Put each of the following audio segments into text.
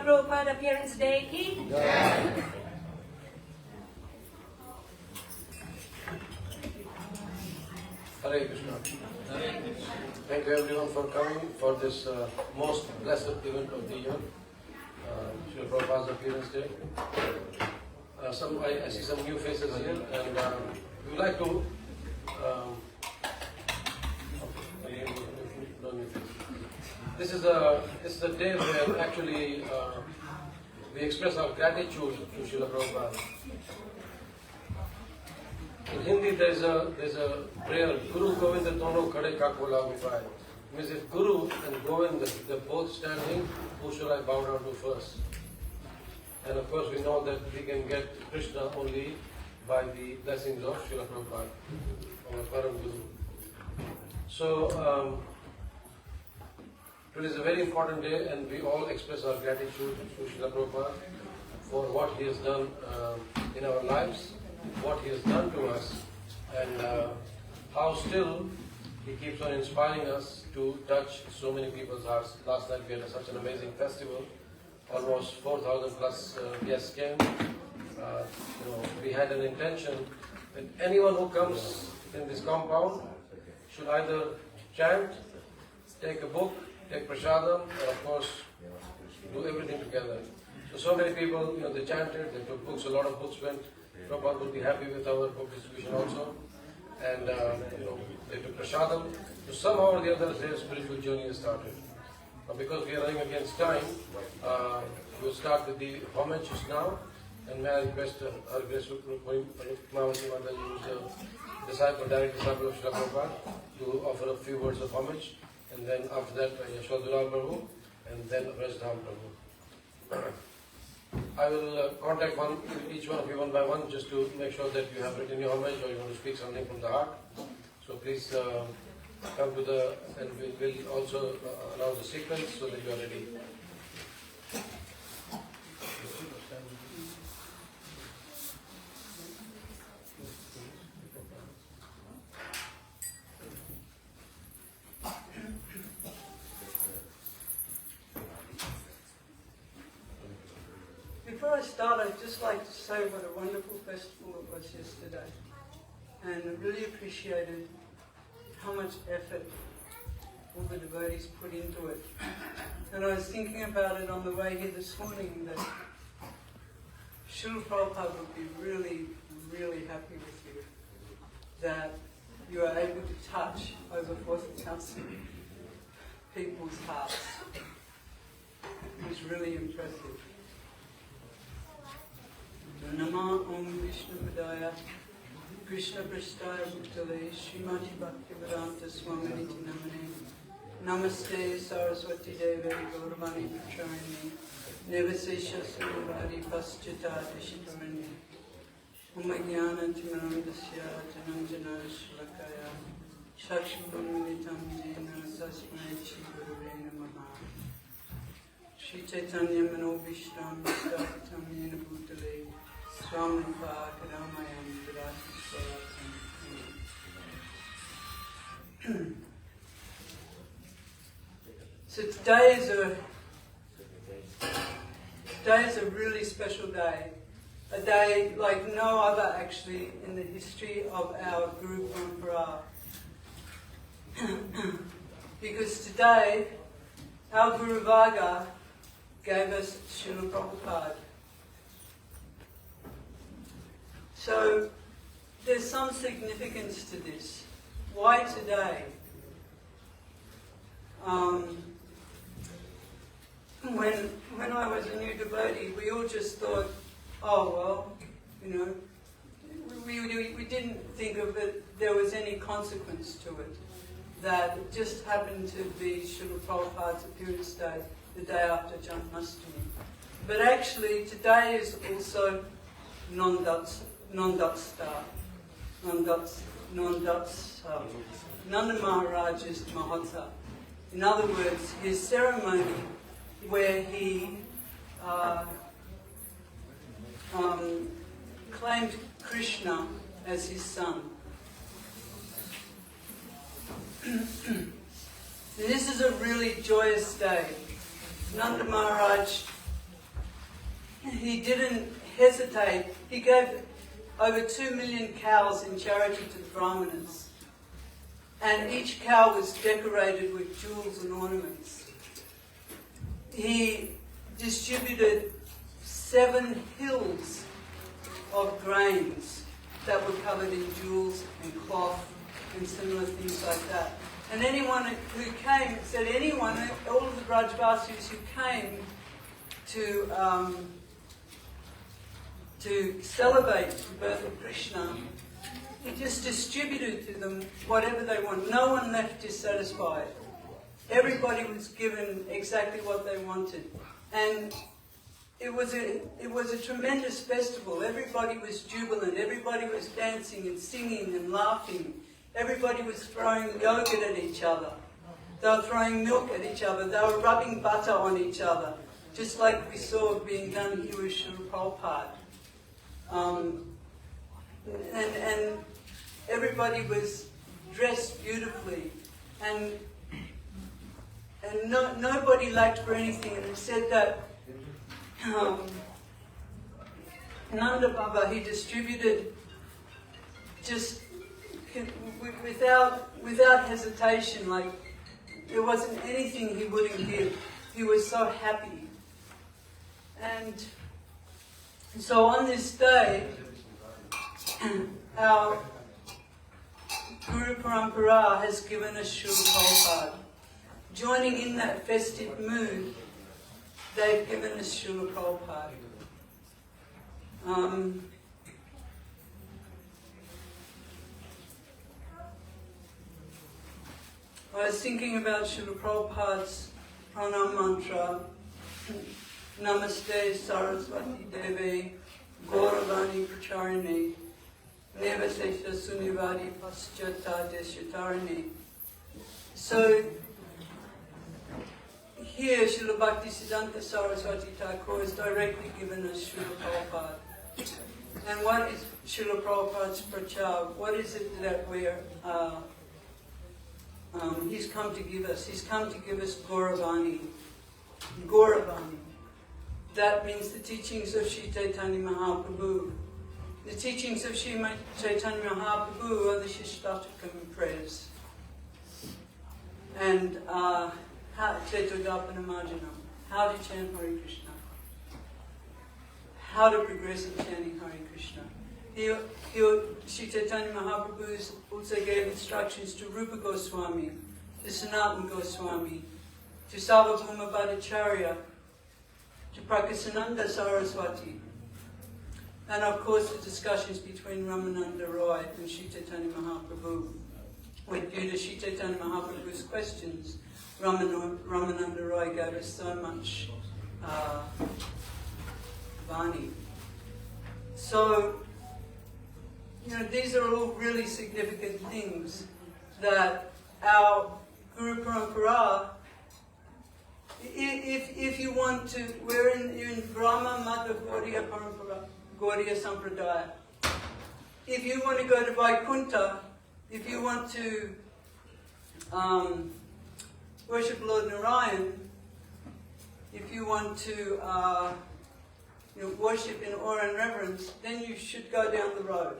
Prabhupada Appearance Day ki Jai. Hare Krishna. Thank you everyone for coming for this most blessed event of the year, Srila Prabhupada's Appearance Day. I see some new faces here, and we would like to. This is a day where actually we express our gratitude to Srila Prabhupada. In Hindi, there's a prayer, Guru Govinda Dono Khade Kako Lagu Paye. Means if Guru and Govinda, they're both standing, who should I bow down to first? And of course, we know that we can get Krishna only by the blessings of Srila Prabhupada, our Param Guru. So, today is a very important day, and we all express our gratitude to Srila Prabhupada for what he has done in our lives, what he has done to us, and how still he keeps on inspiring us to touch so many people's hearts. Last night we had such an amazing festival. Almost 4,000 plus guests came. We had an intention that anyone who comes in this compound should either chant, take a book, take prasadam, or of course do everything together. So many people, they chanted, they took books, a lot of books went. Prabhupada will be happy with our book distribution also. And they took prasadam. So somehow or the other their spiritual journey has started. Because we are running against time, we will start with the homages now. And may I request our Grace Mavati Mataji, who is a direct disciple of Srila Prabhupada, to offer a few words of homage. And then after that, Yashodhara Prabhu, and then Vrajadham Prabhu. I will contact each one of you one by one, just to make sure that you have written your homage or you want to speak something from the heart. So please come to the, and we will also announce the sequence so that you are ready. Before I start, I'd just like to say what a wonderful festival it was yesterday. And I really appreciated how much effort all the devotees put into it. And I was thinking about it on the way here this morning, that Srila Prabhupada would be really, really happy with you, that you are able to touch over 4,000 people's hearts. It was really impressive. Nama Om Vishnu Padaya Krishna Prasthaya Bhuttale Srimati Bhaktivedanta Swaminiti Namane Namaste Saraswati Deve Gauravani Pracharani Nevasesha Survari Paschata Deshitarini Umagyana Timanandasya Jananjana Shlakaya Shakshubhaminitam Jena Sasmai Shri Gurave Namaha Shri Chaitanya Mano Vishram Vistapitam Yena Bhutale Swamika Karamayam Drati. So today is a really special day. A day like no other actually in the history of our Guru Parampara. Because today our Guru Varga gave us Srila Prabhupada. So there's some significance to this. Why today? When I was a new devotee, we all just thought, oh well, we didn't think of it, there was any consequence to it. That it just happened to be Srila Prabhupada's appearance day, the day after Janmashtami. But actually today is also Nanda Maharaj's Mahotsav. In other words, his ceremony where he claimed Krishna as his son. This is a really joyous day. Nanda Maharaj he didn't hesitate. He gave over 2 million cows in charity to the Brahmanas. And each cow was decorated with jewels and ornaments. He distributed 7 hills of grains that were covered in jewels and cloth and similar things like that. And anyone who came, said anyone, all of the Brajvasis who came to celebrate the birth of Krishna, he just distributed to them whatever they wanted. No one left dissatisfied. Everybody was given exactly what they wanted. And it was a tremendous festival. Everybody was jubilant. Everybody was dancing and singing and laughing. Everybody was throwing yogurt at each other. They were throwing milk at each other. They were rubbing butter on each other, just like we saw being done here with Srila Prabhupada. And everybody was dressed beautifully, and nobody lacked for anything. And it said that Nanda Baba, he distributed just without hesitation, like there wasn't anything he wouldn't give. He was so happy. And so on this day, our Guru Parampara has given us Srila Prabhupada. Joining in that festive mood, they've given us Srila Prabhupada. I was thinking about Srila Prabhupada's pranam mantra, Namaste Saraswati Devi, Gauravani Pracharini, Nevasesha Sunivadi Paschata Deshatarani. So, here Srila Bhaktisiddhanta Saraswati Thakur has directly given us Srila Prabhupada. And what is Srila Prabhupada's prachar? What is it that he's come to give us? He's come to give us Gauravani. Gauravani. That means the teachings of Sri Chaitanya Mahaprabhu. The teachings of Sri Chaitanya Mahaprabhu are the Shishtatakam prayers. And Chaitodapana Marjanam, how to chant Hare Krishna. How to progress in chanting Hare Krishna. Sri Chaitanya Mahaprabhu also gave instructions to Rupa Goswami, to Sanatana Goswami, to Sarvabhauma Bhattacharya, to Prakasananda Saraswati, and of course the discussions between Ramananda Roy and Sri Chaitanya Mahaprabhu. With due to Sri Chaitanya Mahaprabhu's questions, Ramananda Roy gave us so much Vani. So, these are all really significant things that our Guru Parampara, if you want to, we're in Brahma Mata Gaudiya Parampara, Gaudiya Sampradaya. If you want to go to Vaikuntha, if you want to worship Lord Narayan, if you want to worship in awe and reverence, then you should go down the road.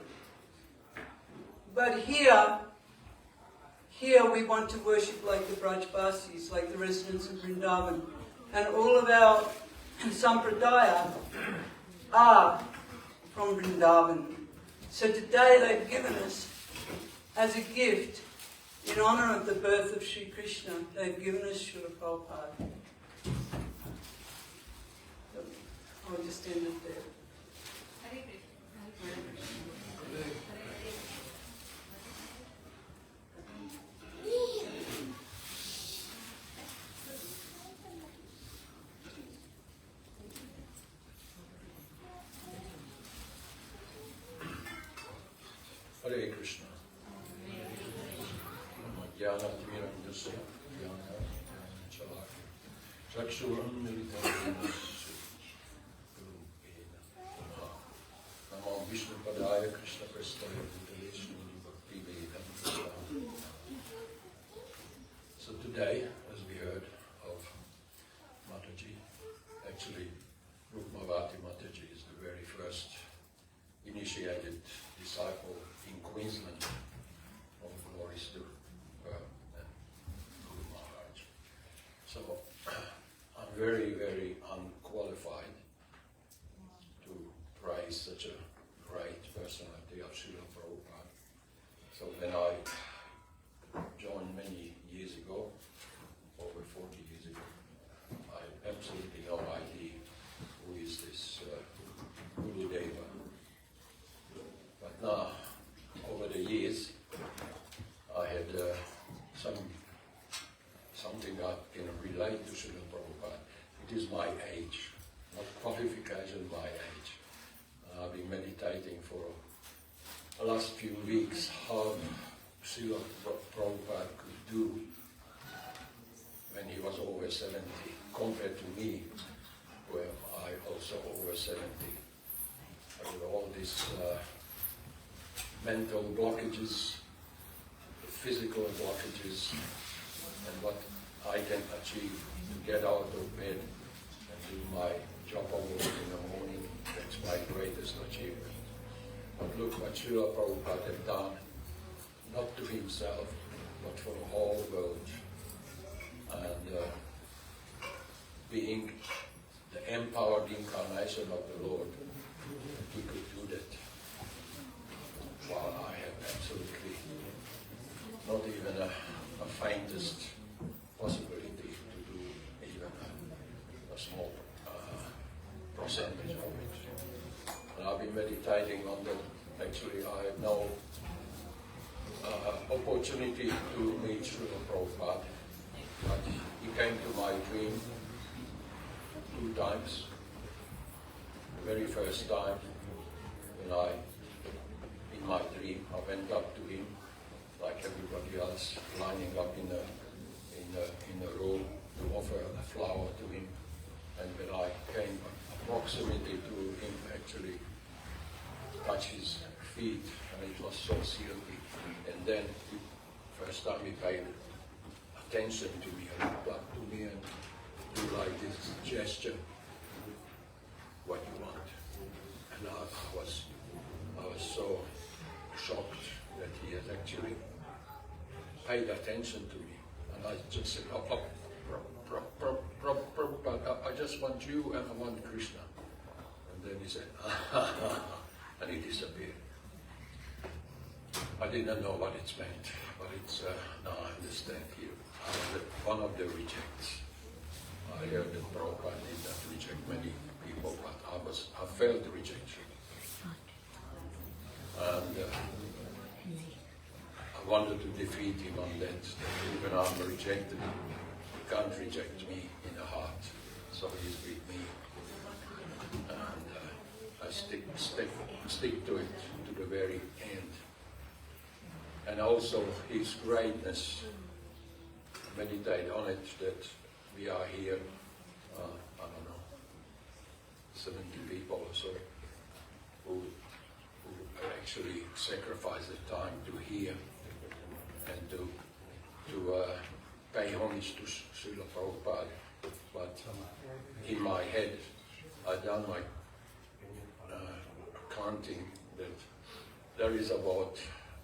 But here we want to worship like the Brajvasis, like the residents of Vrindavan. And all of our Sampradaya are from Vrindavan. So today they've given us, as a gift, in honor of the birth of Sri Krishna, they've given us Srila Prabhupada. So I'll just end it there. Hare Krishna. Hare Krishna. Hare Krishna. Jnana Timirandasya, Jnana Chalaki, Chakshuram Militam Namo Vishnu Padaya Krishna Prestaya Bhutalesh Bhakti Vedanta. So today, as we heard of Mataji, actually Rukmavati Mataji, very, very unqualified to praise such a great personality of Srila Prabhupada. So when I joined many years ago, over 40 years ago, I had absolutely no idea who is this Gurudeva. But now, over the years, I had something I can relate to Srila Prabhupada. It is my age, not qualification, my age. I've been meditating for the last few weeks how Srila Prabhupada could do when he was over 70, compared to me, where I also over 70. With all these mental blockages, physical blockages, and what I can achieve to get out of bed and do my job in the morning, that's my greatest achievement. But look what Srila Prabhupada had done, not to himself, but for the whole world. And being the empowered incarnation of the Lord, he could do that. While I have absolutely not even a faintest possibility to do even a small percentage of it. And I've been meditating on that. Actually, I have no opportunity to meet Srila Prabhupada, but he came to my dream 2 times. The very first time, when in my dream, I went up to him, like everybody else, lining up in the room to offer a flower to him. And when I came approximately to him, actually touch his feet, and it was so silky. And then, first time he paid attention to me, and looked up to me and do like this gesture, what you want. And I was so shocked that he has actually paid attention to me. And I just said, Prabhupada, I just want you and I want Krishna. And then he said, and he disappeared. I didn't know what it meant, but it's now I understand here. One of the rejects. I heard that Prabhupada did not reject many people, but I felt the rejection. And I wanted to defeat him on that. Even I'm rejected, he can't reject me in the heart. So he's with me. And I stick to it to the very end. And also his greatness, meditate on it, that we are here, I don't know, 70 people or so, who actually sacrifice the time to hear and to pay homage to Srila Prabhupada. But in my head, I done my counting that there is about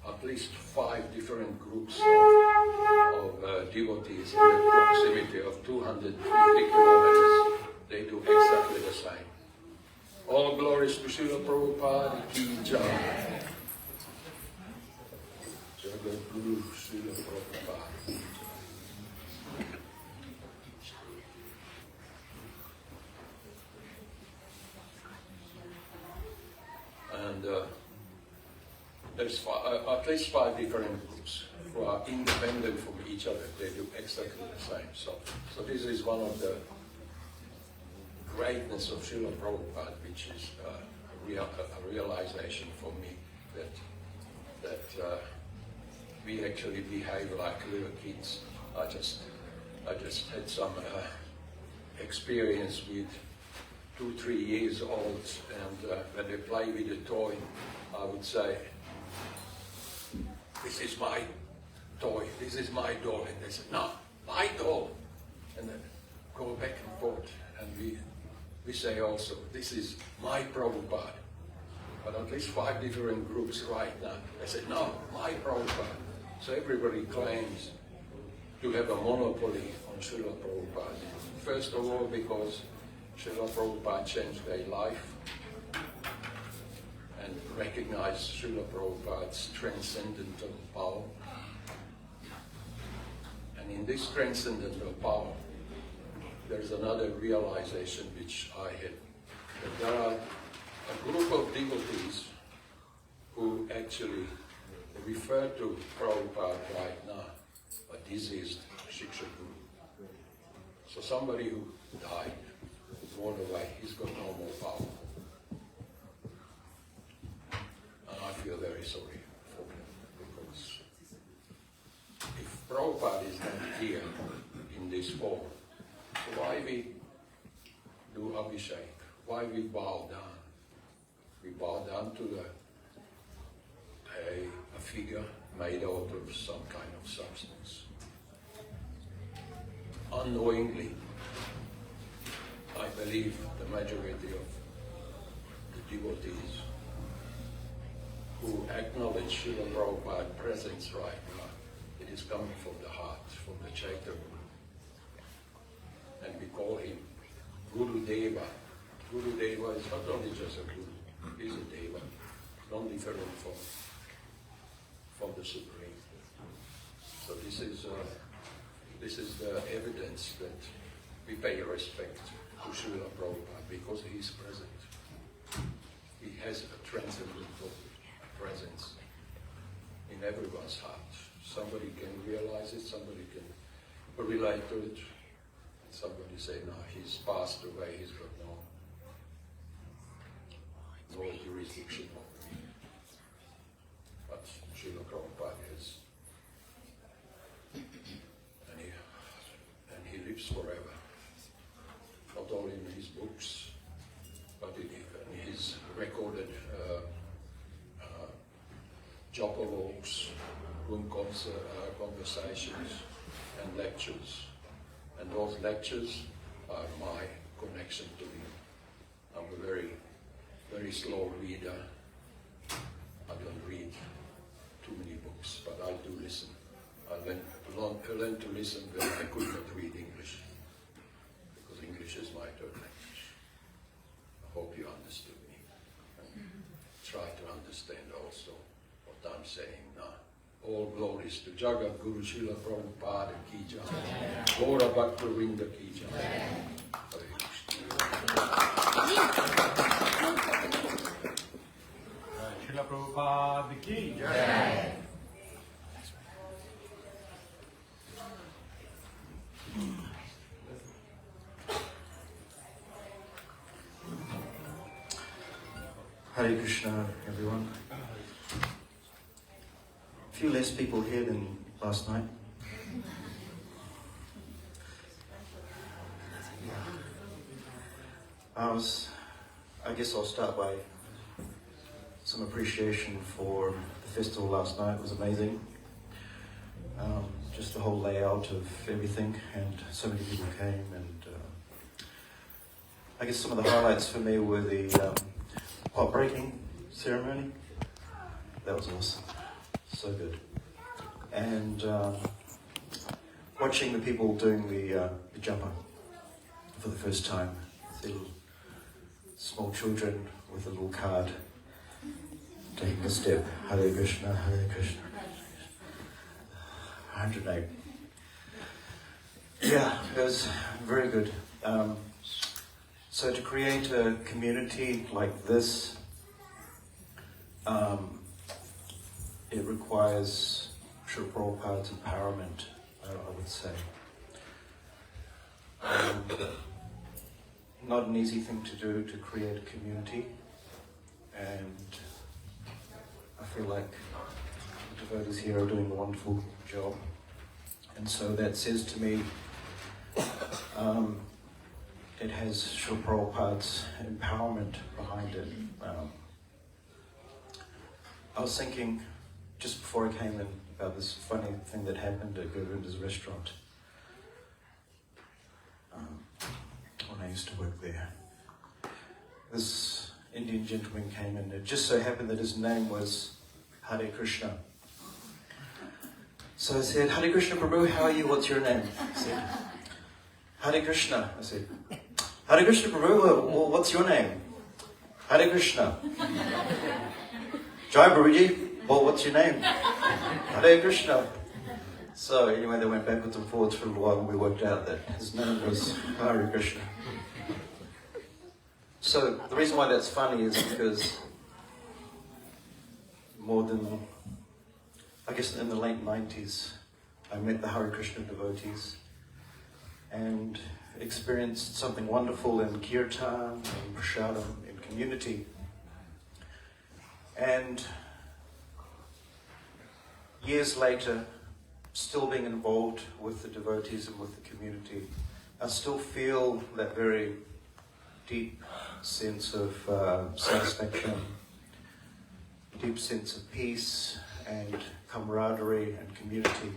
at least 5 different groups of devotees in the proximity of 250 kilometers. They do exactly the same. All glories to Srila Prabhupada ki jai. Jagadguru Srila Prabhupada. And there's at least 5 different groups who are independent from each other. They do exactly the same. So this is one of the greatness of Srila Prabhupada, which is a realization for me that we actually behave like little kids. I just had some experience with 2-3 years old, and when they play with a toy, I would say, "This is my toy, this is my doll," and they said, "No, my doll," and then go back and forth, and we say also, "This is my Prabhupada." But at least 5 different groups right now, they said, "No, my Prabhupada." So everybody claims to have a monopoly on Srila Prabhupada. First of all, because Srila Prabhupada changed their life and recognized Srila Prabhupada's transcendental power. And in this transcendental power, there's another realization which I had, that there are a group of devotees who actually refer to Prabhupada right now, a diseased Shiksha Guru. So somebody who died, gone away, he's got no more power. And I feel very sorry for him, because if Prabhupada is not here in this form, so why we do Abhishek? Why we bow down? We bow down to a figure made out of some kind of substance. Unknowingly, I believe the majority of the devotees who acknowledge Srila Prabhupada's presence right now, it is coming from the heart, from the Chaitanya. And we call him Guru Deva. Guru Deva is not only just a Guru, he's a Deva, non different from the Supreme. So this is the evidence that we pay respect to Srila Prabhupada because he is present. He has a transcendental presence in everyone's heart. Somebody can realize it, somebody can relate to it. Somebody say, no, he's passed away, he's got no jurisdiction over me. But Srila Prabhupada is, and he lives forever. Not only in his books, but in his recorded japa-logs, room conversations, and lectures. And those lectures are my connection to him. I'm a very, very slow reader. I don't read too many books, but I do listen. I learned to listen when I could not read English, because English is my third language. I hope you understood me. And try to understand also what I'm saying now. All glories to Jagat Guru Srila Prabhupada ki jai. Gaura Bhakta Vrinda ki jai. Hare Krishna. Srila Prabhupada ki jai. Hare Krishna, everyone. A few less people here than last night. I guess I'll start by some appreciation for the festival last night. It was amazing. Just the whole layout of everything, and so many people came, and I guess some of the highlights for me were the pot breaking ceremony. That was awesome. So good. And watching the people doing the jumper for the first time. The little small children with a little card taking a step. Hare Krishna, Hare Krishna. 108. Yeah, it was very good. So to create a community like this, it requires Srila Prabhupada's empowerment, I would say. Not an easy thing to do, to create a community, and I feel like the devotees here are doing a wonderful job. And so that says to me, it has Srila Prabhupada's empowerment behind it. I was thinking, just before I came in, about this funny thing that happened at Govinda's restaurant when I used to work there. This Indian gentleman came in. It just so happened that his name was Hare Krishna. So I said, Hare Krishna Prabhu, how are you? What's your name? He said, Hare Krishna. I said, Hare Krishna Prabhu, well, what's your name? Hare Krishna. Jai Prabhuji, well, what's your name? Hare Krishna. So anyway, they went backwards and forwards for a little while and we worked out that his name was Hare Krishna. So the reason why that's funny is because more than, I guess in the late 90s, I met the Hare Krishna devotees and experienced something wonderful in Kirtan and Prasadam, in community. And years later, still being involved with the devotees and with the community, I still feel that very deep sense of satisfaction, deep sense of peace and camaraderie and community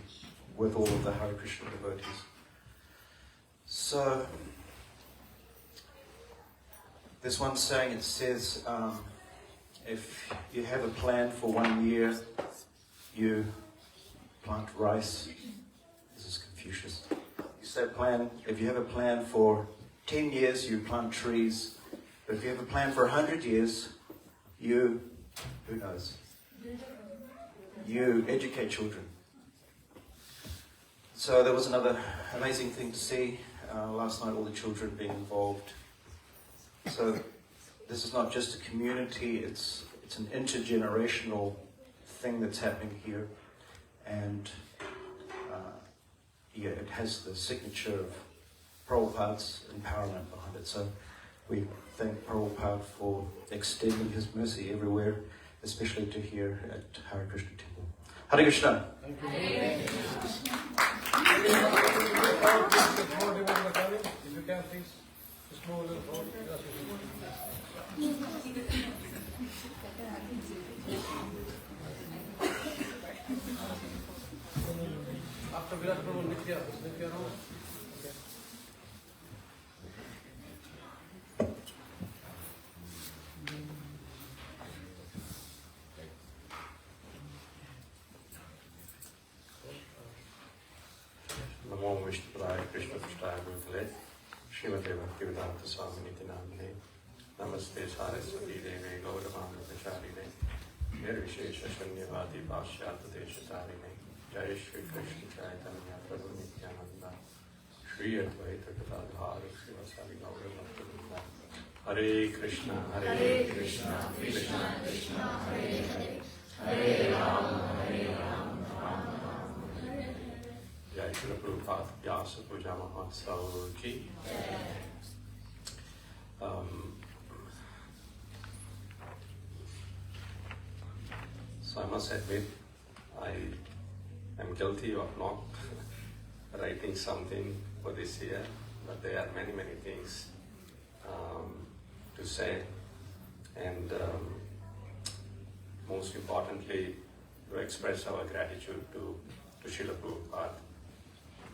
with all of the Hare Krishna devotees. So, there's one saying, it says, if you have a plan for 1 year, you plant rice. This is Confucius. You say if you have a plan for 10 years, you plant trees. But if you have a plan for 100 years, who knows? You educate children. So that was another amazing thing to see. Last night, all the children being involved. So this is not just a community, it's an intergenerational thing that's happening here. And it has the signature of Prabhupada's empowerment behind it. So we thank Prabhupada for extending his mercy everywhere, especially to here at Hare Krishna Temple. Hare Krishna. Thank you. If you can, please, just move a little forward. After Vyasa Puja, Nitya Rama. Okay. Namo Vishnupadaya Krishna Prasthaya Bhutale Srimate Bhaktivedanta Swamini Namine Namaste Saraswati Deve Gauravanga Pacharine Nirvishesha Shanyavadi Pashyata Deshatarine Jai Shri Krishna Chaitanya Prabhu Nityananda Shri Advaita Gadadhar Srivasadi Gauravanga Hare Krishna Hare Krishna Krishna Krishna Hare Hare Hare Rama Hare Rama Rama Jai Srila Prabhupada Vyasa Puja Mahotsav Ki. So I must admit, I am guilty of not writing something for this year, but there are many things to say, and most importantly, to express our gratitude to Srila Prabhupada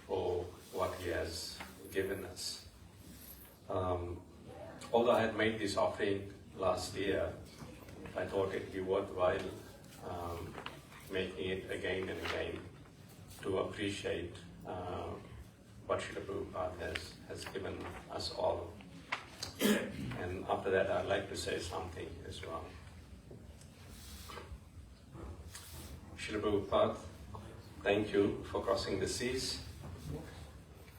for what he has given us. Although I had made this offering last year, I thought it would be worthwhile making it again and again to appreciate what Srila Prabhupada has given us all. And after that, I'd like to say something as well. Srila Prabhupada, thank you for crossing the seas,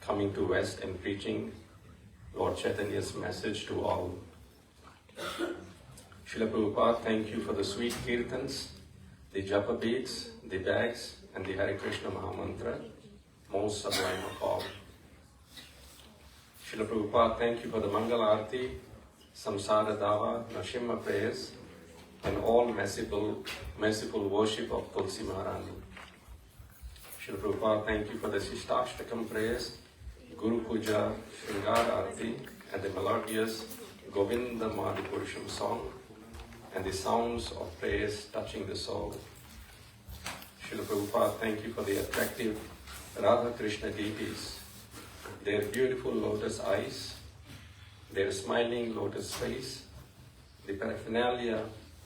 coming to West and preaching Lord Chaitanya's message to all. Srila Prabhupada, thank you for the sweet kirtans, the japa beads, the bags, and the Hare Krishna Mahamantra, most sublime of all. Srila Prabhupada, thank you for the Mangala Arati, Samsara Dava, Nashima prayers, and all merciful worship of Tulsi Maharani. Srila Prabhupada, thank you for the Shishtakshtakam prayers, Gurupuja, Shringara Arati, and the melodious Govinda Madhupurusham song, and the sounds of praise touching the soul. Srila Prabhupada, thank you for the attractive Radha Krishna deities, their beautiful lotus eyes, their smiling lotus face, the paraphernalia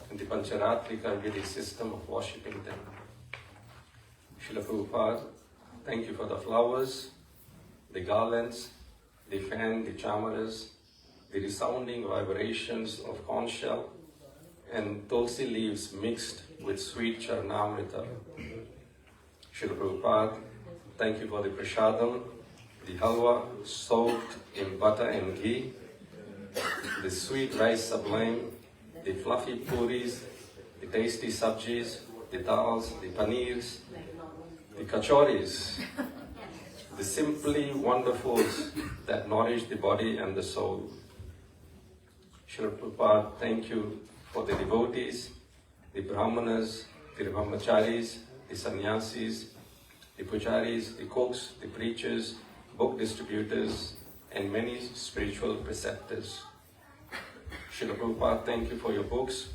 and the Pancharatrika Vedic system of worshipping them. Srila Prabhupada, thank you for the flowers, the garlands, the fan, the chamaras, the resounding vibrations of conch shell and tulsi leaves mixed with sweet charnamrita. Srila Prabhupada, thank you for the prasadam, the halwa soaked in butter and ghee, the sweet rice sublime, the fluffy puris, the tasty sabjis, the dals, the paneers, the kachoris, the simply wonderfuls that nourish the body and the soul. Srila Prabhupada, thank you for the devotees, the brahmanas, the brahmacharis, the sannyasis, the pujaris, the cooks, the preachers, book distributors, and many spiritual preceptors. Srila Prabhupada, thank you for your books.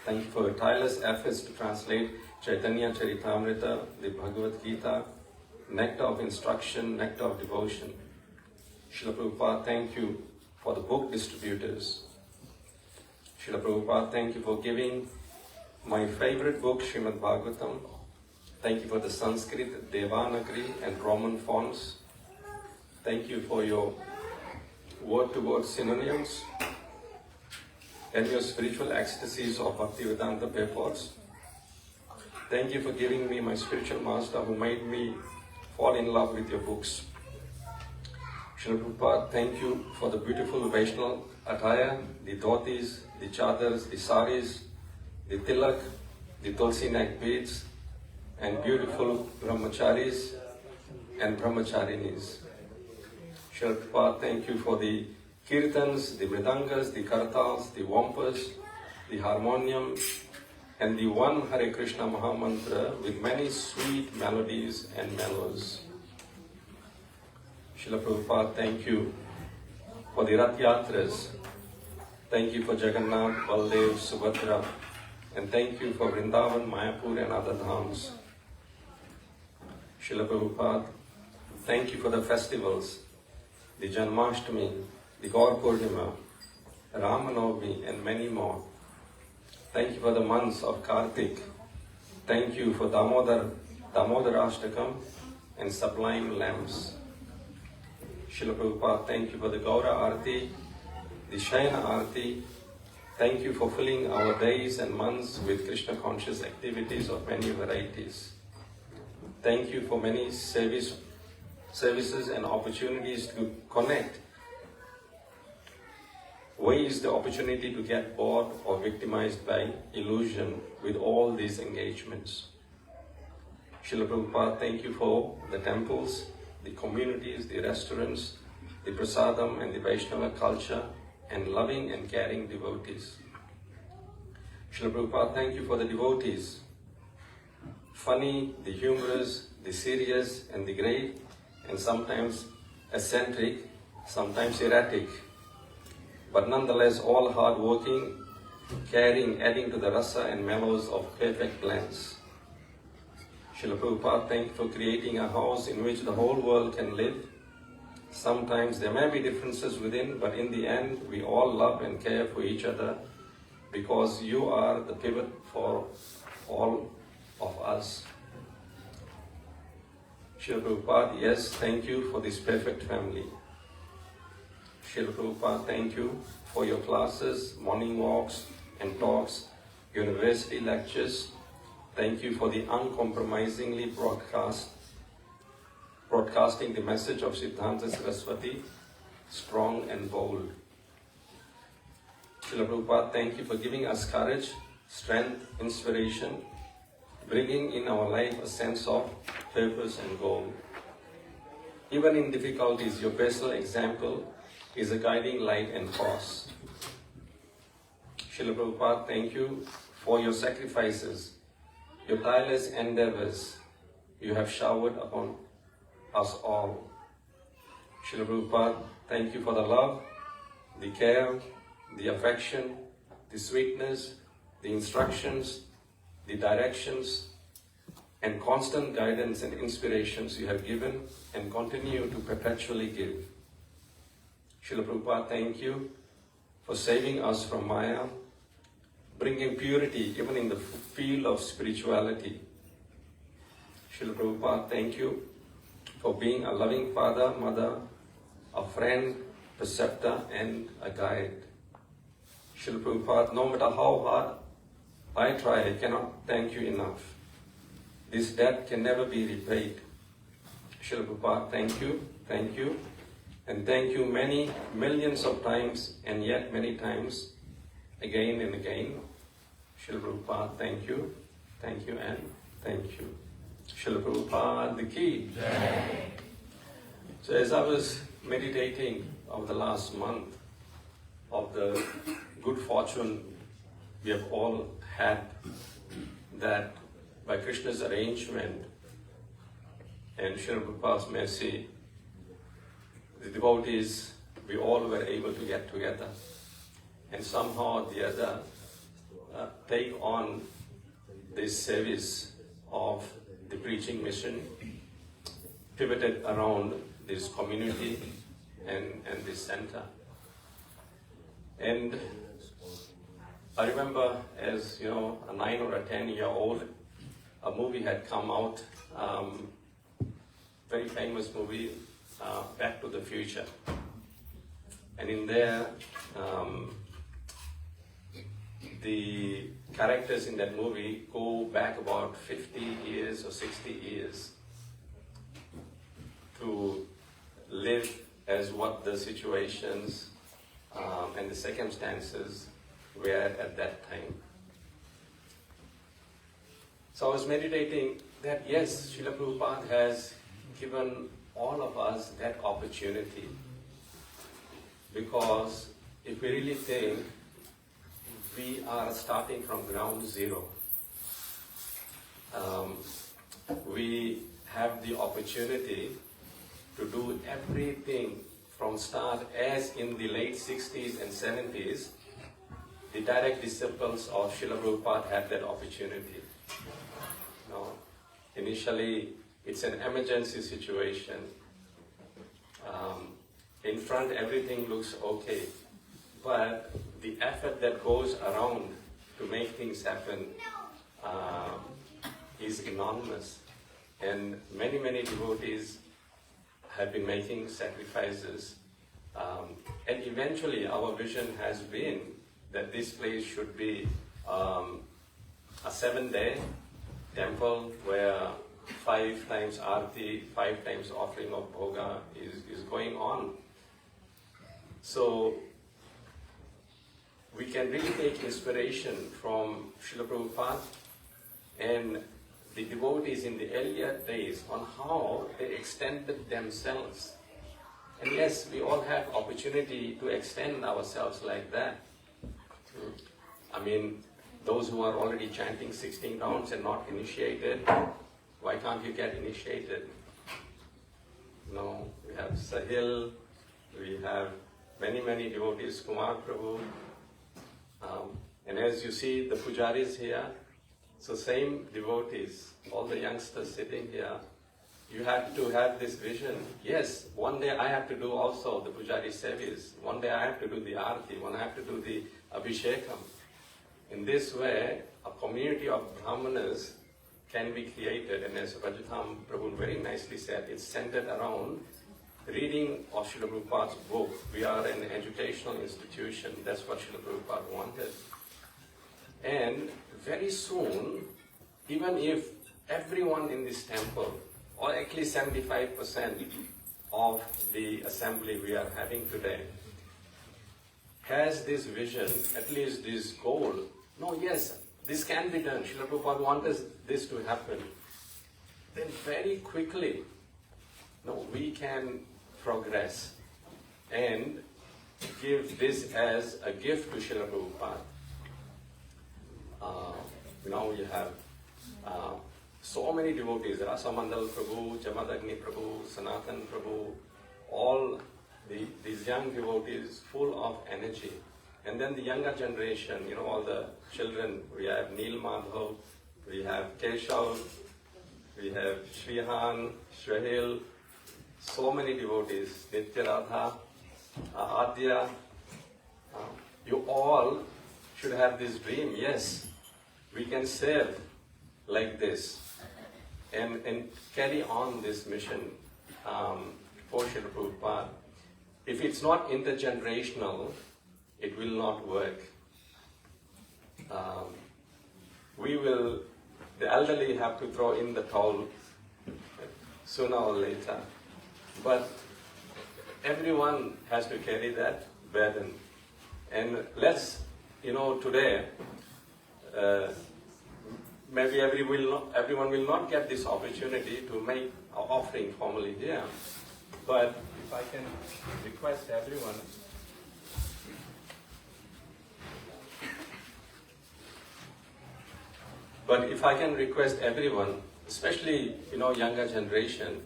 Thank you for your tireless efforts to translate Chaitanya Charitamrita, the Bhagavad Gita, nectar of instruction, nectar of devotion. Srila Prabhupada, thank you for the book distributors. Srila Prabhupada, thank you for giving my favorite book, Srimad Bhagavatam. Thank you for the Sanskrit, Devanagari and Roman fonts. Thank you for your word-to-word synonyms and your spiritual ecstasies of Bhaktivedanta purports. Thank you for giving me my spiritual master who made me fall in love with your books. Srila Prabhupada, thank you for the beautiful Vaishnava attire, the dhotis, the chadars, the saris, the tilak, the tulsi neck beads, and beautiful brahmacharis and brahmacharinis. Srila Prabhupada, thank you for the kirtans, the mridangas, the kartals, the wampas, the harmonium, and the one Hare Krishna Mahamantra with many sweet melodies and mellows. Srila Prabhupada, thank you for the Rath Yatras. Thank you for Jagannath, Baldev, Subhadra, and thank you for Vrindavan, Mayapur, and other dhams. Srila Prabhupada, thank you for the festivals, the Janmashtami, the Gaur Purnima, Ramanavami, and many more. Thank you for the months of Kartik. Thank you for Damodar Ashtakam, and sublime lamps. Srila Prabhupada, thank you for the Gaura Arati, the Shayana Arati. Thank you for filling our days and months with Krishna conscious activities of many varieties. Thank you for many services and opportunities to connect. Waste the opportunity to get bored or victimized by illusion with all these engagements. Srila Prabhupada, thank you for the temples, the communities, the restaurants, the prasadam and the Vaishnava culture, and loving and caring devotees. Srila Prabhupada, thank you for the devotees, funny, the humorous, the serious, and the great, and sometimes eccentric, sometimes erratic, but nonetheless all hard-working, caring, adding to the rasa and mellows of perfect blends. Srila Prabhupada, thank you for creating a house in which the whole world can live. Sometimes there may be differences within, but in the end, we all love and care for each other because you are the pivot for all of us. Srila Prabhupada, yes, thank you for this perfect family. Srila Prabhupada, thank you for your classes, morning walks and talks, university lectures. Thank you for the uncompromisingly broadcasting the message of Siddhanta Saraswati, strong and bold. Srila Prabhupada, thank you for giving us courage, strength, inspiration, bringing in our life a sense of purpose and goal. Even in difficulties, your personal example is a guiding light and force. Srila Prabhupada, thank you for your sacrifices, your tireless endeavors you have showered upon us all. Srila Prabhupada, thank you for the love, the care, the affection, the sweetness, the instructions, the directions, and constant guidance and inspirations you have given and continue to perpetually give. Srila Prabhupada, thank you for saving us from Maya, bringing purity even in the field of spirituality. Srila Prabhupada, thank you for being a loving father, mother, a friend, preceptor, and a guide. Srila Prabhupada, no matter how hard I try, I cannot thank you enough. This debt can never be repaid. Srila Prabhupada, thank you, and thank you many millions of times, and yet many times, again and again. Srila Prabhupada, thank you, and thank you. Srila Prabhupada ki Jai. So as I was meditating over the last month of the good fortune we have all had, that by Krishna's arrangement and Srila Prabhupada's mercy, the devotees, we all were able to get together and somehow or the other take on this service of the preaching mission, pivoted around this community and this center. And I remember, as you know, a 9 or a 10-year-old, a movie had come out, very famous movie, Back to the Future. And in there, the characters in that movie go back about 50 years or 60 years to live as what the situations and the circumstances were at that time. So I was meditating that yes, Srila Prabhupada has given all of us that opportunity, because if we really think, we are starting from ground zero. We have the opportunity to do everything from start, as in the late 60s and 70s, the direct disciples of Srila Prabhupada had that opportunity. Now, initially, it's an emergency situation. In front, everything looks okay. But the effort that goes around to make things happen is enormous. And many, many devotees have been making sacrifices. And eventually our vision has been that this place should be a 7-day temple where 5 times arti, 5 times offering of bhoga is going on. So we can really take inspiration from Srila Prabhupada and the devotees in the earlier days on how they extended themselves. And yes, we all have opportunity to extend ourselves like that. I mean, those who are already chanting 16 rounds and not initiated, why can't you get initiated? No, we have Sahil, we have many, many devotees, Kumar Prabhu. And as you see, the pujaris here, so same devotees, all the youngsters sitting here, you have to have this vision. Yes, one day I have to do also the pujari service. One day I have to do the arati. One I have to do the abhishekam. In this way, a community of brahmanas can be created. And as Rajatham Prabhu very nicely said, it's centered around reading of Srila Prabhupada's book. We are an educational institution. That's what Srila Prabhupada wanted. And very soon, even if everyone in this temple, or at least 75% of the assembly we are having today, has this vision, at least this goal, no, yes, this can be done. Srila Prabhupada wanted this to happen. Then very quickly, no, we can progress and give this as a gift to Srila Prabhupada. Now you have so many devotees, Rasa Mandal Prabhu, Jamadagni Prabhu, Sanatan Prabhu, all these young devotees full of energy. And then the younger generation, you know, all the children, we have Neel Madhav, we have Keshav, we have Shrihan, Shrahil, so many devotees, Nitya Radha, Adya. You all should have this dream, yes, we can serve like this. and carry on this mission for Srila Prabhupada. If it's not intergenerational, it will not work. The elderly have to throw in the towel sooner or later. But everyone has to carry that burden. And let's, today, maybe everyone will not get this opportunity to make an offering formally here. But if I can request everyone, especially younger generation,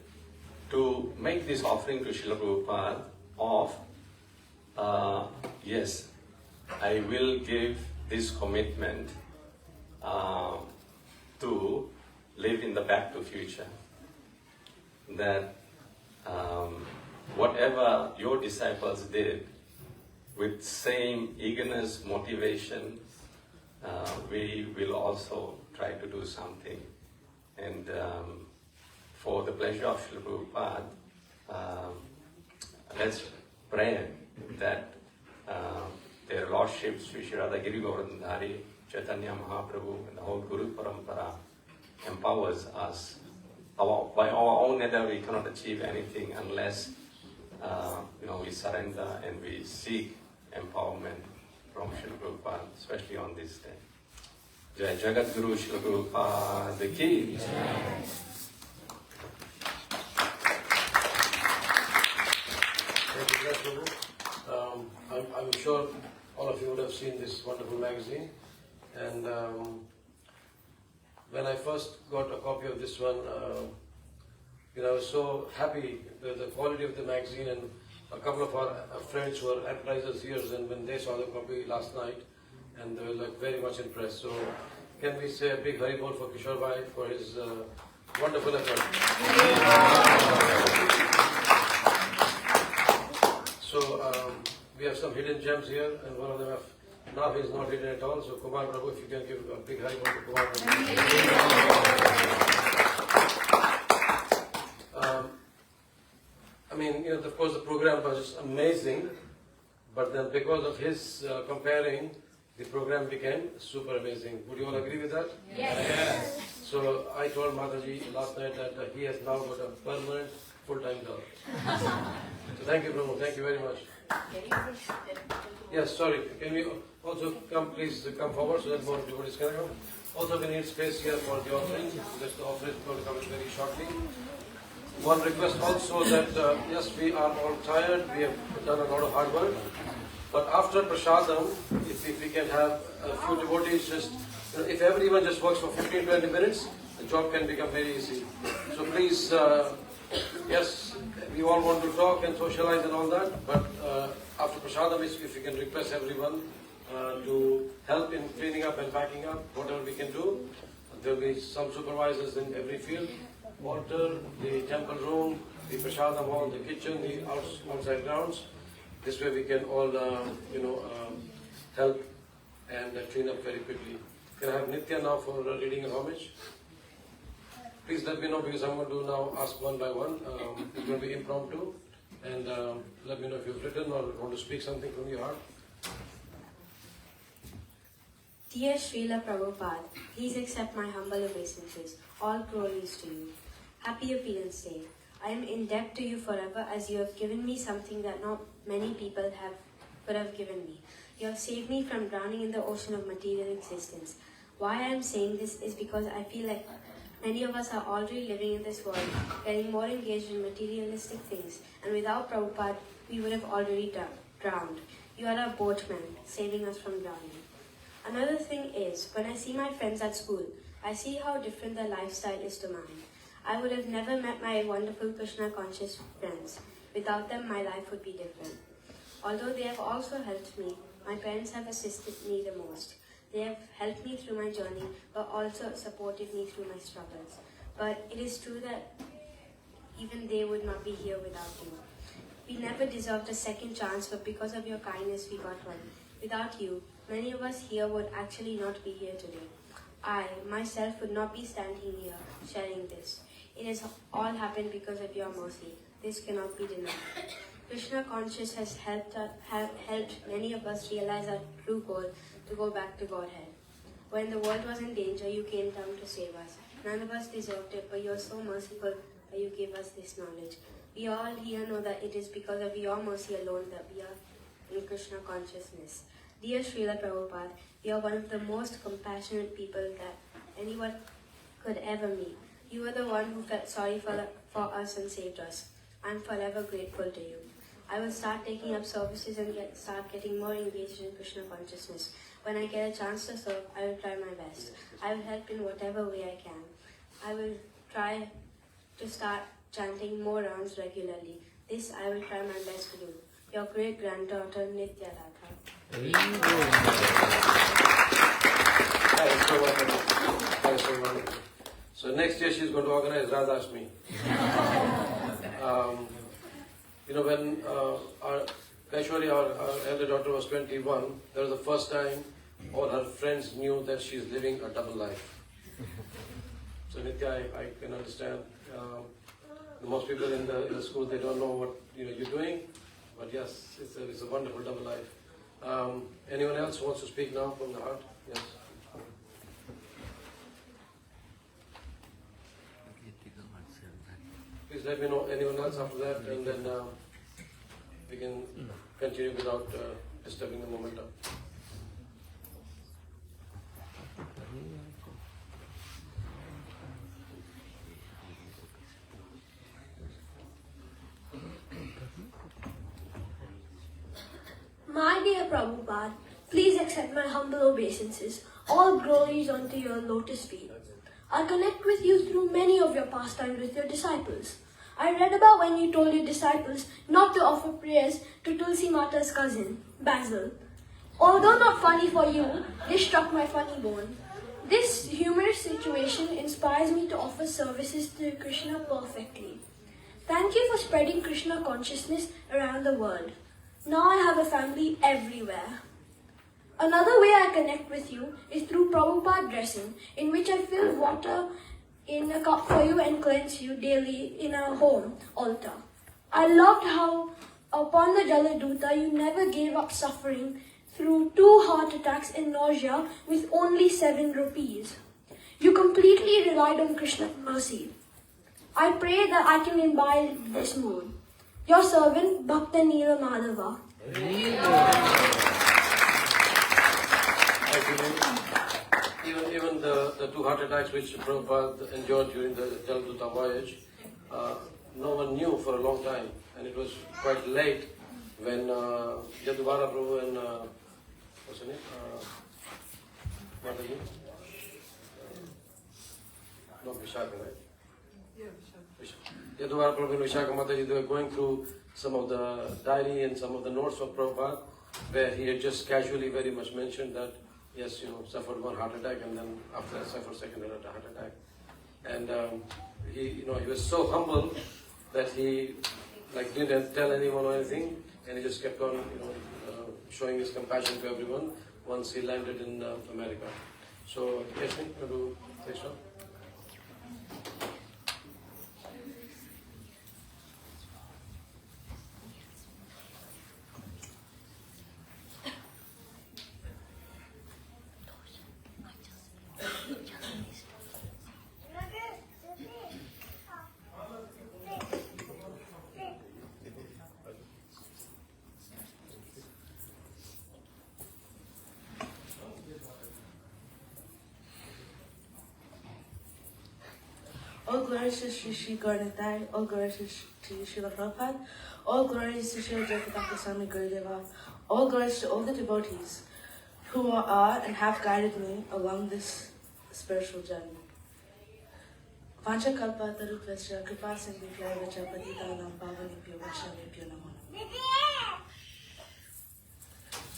to make this offering to Srila Prabhupada of, yes, I will give this commitment to live in the back to future. That whatever your disciples did, with same eagerness, motivation, we will also try to do something. And for the pleasure of Srila Prabhupada, let's pray that their Lordship, Sri Radhagiri Govardhandhari, Chaitanya Mahaprabhu, and the whole Guru Parampara empowers us. By our own endeavor, we cannot achieve anything unless we surrender and we seek empowerment from Srila Prabhupada, especially on this day. Jai Jagat Guru Srila Prabhupada ki. Thank you, Prabhu. I'm sure all of you would have seen this wonderful magazine. And when I first got a copy of this one, I was so happy with the quality of the magazine, and a couple of our friends who are advertisers here, and when they saw the copy last night, and they were very much impressed. So can we say a big Haribol for Kishore Bhai for his wonderful effort. So we have some hidden gems here, and one of them now is not hidden at all. So Kumar Prabhu, if you can give a big Haribol to Kumar Prabhu. Of course the program was just amazing, but then because of his comparing, the program became super amazing. Would you all agree with that? Yes. So I told Mataji last night that he has now got a permanent full-time job. So thank you, Prabhu. Thank you very much. Yes, sorry. Can we also please come forward so that more devotees can come? Also, we need space here for the offering. Because the offering is going to come in very shortly. One request also that, yes, we are all tired. We have done a lot of hard work. But after prasadam, if we can have a few devotees if everyone just works for 15-20 minutes, the job can become very easy. So please, yes, we all want to talk and socialize and all that, but after prasadam, if we can request everyone to help in cleaning up and packing up, whatever we can do. There will be some supervisors in every field, altar, the temple room, the prasadam hall, the kitchen, the outside grounds. This way we can all, help and clean up very quickly. Can I have Nitya now for reading a homage? Please let me know, because I'm going to now ask one by one. It's going to be impromptu. And let me know if you've written or want to speak something from your heart. Dear Srila Prabhupada, please accept my humble obeisances. All glories to you. Happy Appearance Day. I am in debt to you forever, as you have given me something that not many people could have given me. You have saved me from drowning in the ocean of material existence. Why I am saying this is because I feel like many of us are already living in this world, getting more engaged in materialistic things, and without Prabhupada, we would have already drowned. You are a boatman, saving us from drowning. Another thing is, when I see my friends at school, I see how different their lifestyle is to mine. I would have never met my wonderful Krishna-conscious friends. Without them, my life would be different. Although they have also helped me, my parents have assisted me the most. They have helped me through my journey, but also supported me through my struggles. But it is true that even they would not be here without you. We never deserved a second chance, but because of your kindness, we got one. Without you, many of us here would actually not be here today. I, myself, would not be standing here sharing this. It has all happened because of your mercy. This cannot be denied. Krishna consciousness has helped many of us realize our true goal to go back to Godhead. When the world was in danger, you came down to save us. None of us deserved it, but you are so merciful that you gave us this knowledge. We all here know that it is because of your mercy alone that we are in Krishna consciousness. Dear Srila Prabhupada, you are one of the most compassionate people that anyone could ever meet. You are the one who felt sorry for us and saved us. I am forever grateful to you. I will start taking up services and start getting more engaged in Krishna consciousness. When I get a chance to serve, I will try my best. I will help in whatever way I can. I will try to start chanting more rounds regularly. This I will try my best to do. Your great granddaughter Nitya Radha. Thanks so much. So next year she's going to organize Radhashmi. When Kaishwari, our elder daughter, was 21, that was the first time all her friends knew that she's living a double life. So Nitya, I can understand. Most people in the school, they don't know what you're doing, but yes, it's a wonderful double life. Anyone else who wants to speak now from the heart? Yes. Please let me know anyone else after that, and then we can continue without disturbing the momentum. My dear Prabhupada, please accept my humble obeisances. All glories unto your lotus feet. I connect with you through many of your pastimes with your disciples. I read about when you told your disciples not to offer prayers to Tulsi Mata's cousin, Basil. Although not funny for you, this struck my funny bone. This humorous situation inspires me to offer services to Krishna perfectly. Thank you for spreading Krishna consciousness around the world. Now I have a family everywhere. Another way I connect with you is through Prabhupada dressing, in which I fill water in a cup for you and cleanse you daily in our home altar. I loved how upon the Jaladuta you never gave up suffering through 2 heart attacks and nausea with only 7 rupees. You completely relied on Krishna's mercy. I pray that I can imbibe this mood. Your servant, Bhakta Neela Madhava. Even the 2 heart attacks which Prabhupada endured during the Jaladuta voyage, no one knew for a long time, and it was quite late when Yaduvara Prabhu and what's her name? Mataji? Not Vishaka, right? Yeah, Yaduvara Prabhu and Vishaka Mataji, they were going through some of the diary and some of the notes of Prabhupada, where he had just casually very much mentioned that, yes, suffered 1 heart attack, and then after that suffered second heart attack. And he was so humble that he didn't tell anyone or anything, and he just kept on, showing his compassion to everyone once he landed in America. So, Yashmi, you want to say so? All glories to Sri Gauranitai, all glories to Srila Prabhupada, all glories to Srila Jayapataka Swami Gurudeva, all glories to all the devotees who are and have guided me along this spiritual journey. Vancha kalpa tarupasya kripa sindhya vacha patitanam pavanebhyo vaishnavebhyo namo.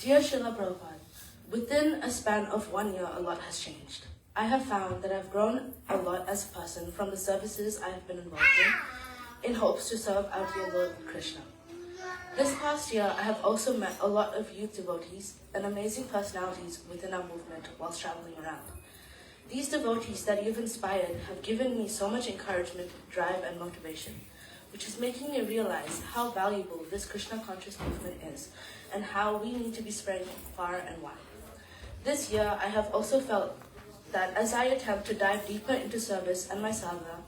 Dear Srila Prabhupada, within a span of 1 year, a lot has changed. I have found that I've grown a lot as a person from the services I have been involved in hopes to serve our dear Lord Krishna. This past year, I have also met a lot of youth devotees and amazing personalities within our movement whilst traveling around. These devotees that you've inspired have given me so much encouragement, drive, and motivation, which is making me realize how valuable this Krishna conscious movement is and how we need to be spread far and wide. This year, I have also felt that as I attempt to dive deeper into service and my sadhana,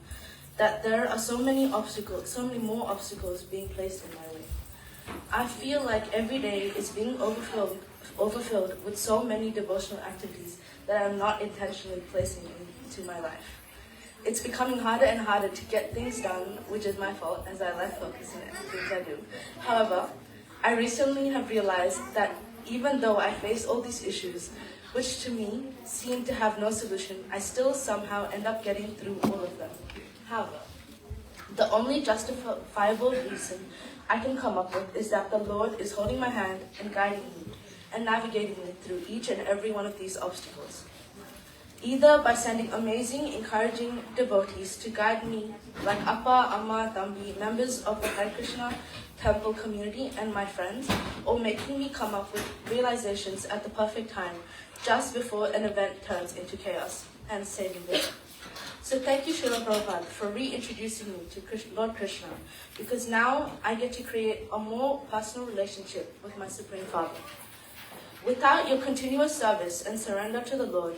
that there are so many more obstacles being placed in my way. I feel like every day is being overfilled with so many devotional activities that I'm not intentionally placing into my life. It's becoming harder and harder to get things done, which is my fault as I lack focus in the things I do. However, I recently have realized that even though I face all these issues, which to me seem to have no solution, I still somehow end up getting through all of them. However, the only justifiable reason I can come up with is that the Lord is holding my hand and guiding me and navigating me through each and every one of these obstacles. Either by sending amazing, encouraging devotees to guide me, like Appa, Amma, Thambi, members of the Hare Krishna temple community and my friends, or making me come up with realizations at the perfect time, just before an event turns into chaos, and saving me. So thank you, Srila Prabhupada, for reintroducing me to Lord Krishna, because now I get to create a more personal relationship with my Supreme Father. Without your continuous service and surrender to the Lord,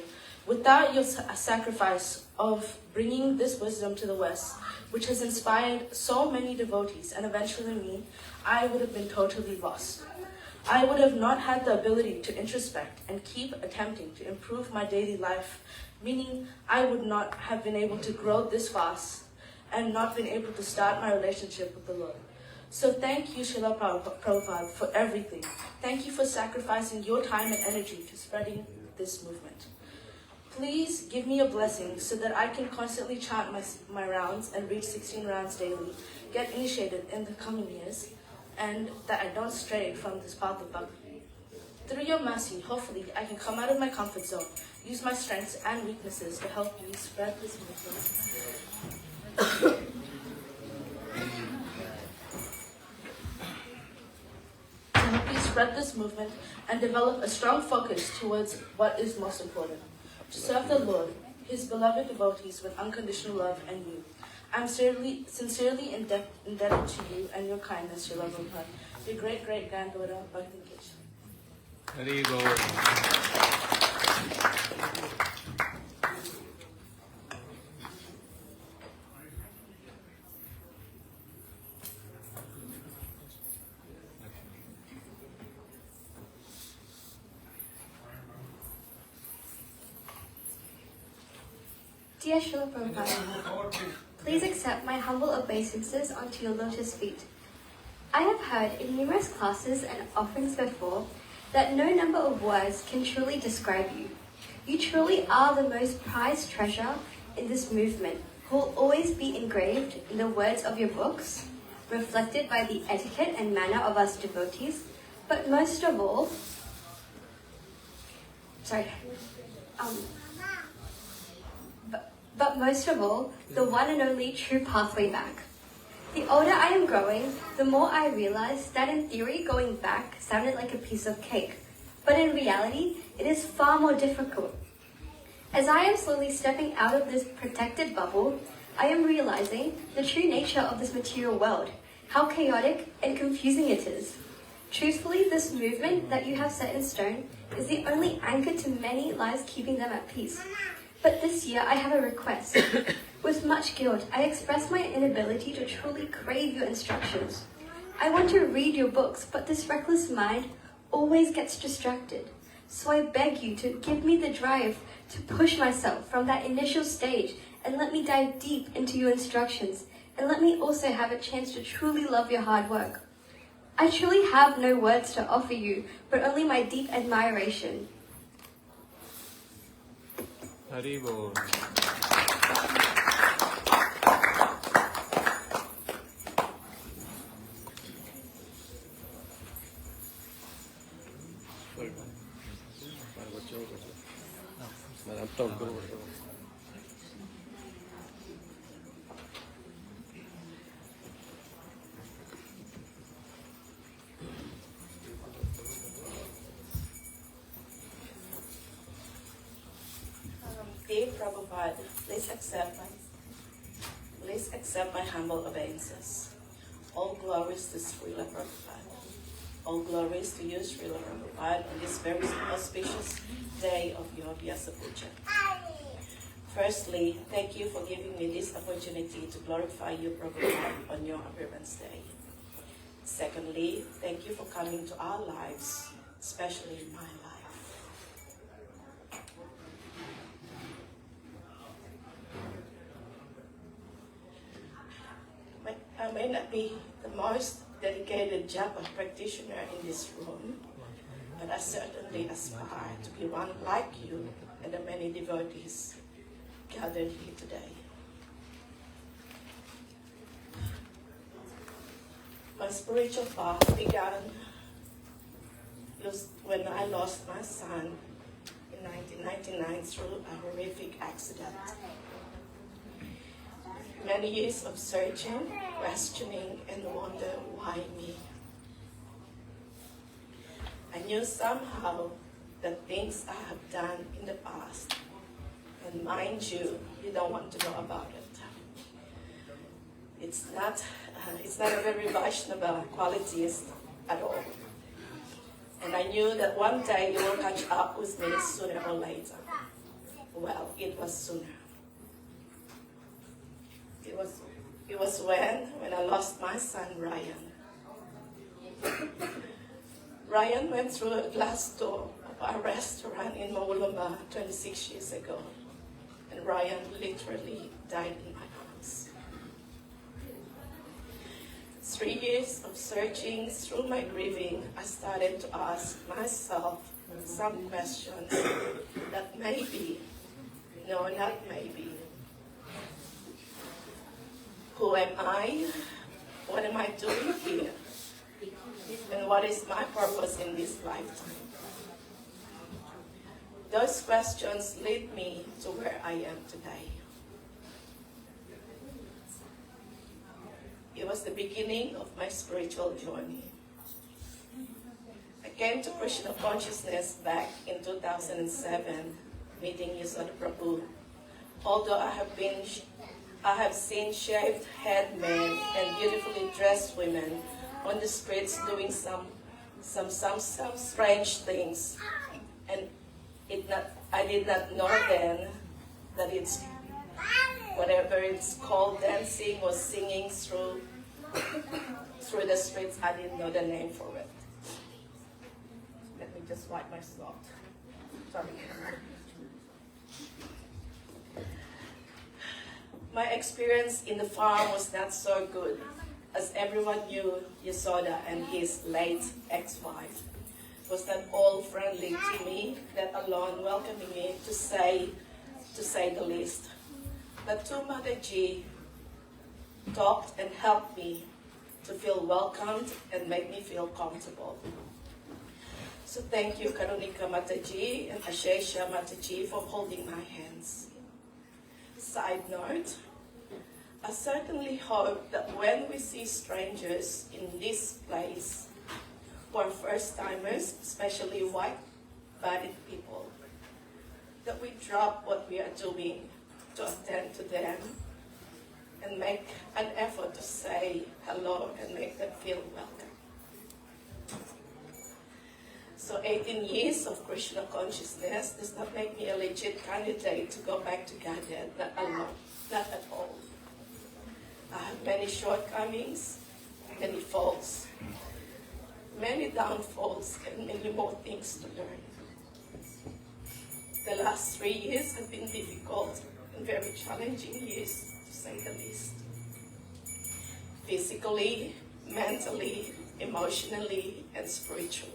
without your sacrifice of bringing this wisdom to the West, which has inspired so many devotees and eventually me, I would have been totally lost. I would have not had the ability to introspect and keep attempting to improve my daily life, meaning I would not have been able to grow this fast and not been able to start my relationship with the Lord. So thank you, Srila Prabhupada, for everything. Thank you for sacrificing your time and energy to spreading this movement. Please give me a blessing so that I can constantly chant my rounds and reach 16 rounds daily, get initiated in the coming years, and that I don't stray from this path of bhakti. Through your mercy, hopefully, I can come out of my comfort zone, use my strengths and weaknesses to help you spread this movement. To help you spread this movement and develop a strong focus towards what is most important. To serve the Lord, His beloved devotees with unconditional love and you. I'm sincerely indebted to you and your kindness, Srila Prabhupada, your great-great-granddaughter, Bhakti Kesh. Hari Bol. Dear Srila Prabhupada, please accept my humble obeisances onto your lotus feet. I have heard in numerous classes and offerings before that no number of words can truly describe you. You truly are the most prized treasure in this movement, who will always be engraved in the words of your books, reflected by the etiquette and manner of us devotees, but most of all, but most of all, the one and only true pathway back. The older I am growing, the more I realize that in theory going back sounded like a piece of cake, but in reality, it is far more difficult. As I am slowly stepping out of this protected bubble, I am realizing the true nature of this material world, how chaotic and confusing it is. Truthfully, this movement that you have set in stone is the only anchor to many lives keeping them at peace. But this year I have a request. With much guilt, I express my inability to truly crave your instructions. I want to read your books, but this reckless mind always gets distracted. So I beg you to give me the drive to push myself from that initial stage and let me dive deep into your instructions, and let me also have a chance to truly love your hard work. I truly have no words to offer you, but only my deep admiration. Hari Bol. Dear Prabhupada, please accept my humble obeisances. All glories to Srila Prabhupada. All glories to you, Srila Prabhupada, on this very auspicious day of your Vyasa Puja. Firstly, thank you for giving me this opportunity to glorify you, Prabhupada, on your appearance day. Secondly, thank you for coming to our lives, especially my life. I may not be the most dedicated japa practitioner in this room, but I certainly aspire to be one like you and the many devotees gathered here today. My spiritual path began when I lost my son in 1999 through a horrific accident. Many years of searching, questioning, and wonder why me. I knew somehow that things I have done in the past, and mind you, you don't want to know about it. It's not a very Vaishnava qualities at all. And I knew that one day you will catch up with me sooner or later. Well, it was sooner. It was when I lost my son, Ryan. Ryan went through a glass door of a restaurant in Moulumba 26 years ago. And Ryan literally died in my arms. 3 years of searching through my grieving, I started to ask myself some questions that maybe, no, not maybe. Who am I? What am I doing here? And what is my purpose in this lifetime? Those questions lead me to where I am today. It was the beginning of my spiritual journey. I came to Krishna consciousness back in 2007, meeting Yashoda Prabhu. Although I have seen shaved head men and beautifully dressed women on the streets doing some strange things, and I did not know then that it's whatever it's called, dancing or singing through the streets. I didn't know the name for it. Let me just wipe my snot. Sorry. My experience in the farm was not so good, as everyone knew Yashoda and his late ex-wife was not all friendly to me, let alone welcoming me, to say the least. But Tu Mataji talked and helped me to feel welcomed and make me feel comfortable. So thank you, Karunika Mataji and Ashesha Mataji, for holding my hands. Side note, I certainly hope that when we see strangers in this place, or first-timers, especially white-bodied people, that we drop what we are doing to attend to them and make an effort to say hello and make them feel welcome. So 18 years of Krishna consciousness does not make me a legit candidate to go back to Godhead, not alone, not at all. I have many shortcomings, many faults, many downfalls, and many more things to learn. The last 3 years have been difficult and very challenging years, to say the least. Physically, mentally, emotionally, and spiritually.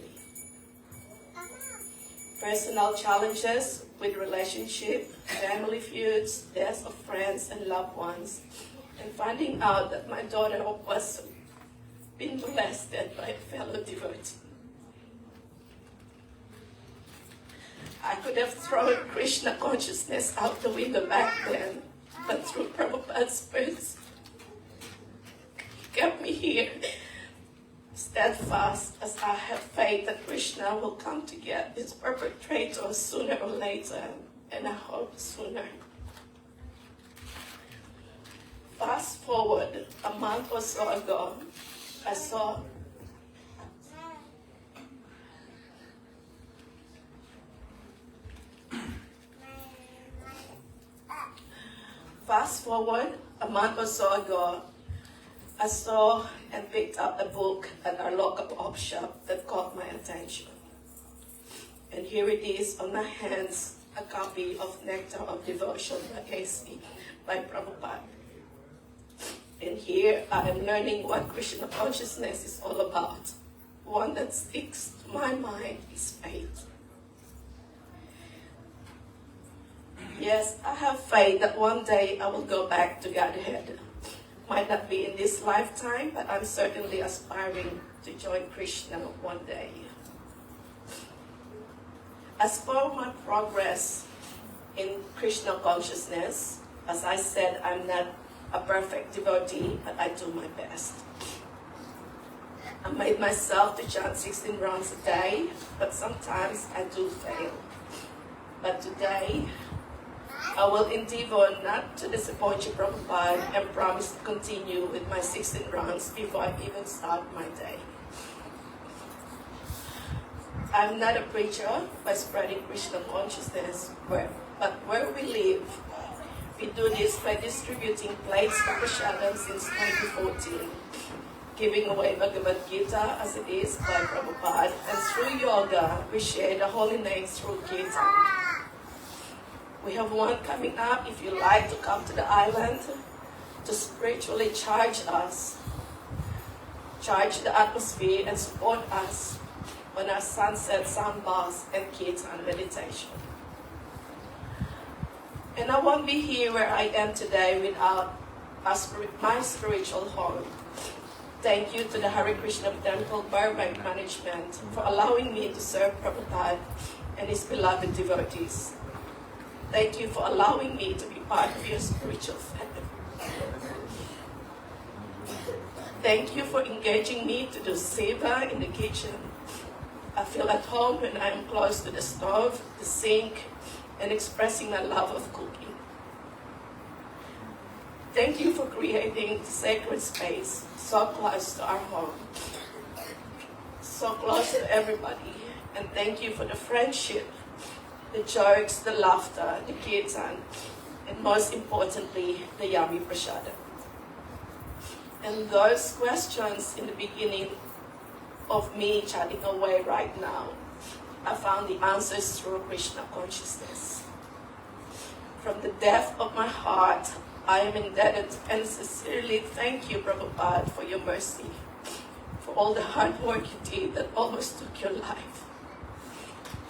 Personal challenges with relationship, family feuds, deaths of friends and loved ones, and finding out that my daughter was being molested by a fellow devotee. I could have thrown Krishna consciousness out the window back then, but through Prabhupada's words, he kept me here, steadfast, as I have faith that Krishna will come to get his perpetrators sooner or later, and I hope sooner. Fast forward a month or so ago, I saw and picked up a book at our local bookshop that caught my attention. And here it is on my hands, a copy of Nectar of Devotion by A.C. by Prabhupada. And here I am learning what Krishna consciousness is all about. One that sticks to my mind is faith. Yes, I have faith that one day I will go back to Godhead. Might not be in this lifetime, but I'm certainly aspiring to join Krishna one day. As for my progress in Krishna consciousness, as I said, I'm not a perfect devotee, but I do my best. I made myself to chant 16 rounds a day, but sometimes I do fail. But today, I will endeavor not to disappoint you, Prabhupada, and promise to continue with my 16 rounds before I even start my day. I'm not a preacher by spreading Krishna consciousness, but where we live, we do this by distributing plates of prasadam since 2014, giving away Bhagavad Gita as it is by Prabhupada, and through yoga, we share the holy name through Gita. We have one coming up if you like to come to the island to spiritually charge us, charge the atmosphere and support us on our sunset sambas and Kirtan meditation. And I won't be here where I am today without my spiritual home. Thank you to the Hare Krishna Temple Burbank management for allowing me to serve Prabhupada and his beloved devotees. Thank you for allowing me to be part of your spiritual family. Thank you for engaging me to do seva in the kitchen. I feel at home when I am close to the stove, the sink, and expressing my love of cooking. Thank you for creating the sacred space so close to our home, so close to everybody. And thank you for the friendship, the jokes, the laughter, the kirtan, and most importantly, the yummy prasadam. And those questions in the beginning of me chatting away right now, I found the answers through Krishna consciousness. From the depth of my heart, I am indebted and sincerely thank you, Prabhupada, for your mercy, for all the hard work you did that almost took your life,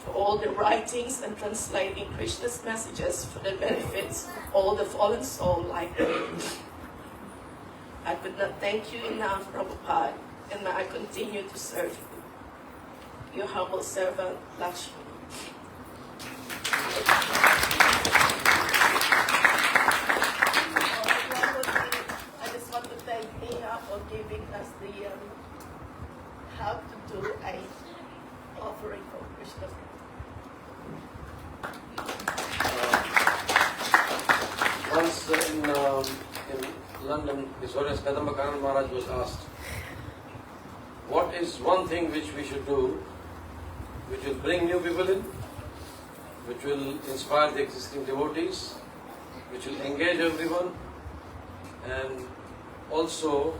for all the writings and translating Krishna's messages for the benefits of all the fallen souls like me. I could not thank you enough, Prabhupada, and may I continue to serve you. Your humble servant, Lakshmi. I just want to thank Neha for giving us the how to do a offering for Krishna. Once in London, His Holiness Kadamba Karan Maharaj was asked, what is one thing which we should do which will bring new people in, which will inspire the existing devotees, which will engage everyone, and also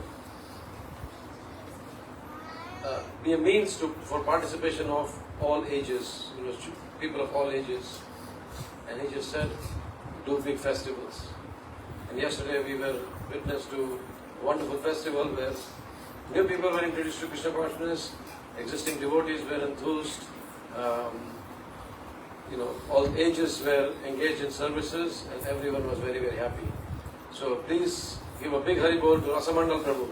be a means for participation of all ages, people of all ages. And he just said, do big festivals. And yesterday we were witness to a wonderful festival where new people were introduced to Krishna consciousness, existing devotees were enthused, all ages were engaged in services, and everyone was very, very happy. So please give a big Hari Bol to Rasamandal Prabhu,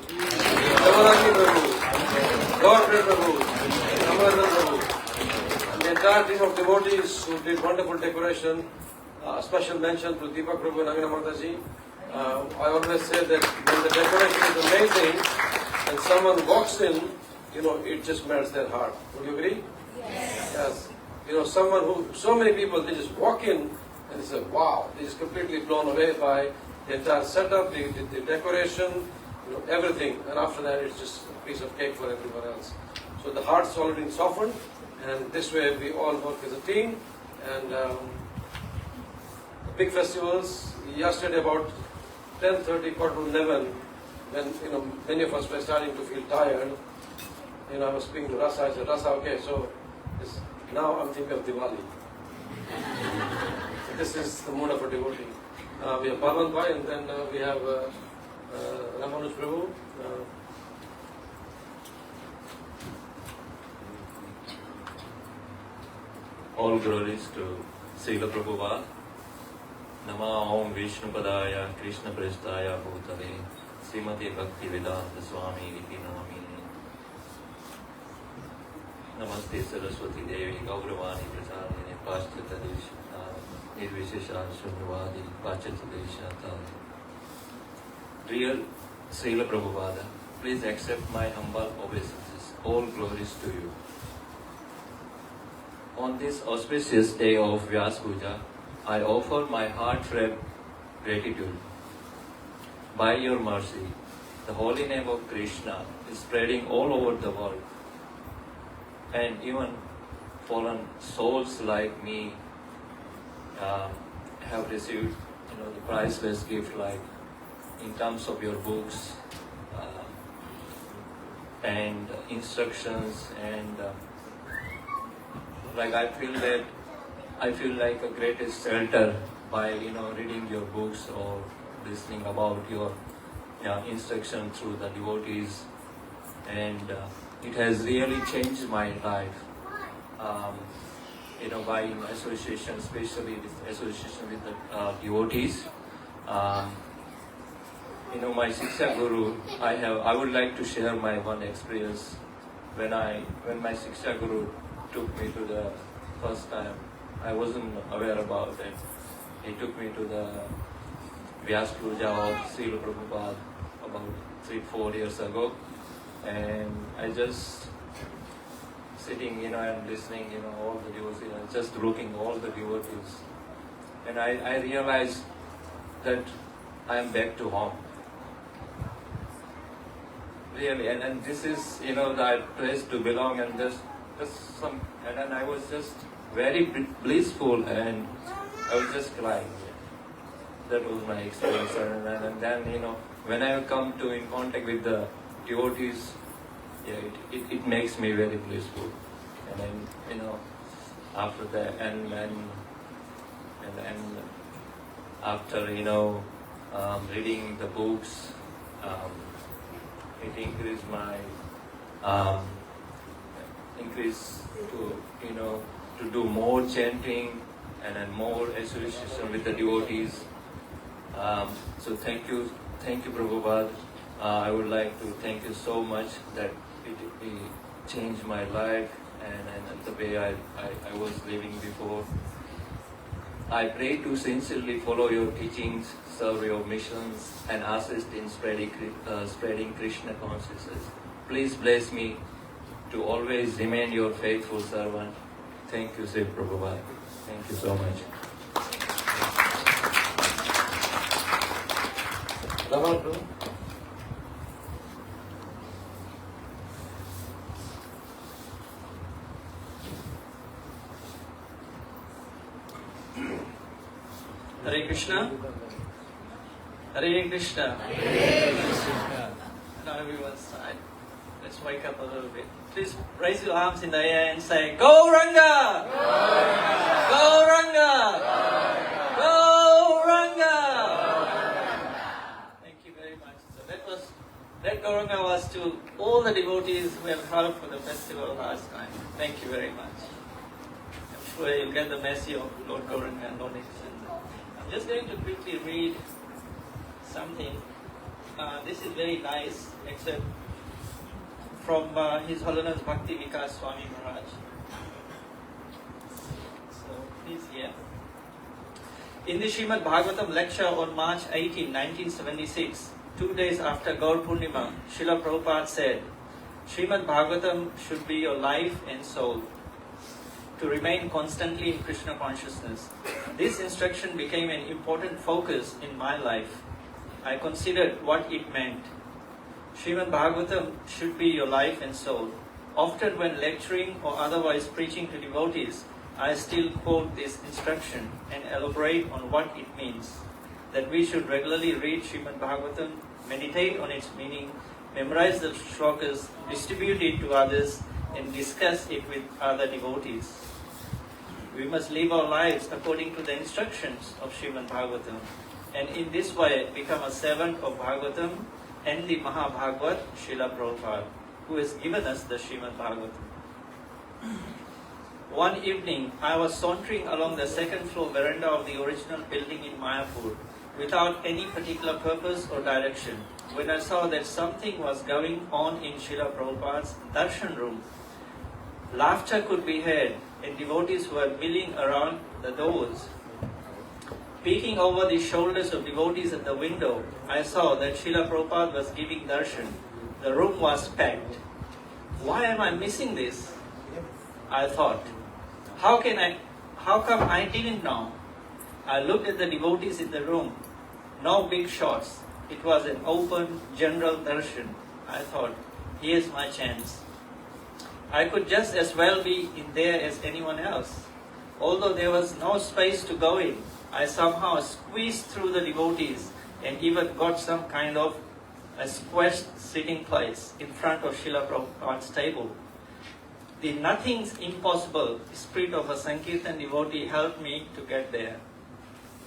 Jamarani Prabhu, Gaur Prabhu, Amardhan Prabhu, and the entire team of devotees who did wonderful decoration. Special mention to Deepak Prabhu and Angana Mataji. I always say that when the decoration is amazing and someone walks in, it just melts their heart. Would you agree? Yes. someone who, so many people, they just walk in and they say, wow, they're just completely blown away by the entire setup, the decoration, everything. And after that, it's just a piece of cake for everyone else. So the heart's already softened, and this way we all work as a team. And big festivals, yesterday about 10:30, 11:15, when many of us were starting to feel tired, I was speaking to Rasa, I said, Rasa, okay, so now I'm thinking of Diwali. This is the mood of a devotee. We have Bhavan Bhai, and then we have Ramanuj Prabhu. All glories to Srila Prabhupada. Nama Om Vishnu Padaya Krishna Prestaya Bhutale Srimati Bhakti Vedanta Swami Iti Namini. Namaste Saraswati Devi Gauravani Prasarine Paschata Desha Nirvishesha Shunyavadi Paschata Desha. Real Srila Prabhupada, please accept my humble obeisances. All glories to you. On this auspicious day of Vyasa Puja, I offer my heartfelt gratitude. By your mercy, the holy name of Krishna is spreading all over the world, and even fallen souls like me have received, the priceless gift, like in terms of your books and instructions, and I feel like a greatest shelter by reading your books or listening about your instruction through the devotees, and it has really changed my life. By association, especially with association with the devotees. My Shiksha Guru, I would like to share my one experience when my Shiksha Guru took me to the first time. I wasn't aware about it. He took me to the Vyasa Puja of Srila Prabhupada about 3-4 years ago, and I just sitting, and listening, all the devotees, just looking all the devotees, and I realized that I am back to home. Really, and this is, that place to belong, and just some, and then I was just very blissful, and I was just crying. That was my experience, and then, when I come in contact with the devotees, it makes me very blissful. And then, after that, and after, reading the books, it increased my, to do more chanting and then more association with the devotees. So thank you Prabhupada. I would like to thank you so much that it changed my life and the way I was living before. I pray to sincerely follow your teachings, serve your missions, and assist in spreading Krishna consciousness. Please bless me to always remain your faithful servant. Thank you, Srila Prabhupada. Thank you so much. Hare Krishna. Hare Krishna. Hare Krishna. Now everyone's tired. Let's wake up a little bit. Please raise your arms in the air and say, Go Ranga! Go Ranga! Go Ranga! Thank you very much. So that Go Ranga was to all the devotees who have helped for the festival last time. Thank you very much. I'm sure you'll get the mercy of Lord Gauranga and Lord Nityananda. I'm just going to quickly read something. This is very nice, except from His Holiness Bhakti Vikas Swami Maharaj. So, please hear. In the Srimad Bhagavatam lecture on March 18, 1976, 2 days after Gaur Purnima, Srila Prabhupada said, Srimad Bhagavatam should be your life and soul. to remain constantly in Krishna consciousness. This instruction became an important focus in my life. I considered what it meant. Srimad Bhagavatam should be your life and soul. Often when lecturing or otherwise preaching to devotees, I still quote this instruction and elaborate on what it means. That we should regularly read Srimad Bhagavatam, meditate on its meaning, memorize the shlokas, distribute it to others, and discuss it with other devotees. We must live our lives according to the instructions of Srimad Bhagavatam, and in this way become a servant of Bhagavatam and the Mahabhagavat Srila Prabhupada, who has given us the Srimad Bhagavatam. One evening, I was sauntering along the second floor veranda of the original building in Mayapur without any particular purpose or direction, when I saw that something was going on in Srila Prabhupada's darshan room. Laughter could be heard, and devotees were milling around the doors. Peeking over the shoulders of devotees at the window, I saw that Srila Prabhupada was giving darshan. The room was packed. Why am I missing this? I thought. How come I didn't know? I looked at the devotees in the room. No big shots. It was an open, general darshan. I thought, here's my chance. I could just as well be in there as anyone else. Although there was no space to go in, I somehow squeezed through the devotees and even got some kind of a squashed sitting place in front of Srila Prabhupada's table. The nothing's impossible spirit of a Sankirtan devotee helped me to get there.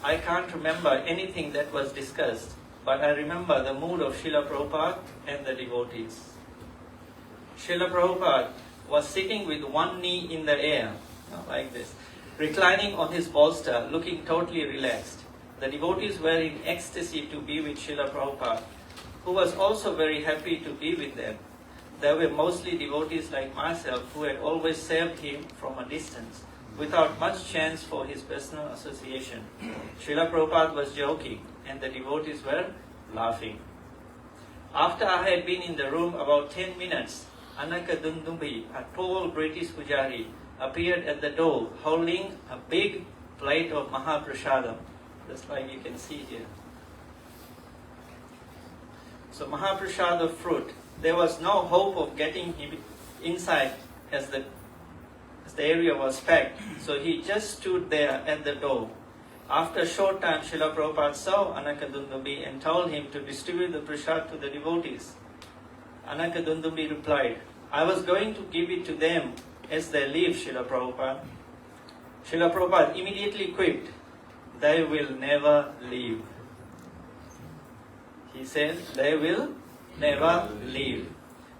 I can't remember anything that was discussed, but I remember the mood of Srila Prabhupada and the devotees. Srila Prabhupada was sitting with one knee in the air, like this, reclining on his bolster, looking totally relaxed. The devotees were in ecstasy to be with Srila Prabhupada, who was also very happy to be with them. There were mostly devotees like myself who had always served him from a distance, without much chance for his personal association. Srila Prabhupada was joking, and the devotees were laughing. After I had been in the room about 10 minutes, Anaka Dundumbi, a tall British pujari, appeared at the door holding a big plate of Mahaprasadam, just like you can see here. So Mahaprasada fruit. There was no hope of getting him inside as the area was packed, so he just stood there at the door. After a short time, Srila Prabhupada saw Anakadundumbi and told him to distribute the prasad to the devotees. Anakadundumbi replied, I was going to give it to them as they leave, Srila Prabhupada. Srila Prabhupada immediately quipped, they will never leave. He said, they will never leave.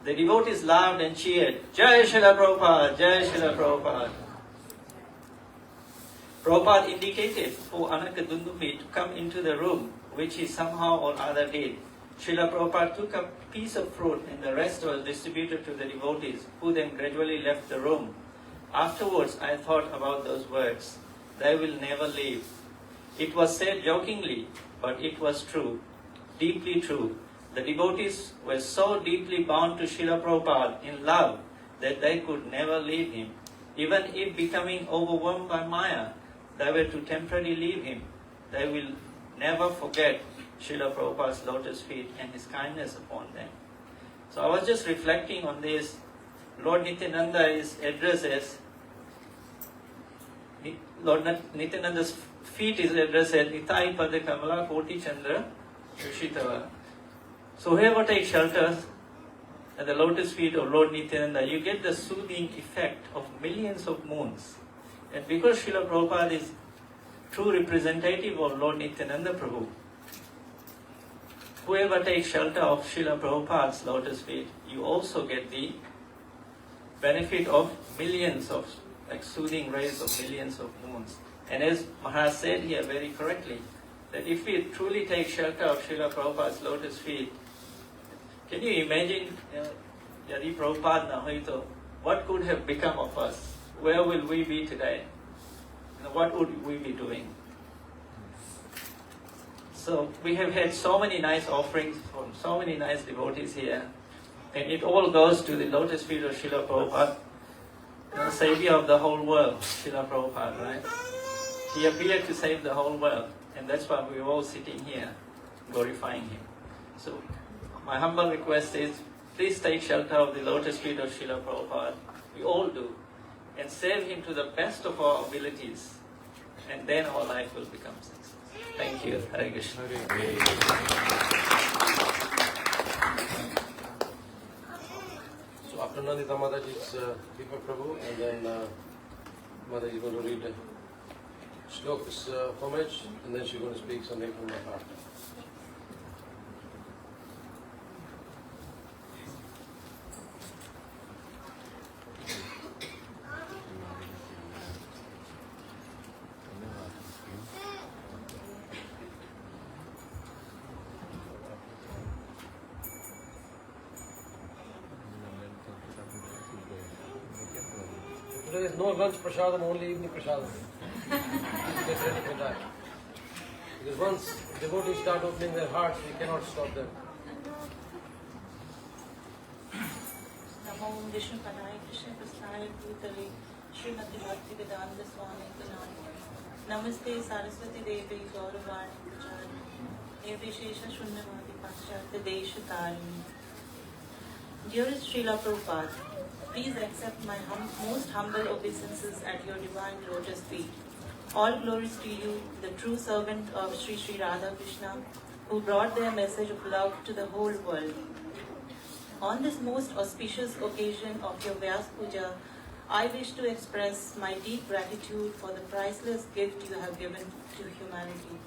The devotees laughed and cheered, Jai Srila Prabhupada, Jai Srila Prabhupada. Prabhupada indicated for Anakadundumbi to come into the room, which he somehow or other did. Srila Prabhupada took a piece of fruit and the rest was distributed to the devotees, who then gradually left the room. Afterwards, I thought about those words, they will never leave. It was said jokingly, but it was true, deeply true. The devotees were so deeply bound to Srila Prabhupada in love that they could never leave him. Even if becoming overwhelmed by Maya, they were to temporarily leave him, they will never forget Srila Prabhupada's lotus feet and his kindness upon them. So I was just reflecting on this. Lord Nityananda is addressed as, Lord Nityananda's feet is addressed as Nitai Pada Kamala Koti Chandra Rishitava. So whoever takes shelter at the lotus feet of Lord Nityananda, you get the soothing effect of millions of moons. And because Srila Prabhupada is true representative of Lord Nityananda Prabhu, whoever takes shelter of Srila Prabhupada's lotus feet, you also get the benefit of millions of, like soothing rays of millions of moons. And as Maharaj said here very correctly, that if we truly take shelter of Srila Prabhupada's lotus feet, can you imagine, Yadi Prabhupada Nahito, what could have become of us? Where will we be today? What would we be doing? So we have had so many nice offerings from so many nice devotees here, and it all goes to the lotus feet of Srila Prabhupada. savior of the whole world, Srila Prabhupada, right? He appeared to save the whole world, and that's why we're all sitting here glorifying him. So my humble request is, please take shelter of the lotus feet of Srila Prabhupada. We all do. And serve him to the best of our abilities. And then our life will become success. Thank you. Hare Krishna. So after Nandita Mataji's Deepak Prabhu, and then Mataji is going to read Shlokas homage, and then she's going to speak something from her heart. There is no lunch prasadam, only evening prasadam. Get ready for that. Because once devotees start opening their hearts, we cannot stop them. Namo Vishnu Padaya Krishna Prasthaya Bhutale Srimati Bhakti Vedanta Swami Kanani Namaste Saraswati Devi Gauravani Pujari Nirvishesha Shunyavadi Paschatya Desha Tarini. Dearest Srila Prabhupada, please accept my most humble obeisances at your divine lotus feet. All glories to you, the true servant of Sri Sri Radha Krishna, who brought their message of love to the whole world. On this most auspicious occasion of your Vyasa Puja, I wish to express my deep gratitude for the priceless gift you have given to humanity.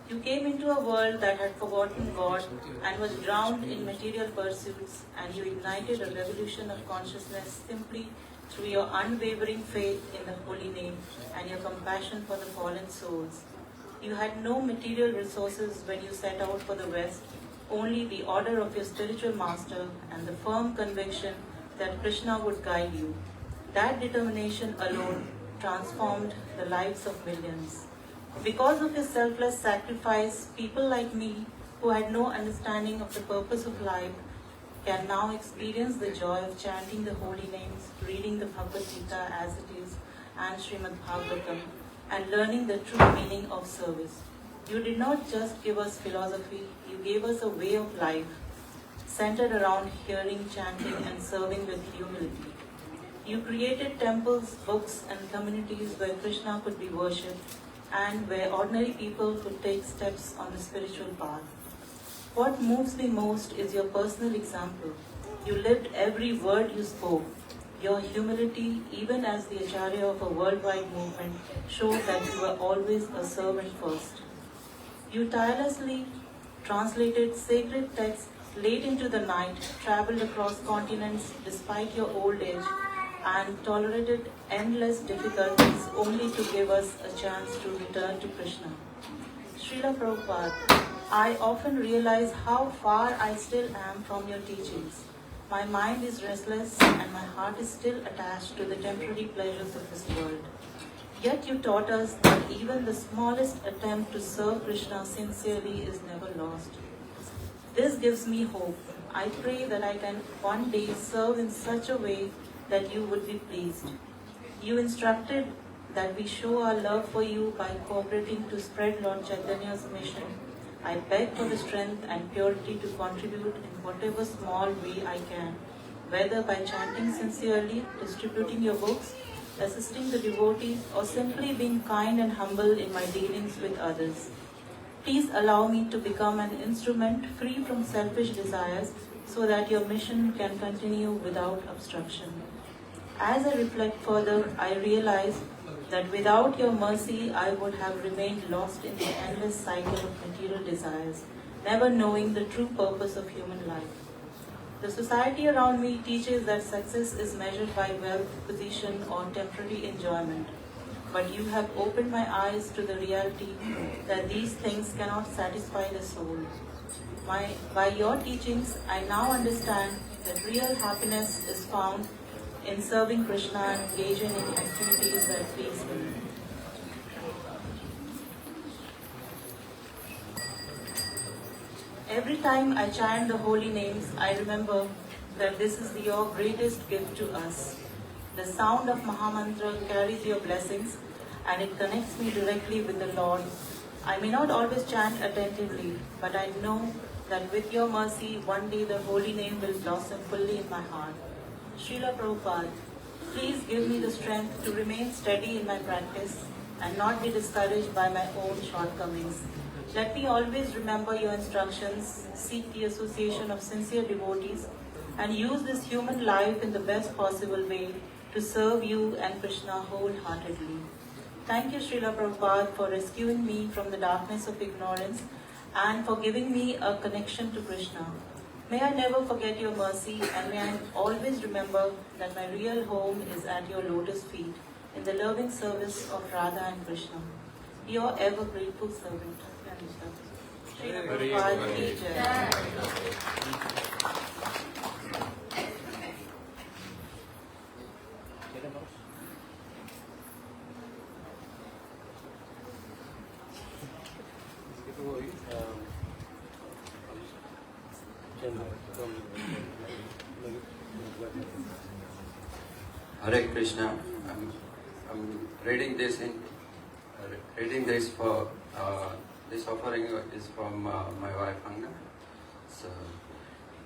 You came into a world that had forgotten God and was drowned in material pursuits, and you ignited a revolution of consciousness simply through your unwavering faith in the holy name and your compassion for the fallen souls. You had no material resources when you set out for the West, only the order of your spiritual master and the firm conviction that Krishna would guide you. That determination alone transformed the lives of millions. Because of his selfless sacrifice, people like me, who had no understanding of the purpose of life, can now experience the joy of chanting the holy names, reading the Bhagavad Gita as it is, and Srimad Bhagavatam, and learning the true meaning of service. You did not just give us philosophy, you gave us a way of life, centered around hearing, chanting, and serving with humility. You created temples, books, and communities where Krishna could be worshipped, and where ordinary people could take steps on the spiritual path. What moves me most is your personal example. You lived every word you spoke. Your humility, even as the Acharya of a worldwide movement, showed that you were always a servant first. You tirelessly translated sacred texts late into the night, traveled across continents despite your old age, and tolerated endless difficulties only to give us a chance to return to Krishna. Srila Prabhupada, I often realize how far I still am from your teachings. My mind is restless and my heart is still attached to the temporary pleasures of this world. Yet you taught us that even the smallest attempt to serve Krishna sincerely is never lost. This gives me hope. I pray that I can one day serve in such a way that you would be pleased. You instructed that we show our love for you by cooperating to spread Lord Chaitanya's mission. I beg for the strength and purity to contribute in whatever small way I can, whether by chanting sincerely, distributing your books, assisting the devotees, or simply being kind and humble in my dealings with others. Please allow me to become an instrument free from selfish desires so that your mission can continue without obstruction. As I reflect further, I realize that without your mercy, I would have remained lost in the endless cycle of material desires, never knowing the true purpose of human life. The society around me teaches that success is measured by wealth, position, or temporary enjoyment. But you have opened my eyes to the reality that these things cannot satisfy the soul. By your teachings, I now understand that real happiness is found in serving Krishna and engaging in activities that please Him. Every time I chant the holy names, I remember that this is your greatest gift to us. The sound of Mahamantra carries your blessings and it connects me directly with the Lord. I may not always chant attentively, but I know that with your mercy, one day the holy name will blossom fully in my heart. Srila Prabhupada, please give me the strength to remain steady in my practice and not be discouraged by my own shortcomings. Let me always remember your instructions, seek the association of sincere devotees, and use this human life in the best possible way to serve you and Krishna wholeheartedly. Thank you, Srila Prabhupada, for rescuing me from the darkness of ignorance and for giving me a connection to Krishna. May I never forget your mercy, and may I always remember that my real home is at your lotus feet, in the loving service of Radha and Krishna. Your ever grateful servant. Srila Prabhupada ki jai. Hare Krishna. I'm reading this for this offering is from my wife Anga. So,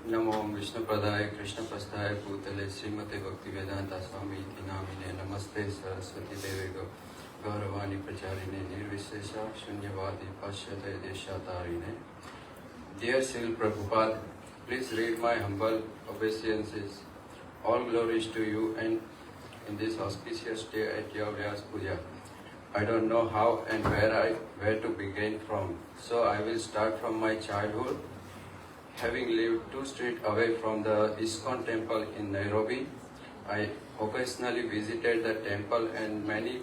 Namo Vishnu Pradaya Krishna Prasthaya Bhutale Srimate Bhakti Vedanta Swami Iti Namine Namaste Saraswati Devi Gauravani Pracharine Nirvishesha Shunyavadi Pashyate Deshatarine. Dear Srila Prabhupada, please read my humble obeisances. All glories to you and in this auspicious day at your Vyasa Puja. I don't know how and where to begin from, so I will start from my childhood. Having lived 2 streets away from the ISKCON temple in Nairobi, I occasionally visited the temple and many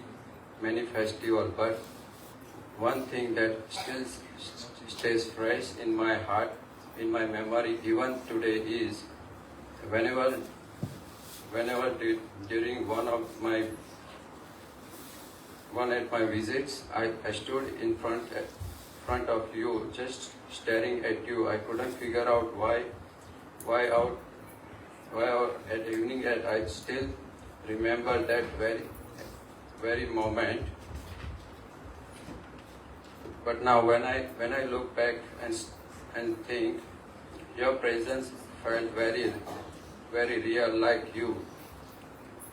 festivals, but one thing that still stays fresh in my heart, in my memory even today is whenever during one at my visits, I stood in front of you, just staring at you. I couldn't figure out why at evening I still remember that very moment. But now when I look back and think, your presence felt very real, like you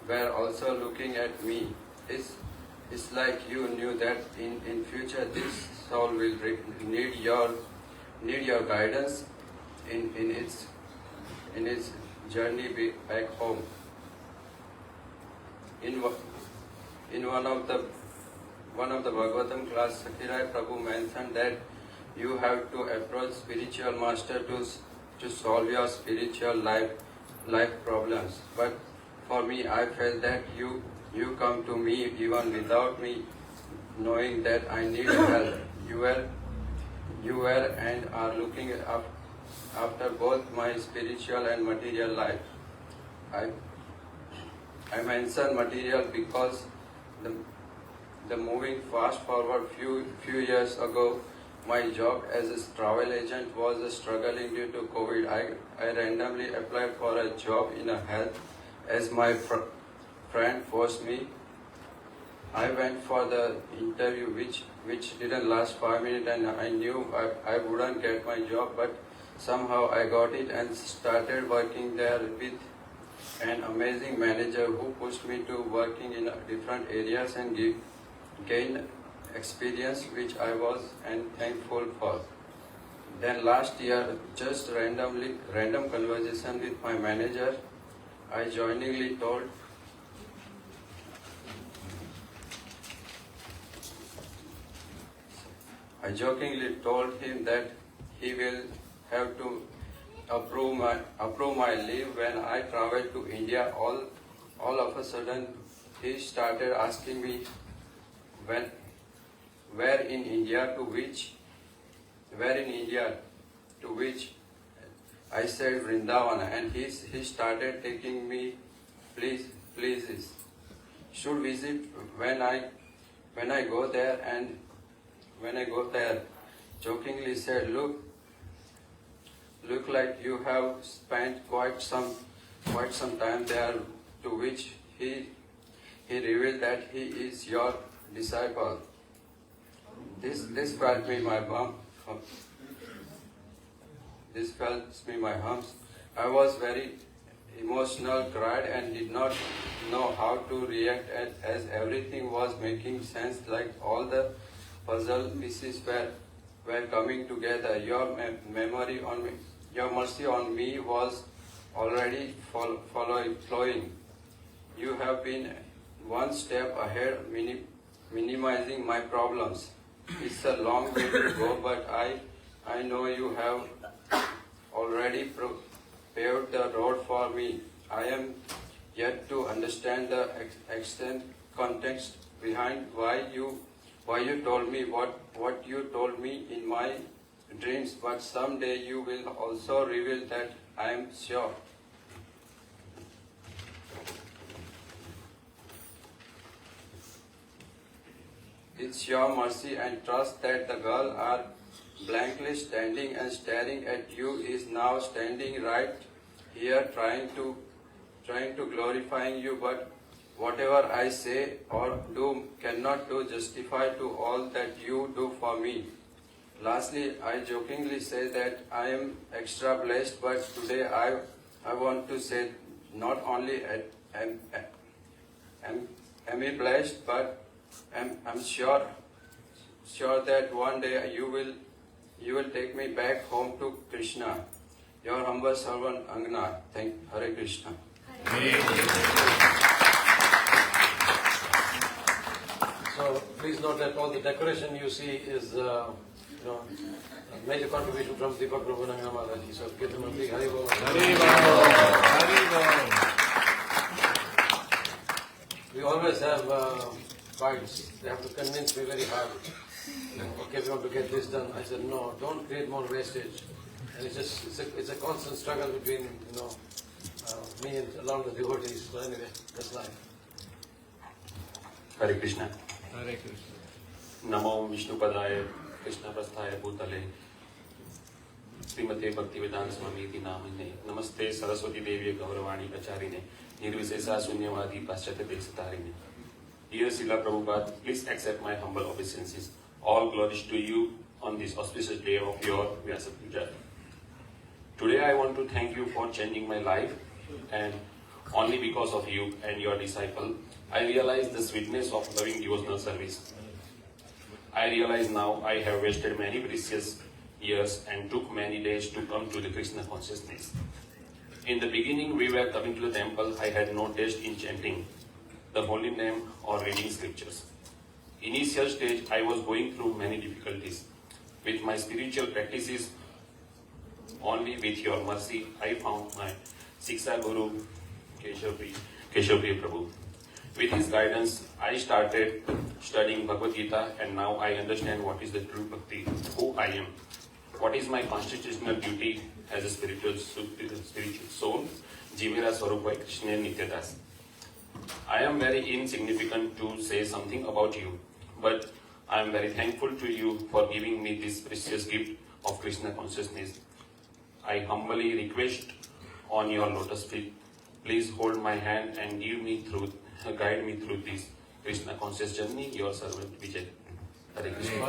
were also looking at me. It's like you knew that in future this soul will need your guidance in its journey back home. In one of the Bhagavatam class, Sakirai Prabhu mentioned that you have to approach spiritual master to solve your spiritual life problems. But for me, I felt that you come to me even without me knowing that I need help. You were and are looking after both my spiritual and material life. I mention material because the moving fast forward few years ago, my job as a travel agent was struggling due to COVID. I randomly applied for a job in a health as my friend forced me. I went for the interview which didn't last 5 minutes, and I knew I wouldn't get my job, but somehow I got it and started working there with an amazing manager who pushed me to working in different areas and gain experience which I was thankful for. Then last year, just random conversation with my manager, I jokingly told him that he will have to approve my leave when I travel to India. All of a sudden, he started asking me where in India to which I said Vrindavan, and he started taking me places. Should visit when I go there, and when I go there, jokingly said, look like you have spent quite some time there, to which he revealed that he is your disciple. This felt me my bum. This felt me my humps. I was very emotional, cried, and did not know how to react as everything was making sense, like all the puzzle pieces were coming together. Your memory on me, your mercy on me was already flowing. You have been one step ahead, minimizing my problems. It's a long way to go, but I know you have already paved the road for me. I am yet to understand the context behind why you told me what you told me in my dreams, but someday you will also reveal that, I am sure. It's your mercy and trust that the girl are blankly standing and staring at you is now standing right here trying to glorifying you, but whatever I say or do cannot justify to all that you do for me. Lastly, I jokingly say that I am extra blessed, but today I want to say not only am I blessed, but I'm sure that one day you will take me back home to Krishna. Your humble servant Angna. Hare Krishna. So please note that all the decoration you see is a major contribution from Deepak Prabhupada Mataji. So give them a big Hari Bol. Hari Bol. Hari Bol. We always have fights. They have to convince me very hard. Okay, we want to get this done. I said, no, don't create more wastage. And it's a constant struggle between me and along the devotees. So anyway, that's life. Hare Krishna. Hare Krishna. Namo Vishnupadaya Krishna Prasthaya Bhutale Srimate Bhaktivedanta Swamiti Namine Namaste Saraswati Devi Gauravani Acharine Nirvisesa Sunyavadi Paschatya Desatarine. Dear Srila Prabhupada, please accept my humble obeisances. All glories to you on this auspicious day of your Vyasa Puja. Today I want to thank you for changing my life, and only because of you and your disciple, I realize the sweetness of loving devotional service. I realize now I have wasted many precious years and took many days to come to the Krishna consciousness. In the beginning, we were coming to the temple. I had no taste in chanting the holy name or reading scriptures. Initial stage, I was going through many difficulties. With my spiritual practices, only with your mercy, I found my Siksha Guru, Keshavpriya Prabhu. With his guidance, I started studying Bhagavad Gita, and now I understand what is the true bhakti, who I am, what is my constitutional duty as a spiritual soul, Jivira Swarupa Krishna Nityadas. I am very insignificant to say something about you, but I am very thankful to you for giving me this precious gift of Krishna consciousness. I humbly request on your lotus feet, please hold my hand and guide me through this Krishna conscious journey. Your servant Vijay. Hare Krishna.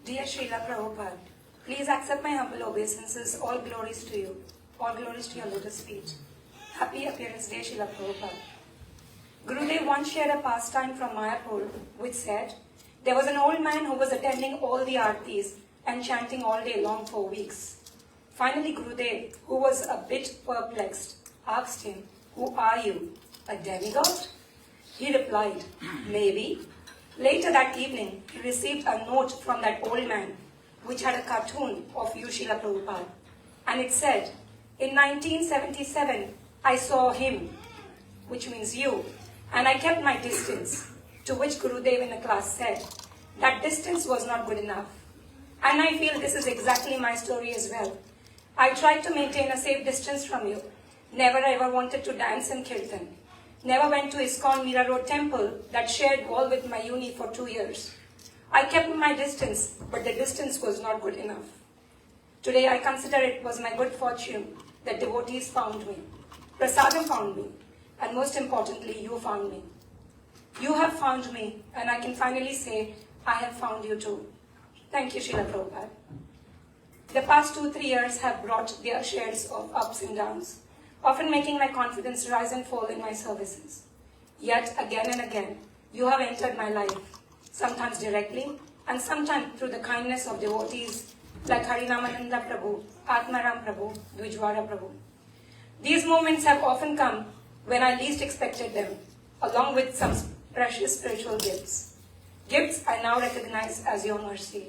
Dear Srila Prabhupada, please accept my humble obeisances. All glories to you. All glories to your lotus feet. Happy appearance day, Srila Prabhupada. Gurudev once shared a pastime from Mayapur which said, there was an old man who was attending all the aartis and chanting all day long for weeks. Finally, Gurudev, who was a bit perplexed, asked him, who are you, a demigod? He replied, maybe. Later that evening, he received a note from that old man, which had a cartoon of you, Srila Prabhupada. And it said, in 1977, I saw him, which means you, and I kept my distance, to which Gurudev in the class said, that distance was not good enough. And I feel this is exactly my story as well. I tried to maintain a safe distance from you, Never ever wanted to dance in Kirtan. Never went to ISKCON Mira Road Temple that shared wall with my uni for 2 years. I kept my distance, but the distance was not good enough. Today I consider it was my good fortune that devotees found me, Prasadam found me, and most importantly, you found me. You have found me, and I can finally say, I have found you too. Thank you, Srila Prabhupada. The past 2-3 years have brought their shares of ups and downs, often making my confidence rise and fall in my services. Yet, again and again, you have entered my life, sometimes directly, and sometimes through the kindness of devotees like Harinamananda Prabhu, Atmaram Prabhu, Dwijwara Prabhu. These moments have often come when I least expected them, along with some precious spiritual gifts. Gifts I now recognize as your mercy.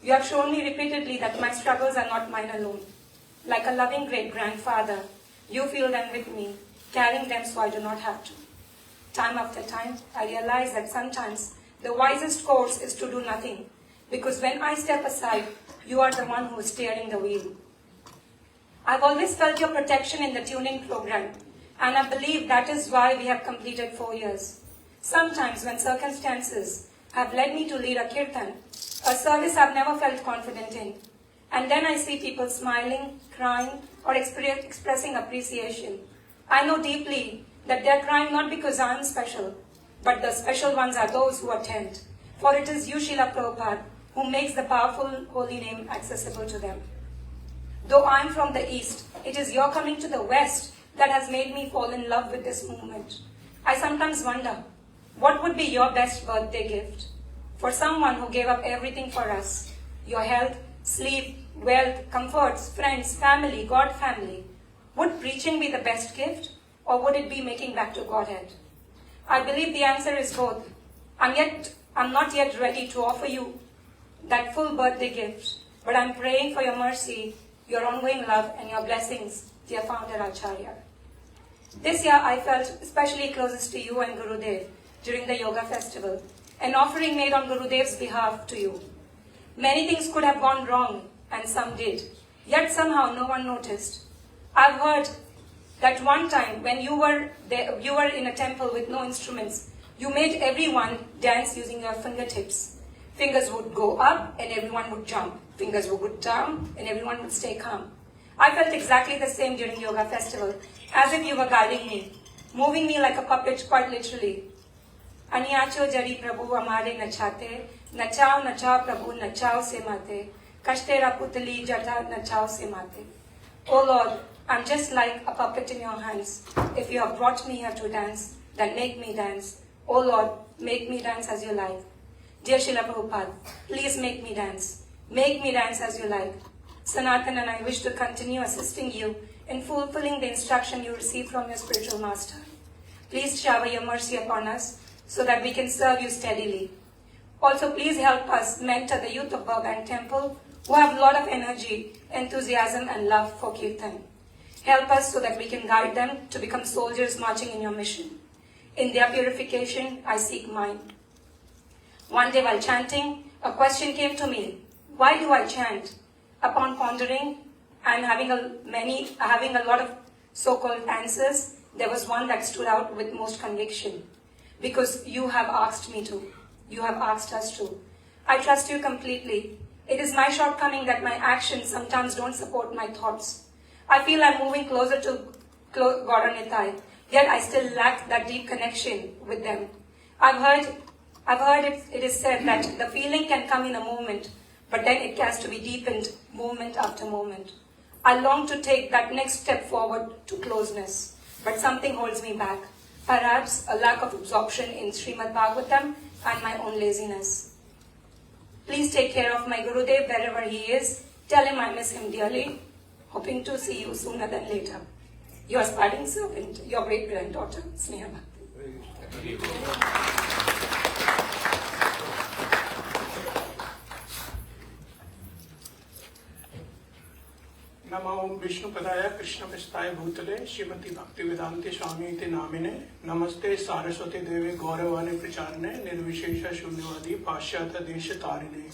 You have shown me repeatedly that my struggles are not mine alone. Like a loving great-grandfather, you feel them with me, carrying them so I do not have to. Time after time, I realize that sometimes the wisest course is to do nothing, because when I step aside, you are the one who is steering the wheel. I've always felt your protection in the tuning program, and I believe that is why we have completed 4 years. Sometimes when circumstances have led me to lead a kirtan, a service I've never felt confident in, and then I see people smiling, crying, or expressing appreciation, I know deeply that they're crying not because I'm special, but the special ones are those who attend. For it is you, Srila Prabhupada, who makes the powerful holy name accessible to them. Though I'm from the East, it is your coming to the West that has made me fall in love with this movement. I sometimes wonder, what would be your best birthday gift? For someone who gave up everything for us, your health, sleep, wealth, comforts, friends, family, God family. Would preaching be the best gift, or would it be making back to Godhead? I believe the answer is both. I'm not yet ready to offer you that full birthday gift, but I'm praying for your mercy, your ongoing love, and your blessings, dear Founder Acharya. This year I felt especially closest to you and Gurudev during the yoga festival, an offering made on Gurudev's behalf to you. Many things could have gone wrong, and some did, yet somehow no one noticed. I've heard that one time when you were in a temple with no instruments, you made everyone dance using your fingertips. Fingers would go up and everyone would jump. Fingers would go down and everyone would stay calm. I felt exactly the same during yoga festival, as if you were guiding me, moving me like a puppet quite literally. Aniyacho jari Prabhu amare nachate, nachao nachao Prabhu nachao se mate, kashtera putali jata nachao se mate. Oh Lord, I'm just like a puppet in your hands. If you have brought me here to dance, then make me dance. Oh Lord, make me dance as you like. Dear Srila Prabhupada, please make me dance. Make me dance as you like. Sanatan and I wish to continue assisting you in fulfilling the instruction you receive from your spiritual master. Please shower your mercy upon us so that we can serve you steadily. Also, please help us mentor the youth of Burbank Temple who have a lot of energy, enthusiasm, and love for Kirtan. Help us so that we can guide them to become soldiers marching in your mission. In their purification, I seek mine. One day while chanting, a question came to me. Why do I chant? Upon pondering and having a lot of so-called answers, there was one that stood out with most conviction. Because you have asked me to. You have asked us to. I trust you completely. It is my shortcoming that my actions sometimes don't support my thoughts. I feel I'm moving closer to Gauranitai, yet I still lack that deep connection with them. I've heard it is said that the feeling can come in a moment, but then it has to be deepened moment after moment. I long to take that next step forward to closeness, but something holds me back. Perhaps a lack of absorption in Srimad Bhagavatam and my own laziness. Please take care of my Gurudev wherever he is. Tell him I miss him dearly. Hoping to see you sooner than later. Your aspiring servant, your great-granddaughter, Sneha Bhakti. नमो विष्णुपदाय कृष्णपृष्ठाय भूतले श्रीमती भक्तिवेदांत स्वामी नामिने नमस्ते सारस्वती देवी गौरवाणी प्रचारणे निर्विशेष शून्यवादी पाश्चात्य देश तारिणे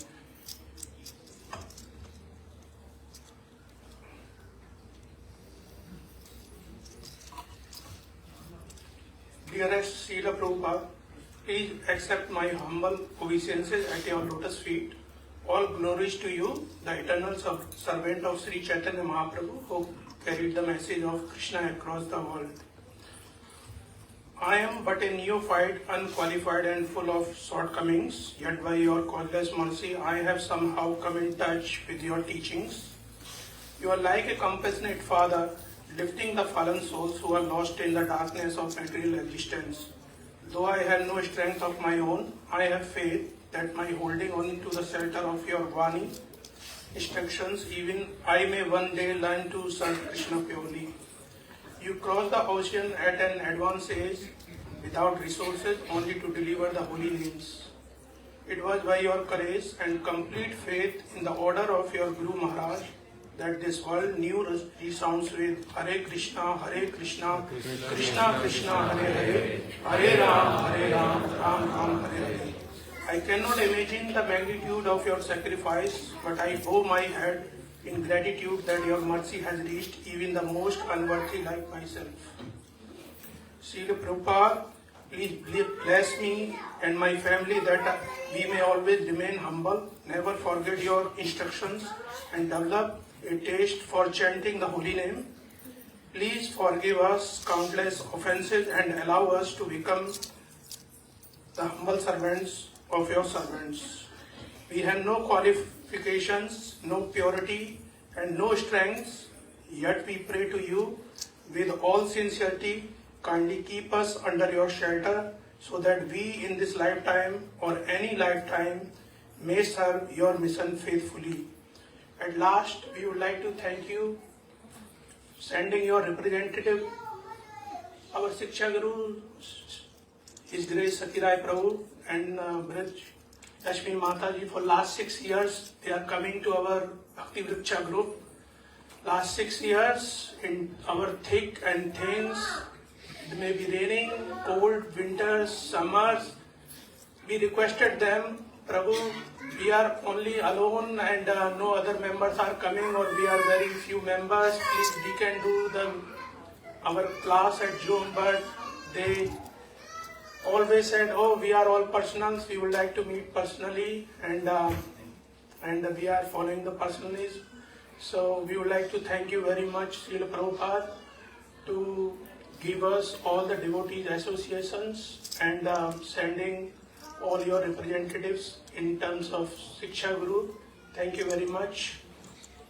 Dearest Srila Prabhupada, please accept my humble obeisances at your lotus feet. All glories to you, the eternal servant of Sri Chaitanya Mahaprabhu, who carried the message of Krishna across the world. I am but a neophyte, unqualified and full of shortcomings, yet by your causeless mercy I have somehow come in touch with your teachings. You are like a compassionate father, lifting the fallen souls who are lost in the darkness of material existence. Though I have no strength of my own, I have faith that by holding on to the shelter of your Vani instructions, even I may one day learn to serve Krishna purely. You crossed the ocean at an advanced age without resources, only to deliver the holy names. It was by your courage and complete faith in the order of your Guru Maharaj that this world new resounds with Hare Krishna, Krishna Krishna, Hare Hare, Hare Ram, Ram Ram, Hare Hare. I cannot imagine the magnitude of your sacrifice, but I bow my head in gratitude that your mercy has reached even the most unworthy like myself. Srila Prabhupada, please bless me and my family that we may always remain humble, never forget your instructions, and develop a taste for chanting the holy name. Please forgive us countless offenses and allow us to become the humble servants of your servants. We have no qualifications, no purity, and no strengths, yet we pray to you with all sincerity, kindly keep us under your shelter so that we in this lifetime or any lifetime may serve your mission faithfully. At last, we would like to thank you sending your representative, our Shiksha Guru, His Grace Satirai Prabhu and Braj Lakshmi Mataji. For last 6 years, they are coming to our Bhakti Vriksha group. Last 6 years, in our thick and thins, it may be raining, cold, winters, summers, we requested them, Prabhu, we are only alone and no other members are coming, or we are very few members, please we can do our class at Zoom, but they always said, oh, we are all personals, we would like to meet personally, and we are following the personalism. So we would like to thank you very much, Srila Prabhupada, to give us all the devotees associations and sending all your representatives in terms of Shiksha Guru. Thank you very much.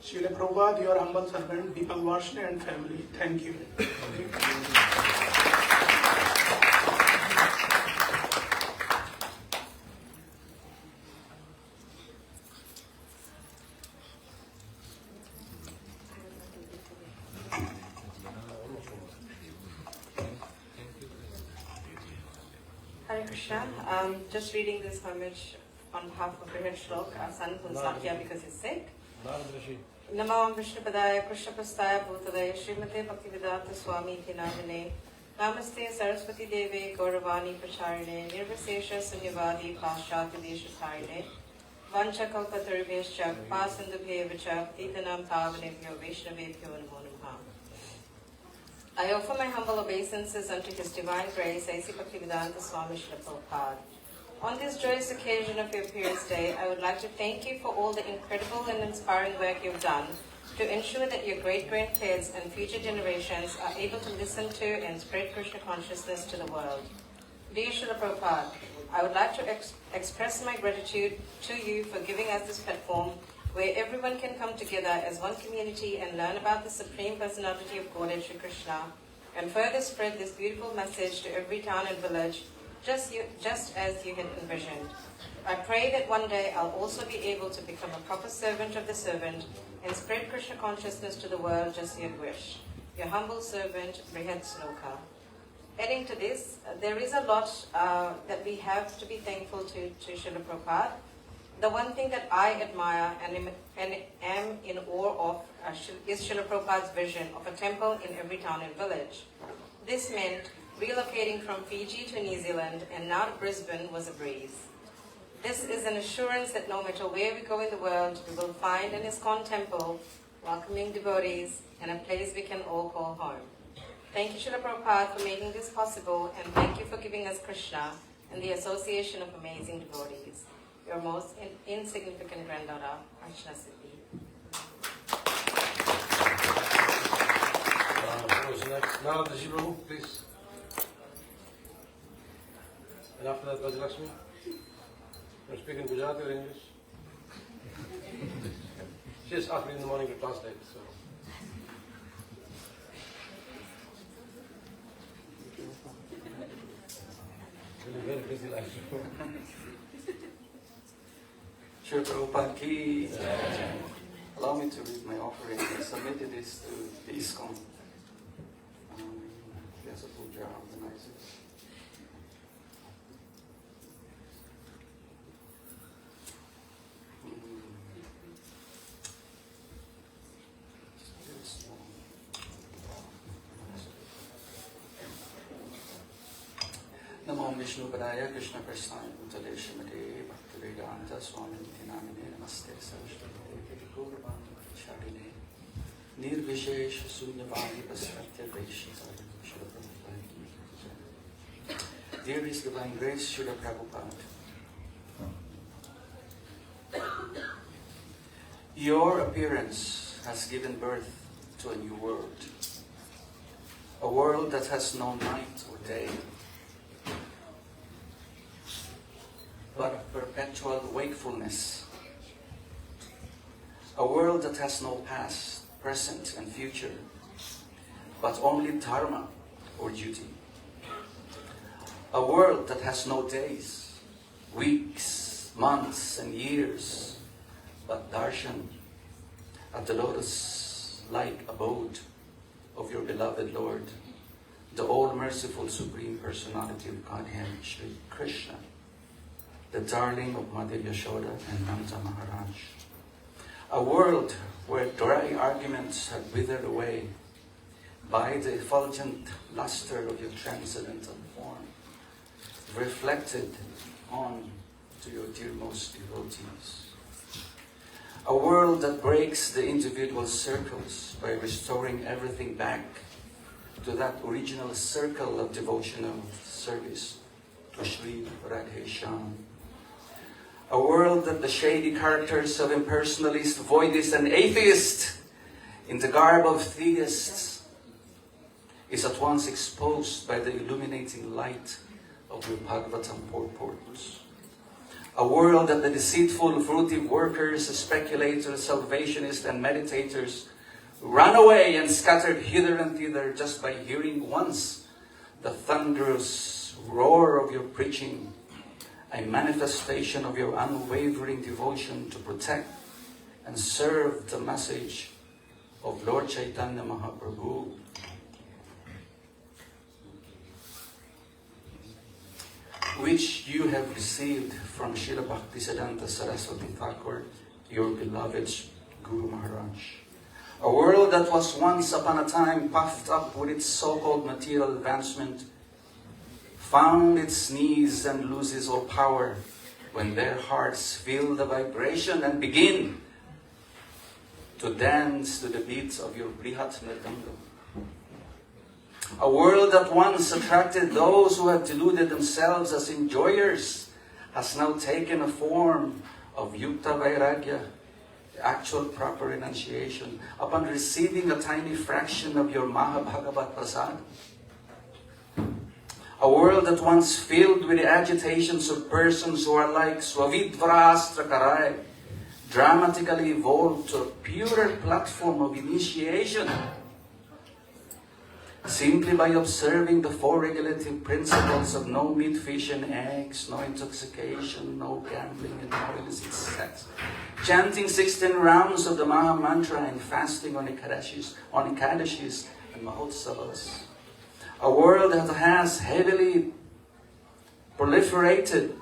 Srila Prabhupada, your humble servant, Deepak Varshney and family. Thank you. Hare Krishna. Just reading this homage on behalf of Brihad Shlok, our son who's not here because he's sick. Namo Vishnupadaya Krishna Prasthaya Bhutale Srimate Bhaktivedanta Swami Namine Namaste Saraswati Deve Gauravani Pracharine Nirvasesha Sunyavadi Paschati Deshatharine Vancha Kalpatarvescha Pasandubhevacha Titanam Tavanebhyo Vaishnavebhyo Namo Namaha. I offer my humble obeisances unto His Divine Grace, A.C. Bhaktivedanta Swami Srila Prabhupada. On this joyous occasion of your Appearance Day, I would like to thank you for all the incredible and inspiring work you've done to ensure that your great-grandkids and future generations are able to listen to and spread Krishna consciousness to the world. Dear Srila Prabhupada, I would like to express my gratitude to you for giving us this platform where everyone can come together as one community and learn about the Supreme Personality of Godhead Shri Krishna, and further spread this beautiful message to every town and village, just as you had envisioned. I pray that one day I'll also be able to become a proper servant of the servant and spread Krishna consciousness to the world just as you wish. Your humble servant, Brihad Sloka. Adding to this, there is a lot that we have to be thankful to Srila Prabhupada. The one thing that I admire and am in awe of is Srila Prabhupada's vision of a temple in every town and village. This meant relocating from Fiji to New Zealand and now to Brisbane was a breeze. This is an assurance that no matter where we go in the world, we will find an ISKCON temple, welcoming devotees, and a place we can all call home. Thank you, Srila Prabhupada, for making this possible, and thank you for giving us Krishna and the association of amazing devotees. Your most insignificant granddaughter, Archana Siddhi. Who's next? Now, Prabhu, please. And after that, Vajalakshmi. You speak in Gujarati or English? She just asked me in the morning to translate, so. Really very busy life. Srila Prabhupada ki. Allow me to read my offering. I submitted this to the ISKCON. Vyasa Puja organizers. Namo Vishnu Padaya Krishna Prasthaya Bhutale Srimate Bhaktivedanta Swami Namine Namaste Saraswati Gaurabanda Charine Nirvishesh Sunyavadi Pasratya Vaishya Srila Prabhupada. Dear His Divine Grace Srila Prabhupada, your appearance has given birth to a new world, a world that has no night or day, but perpetual wakefulness. A world that has no past, present, and future, but only dharma or duty. A world that has no days, weeks, months, and years, but darshan at the lotus-like abode of your beloved Lord, the all-merciful Supreme Personality of Godhead, Shri Krishna, the darling of Mother Yashoda and Nanda Maharaj. A world where dry arguments have withered away by the effulgent luster of your transcendental form, reflected on to your dearmost devotees. A world that breaks the individual circles by restoring everything back to that original circle of devotional service to Sri Radhesham. A world that the shady characters of impersonalist, voidist, and atheist in the garb of theists is at once exposed by the illuminating light of your Bhagavatam purports. A world that the deceitful, fruitive workers, speculators, salvationists, and meditators ran away and scattered hither and thither just by hearing once the thunderous roar of your preaching, a manifestation of your unwavering devotion to protect and serve the message of Lord Chaitanya Mahaprabhu. Which you have received from Srila Bhaktisiddhanta Saraswati Thakur, your beloved Guru Maharaj. A world that was once upon a time puffed up with its so-called material advancement found its knees and loses all power when their hearts feel the vibration and begin to dance to the beats of your Brihat Mridangam. A world that once attracted those who have deluded themselves as enjoyers has now taken a form of Yukta Vairagya, the actual proper renunciation, upon receiving a tiny fraction of your Mahabhagavat Prasad. A world that once filled with the agitations of persons who are like Swavidvrastra Karai, dramatically evolved to a purer platform of initiation, simply by observing the four regulative principles of no meat, fish, and eggs, no intoxication, no gambling, and no illicit sex, chanting 16 rounds of the Maha Mantra and fasting on Ekadashis and Mahotsavas. A world that has heavily proliferated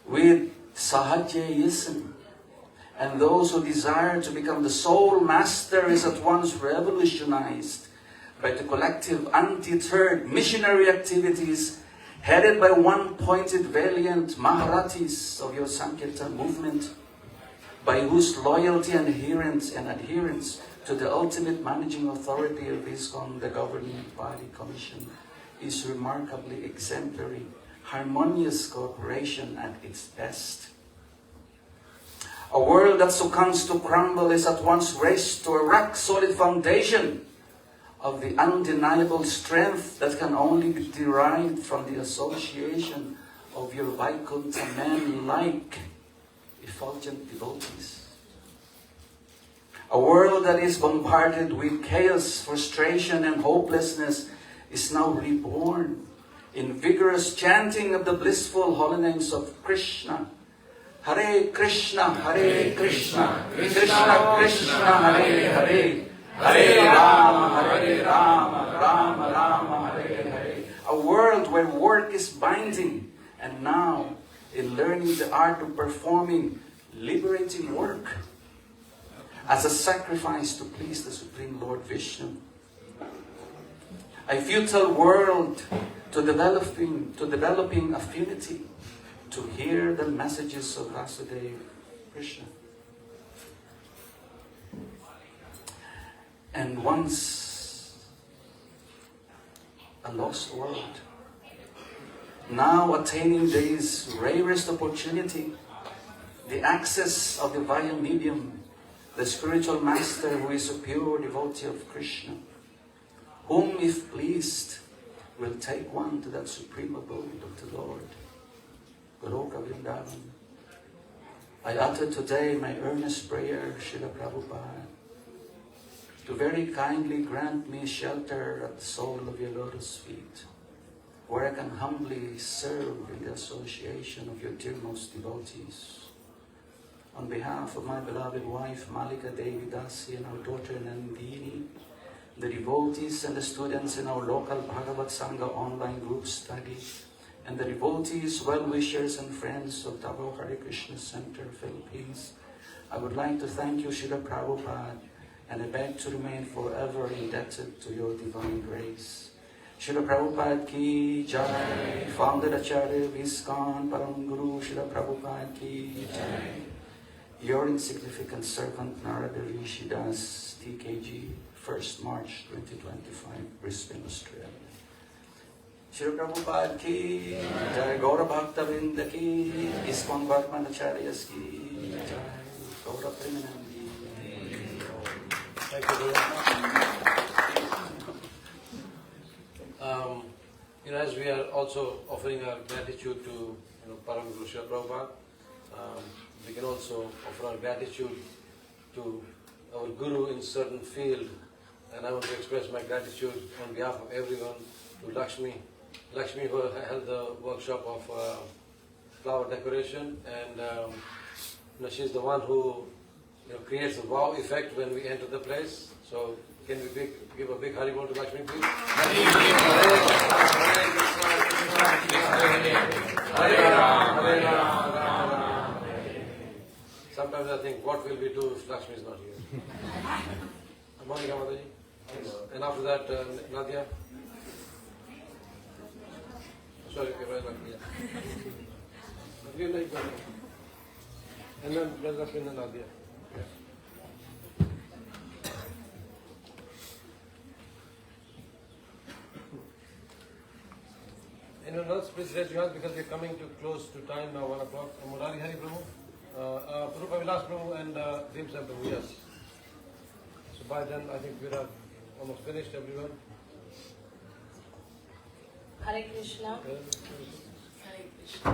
with Sahajayism, and those who desire to become the sole master is at once revolutionized by the collective undeterred missionary activities headed by one-pointed valiant Maharatis of your Sankirtan movement, by whose loyalty and adherence to the ultimate managing authority of ISKCON, the governing body commission, is remarkably exemplary, harmonious cooperation at its best. A world that succumbs to crumble is at once raised to a rock-solid foundation of the undeniable strength that can only be derived from the association of your Vaikuntha men-like effulgent devotees. A world that is bombarded with chaos, frustration, and hopelessness is now reborn in vigorous chanting of the blissful holy names of Krishna. Hare Krishna, Hare Krishna, Krishna Krishna, Hare Hare, Hare Rama, Rama Rama, Hare Hare. A world where work is binding, and now in learning the art of performing liberating work as a sacrifice to please the Supreme Lord Vishnu. A futile world to developing affinity to hear the messages of Vasudeva Krishna. And once a lost world, now attaining this rarest opportunity, the access of the via medium, the spiritual master who is a pure devotee of Krishna, whom, if pleased, will take one to that supreme abode of the Lord, Goloka Vrindavan. I utter today my earnest prayer, Srila Prabhupada, to very kindly grant me shelter at the sole of your lotus feet, where I can humbly serve in the association of your dearmost devotees. On behalf of my beloved wife, Malika Devi Dasi, and our daughter Nandini, the devotees and the students in our local Bhagavad Sangha online group study, and the devotees, well-wishers and friends of Tabo Hare Krishna Center, Philippines, I would like to thank you, Srila Prabhupada, and I beg to remain forever indebted to your divine grace. Srila Prabhupada ki jai, founder Acharya of ISKCON, Param Guru Srila Prabhupada ki jai. Your insignificant servant Narada Rishi Das, TKG, 1st March 2025, Brisbane, Australia. Srila Prabhupada ki jai, Gaura Bhakta Vrinda ki, ISKCON Varman Acharyas ki jai, Gaura Premanandi. Thank you, as we are also offering our gratitude to Param Guru Srila Prabhupada, we can also offer our gratitude to our Guru in certain field, and I want to express my gratitude on behalf of everyone to Lakshmi. Lakshmi who held the workshop of flower decoration, and she's the one who creates a wow effect when we enter the place. So can we give a big Haribol to Lakshmi, please? Hare Ram, Hare Ram, Ram Ram. Sometimes I think, what will we do if Lakshmi is not here? Monica Mataji. And after that, Nadia. Sorry, and then Lakshmi and Nadia. Anyone else, please raise your hand because we are coming to close to time now, 1 o'clock. Murari Hari Prabhu, Purupa Vilas Prabhu, and Bhimsen Prabhu, yes. So by then, I think we are almost finished, everyone. Hare Krishna. Hare Krishna.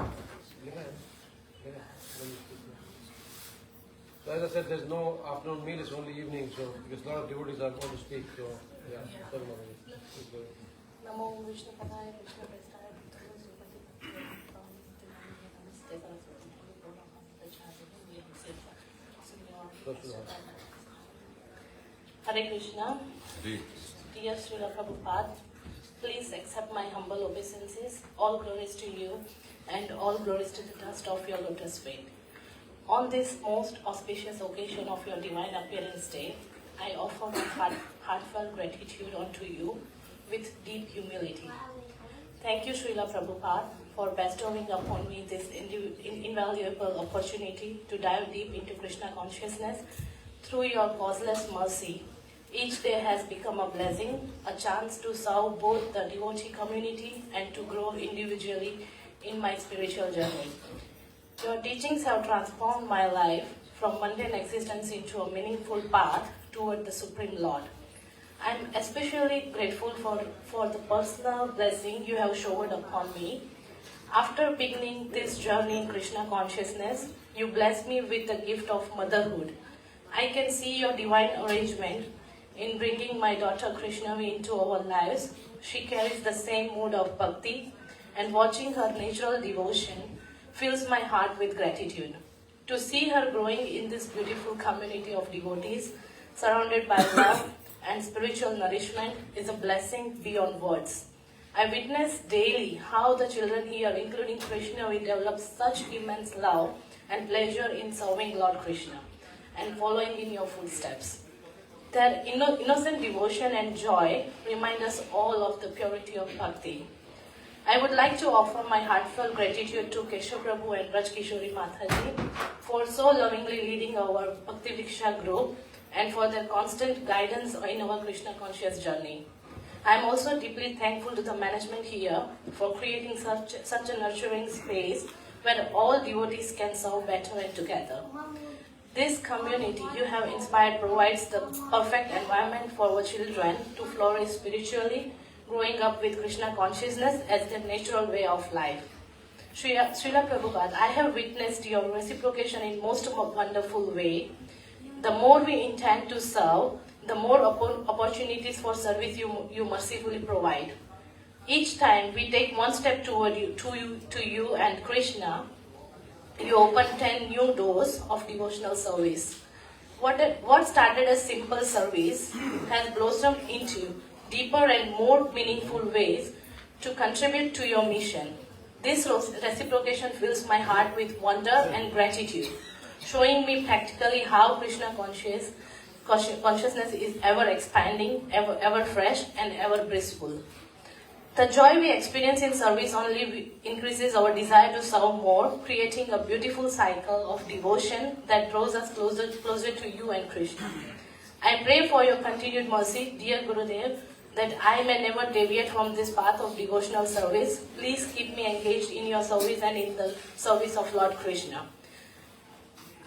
So as I said, there's no afternoon meal, it's only evening, so because a lot of devotees are going to speak, so yeah. Sorry, Mataji. Namo Vishnu Padaya Krishna Hare Krishna. Dear Srila Prabhupada, please accept my humble obeisances. All glories to you and all glories to the dust of your lotus feet. On this most auspicious occasion of your divine appearance day, I offer my heartfelt gratitude unto you with deep humility. Thank you, Srila Prabhupada, for bestowing upon me this invaluable opportunity to dive deep into Krishna consciousness through your causeless mercy Each day has become a blessing, a chance to serve both the devotee community and to grow individually in my spiritual journey. Your teachings have transformed my life from mundane existence into a meaningful path toward the Supreme Lord. I am especially grateful for the personal blessing you have showered upon me. After beginning this journey in Krishna consciousness, you blessed me with the gift of motherhood. I can see your divine arrangement in bringing my daughter Krishnavi into our lives. She carries the same mood of bhakti, and watching her natural devotion fills my heart with gratitude. To see her growing in this beautiful community of devotees, surrounded by love and spiritual nourishment, is a blessing beyond words. I witness daily how the children here, including Krishna, will develop such immense love and pleasure in serving Lord Krishna and following in your footsteps. Their innocent devotion and joy remind us all of the purity of bhakti. I would like to offer my heartfelt gratitude to Keshav Prabhu and Raj Kishori Mataji for so lovingly leading our Bhakti Vriksha group and for their constant guidance in our Krishna conscious journey. I am also deeply thankful to the management here for creating such a nurturing space where all devotees can serve better and together. This community you have inspired provides the perfect environment for our children to flourish spiritually, growing up with Krishna consciousness as their natural way of life. Srila Prabhupada, I have witnessed your reciprocation in most wonderful way. The more we intend to serve, the more opportunities for service you mercifully provide. Each time we take one step toward you and Krishna, you open 10 new doors of devotional service. What started as simple service has blossomed into deeper and more meaningful ways to contribute to your mission. This reciprocation fills my heart with wonder and gratitude, showing me practically how Krishna consciousness is ever expanding, ever fresh, and ever blissful. The joy we experience in service only increases our desire to serve more, creating a beautiful cycle of devotion that draws us closer to you and Krishna. I pray for your continued mercy, dear Gurudev, that I may never deviate from this path of devotional service. Please keep me engaged in your service and in the service of Lord Krishna.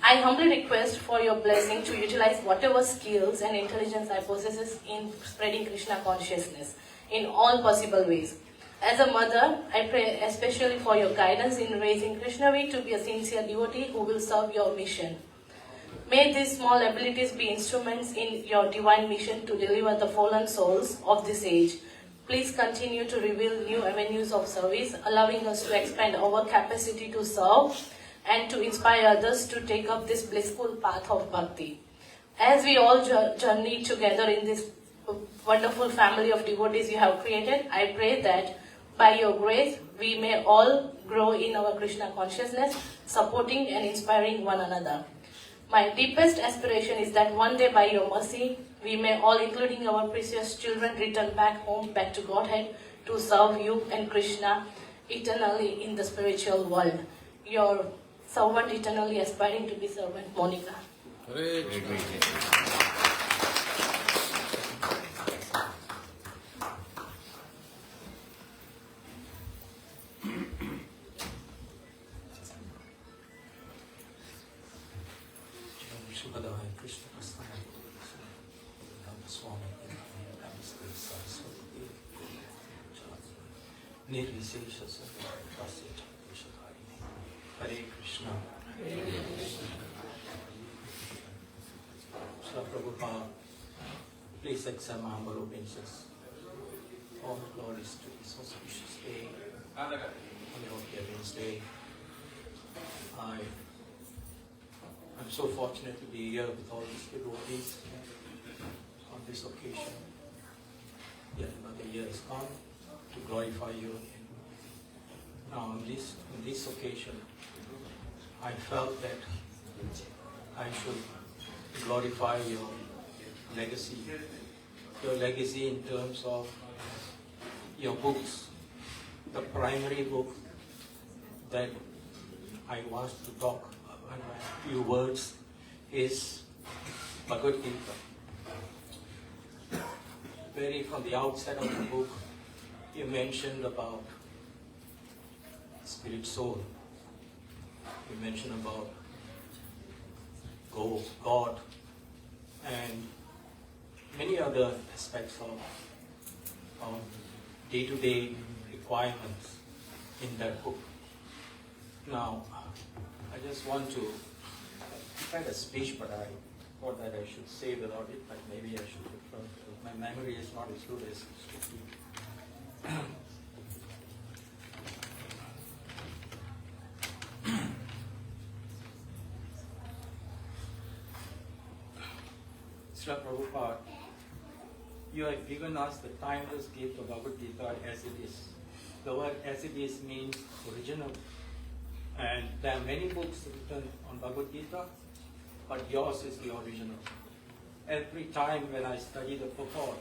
I humbly request for your blessing to utilize whatever skills and intelligence I possess in spreading Krishna consciousness in all possible ways. As a mother, I pray especially for your guidance in raising Krishnavi to be a sincere devotee who will serve your mission. May these small abilities be instruments in your divine mission to deliver the fallen souls of this age. Please continue to reveal new avenues of service, allowing us to expand our capacity to serve and to inspire others to take up this blissful path of bhakti. As we all journey together in this wonderful family of devotees you have created, I pray that by your grace, we may all grow in our Krishna consciousness, supporting and inspiring one another. My deepest aspiration is that one day by your mercy, we may all, including our precious children, return back home, back to Godhead, to serve you and Krishna eternally in the spiritual world. Your servant eternally aspiring to be servant, Monica. Hare Krishna. Hare Krishna. Srila Prabhupada, please accept my humble obeisances. All glories to this auspicious day, on your Heaven's Day. I'm so fortunate to be here with all these devotees on this occasion. Yet another year has come to glorify you again. Now on this occasion, I felt that I should glorify your legacy. Your legacy in terms of your books. The primary book that I want to talk in a few words is Bhagavad Gita. from the outset of the book, you mentioned about spirit soul. You mentioned about God and many other aspects of day-to-day requirements in that book. Now, I just want to prepare a speech, but I thought that I should say without it, but maybe I should refer to. My memory is not as good as it should be. Srila Prabhupada, you have given us the timeless gift of Bhagavad Gita as it is. The word as it is means original. And there are many books written on Bhagavad Gita, but yours is the original. Every time when I study the purport,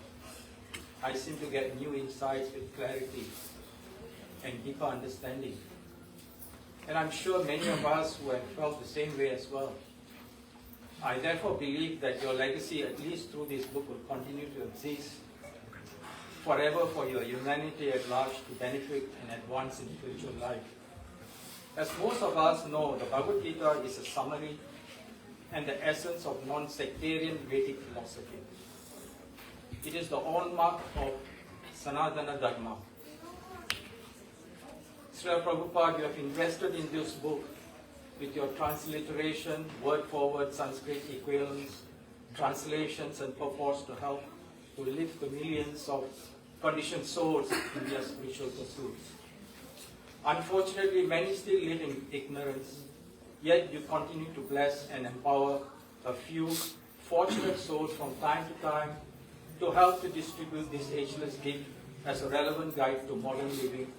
I seem to get new insights with clarity and deeper understanding. And I'm sure many of us who have felt the same way as well. I therefore believe that your legacy, at least through this book, will continue to exist forever for your humanity at large to benefit and advance in spiritual life. As most of us know, the Bhagavad Gita is a summary and the essence of non-sectarian Vedic philosophy. It is the hallmark of Sanatana Dharma. Srila Prabhupada, you have invested in this book with your transliteration, word-for-word Sanskrit equivalents, translations and purports to help to lift the millions of conditioned souls in their spiritual pursuits. Unfortunately, many still live in ignorance, yet you continue to bless and empower a few fortunate souls from time to time to help to distribute this ageless gift as a relevant guide to modern living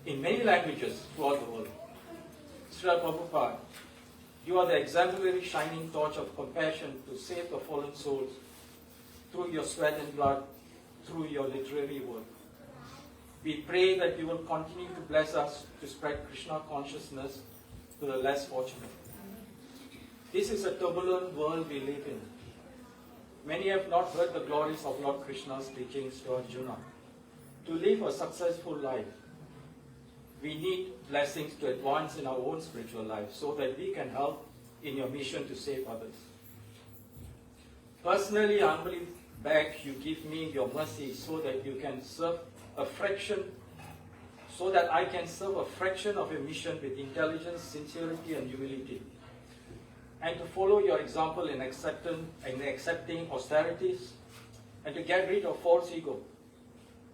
in many languages throughout the world. Srila Prabhupada, you are the exemplary shining torch of compassion to save the fallen souls through your sweat and blood, through your literary work. We pray that you will continue to bless us to spread Krishna consciousness to the less fortunate. This is a turbulent world we live in. Many have not heard the glories of Lord Krishna's teachings to Arjuna. To live a successful life, we need blessings to advance in our own spiritual life so that we can help in your mission to save others. Personally, I humbly beg you give me your mercy so that you can serve a fraction, so that I can serve a fraction of your mission with intelligence, sincerity, and humility, and to follow your example in accepting austerities, and to get rid of false ego,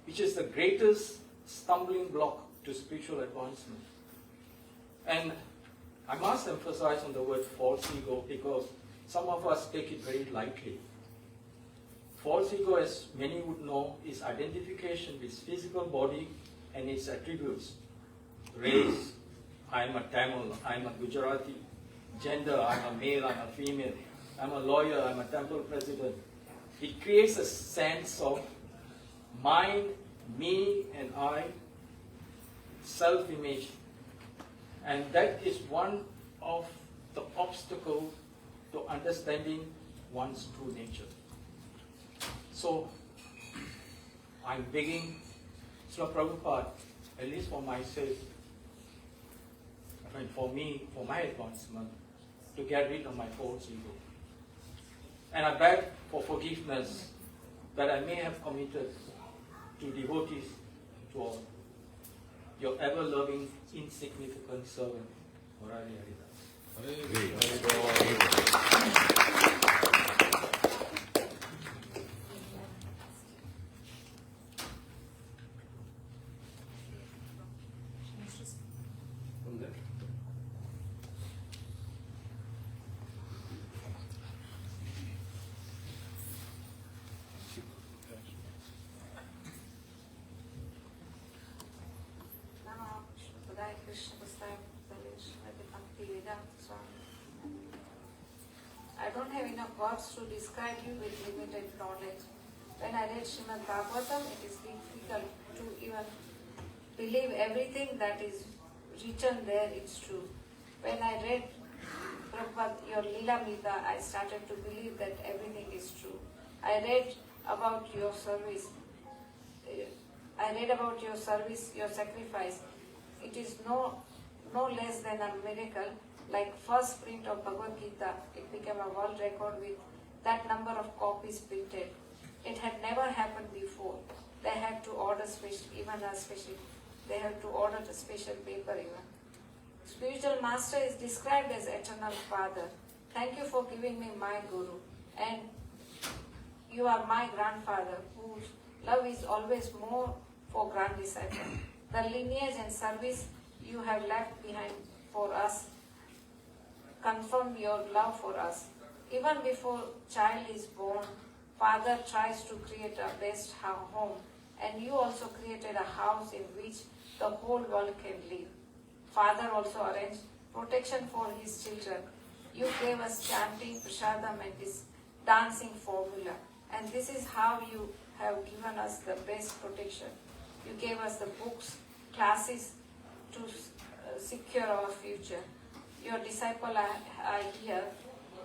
which is the greatest stumbling block to spiritual advancement. And I must emphasize on the word false ego because some of us take it very lightly. False ego, as many would know, is identification with physical body and its attributes. Race, I am a Tamil, I am a Gujarati. Gender, I am a male, I am a female. I am a lawyer, I am a temple president. It creates a sense of mine, me, and I, self-image. And that is one of the obstacles to understanding one's true nature. So, I'm begging Srila Prabhupada, at least for myself, and for me, for my advancement, to get rid of my false ego. And I beg for forgiveness that I may have committed to devotees to all. Your ever-loving, insignificant servant, Murari Haridas. I don't have enough words to describe you with limited knowledge. When I read Srimad Bhagavatam, it is difficult to even believe everything that is written there is true. When I read Prabhupada, your Lila Mita, I started to believe that everything is true. I read about your service. I read about your service, your sacrifice. It is no less than a miracle. Like first print of Bhagavad Gita, it became a world record with that number of copies printed. It had never happened before. They had to order they had to order the special paper even. Spiritual Master is described as Eternal Father. Thank you for giving me my Guru. And you are my grandfather, whose love is always more for grand disciple. The lineage and service you have left behind for us confirm your love for us. Even before child is born, Father tries to create a best home, and you also created a house in which the whole world can live. Father also arranged protection for his children. You gave us chanting, prasadam and this dancing formula. And this is how you have given us the best protection. You gave us the books, classes to secure our future. Your disciples are here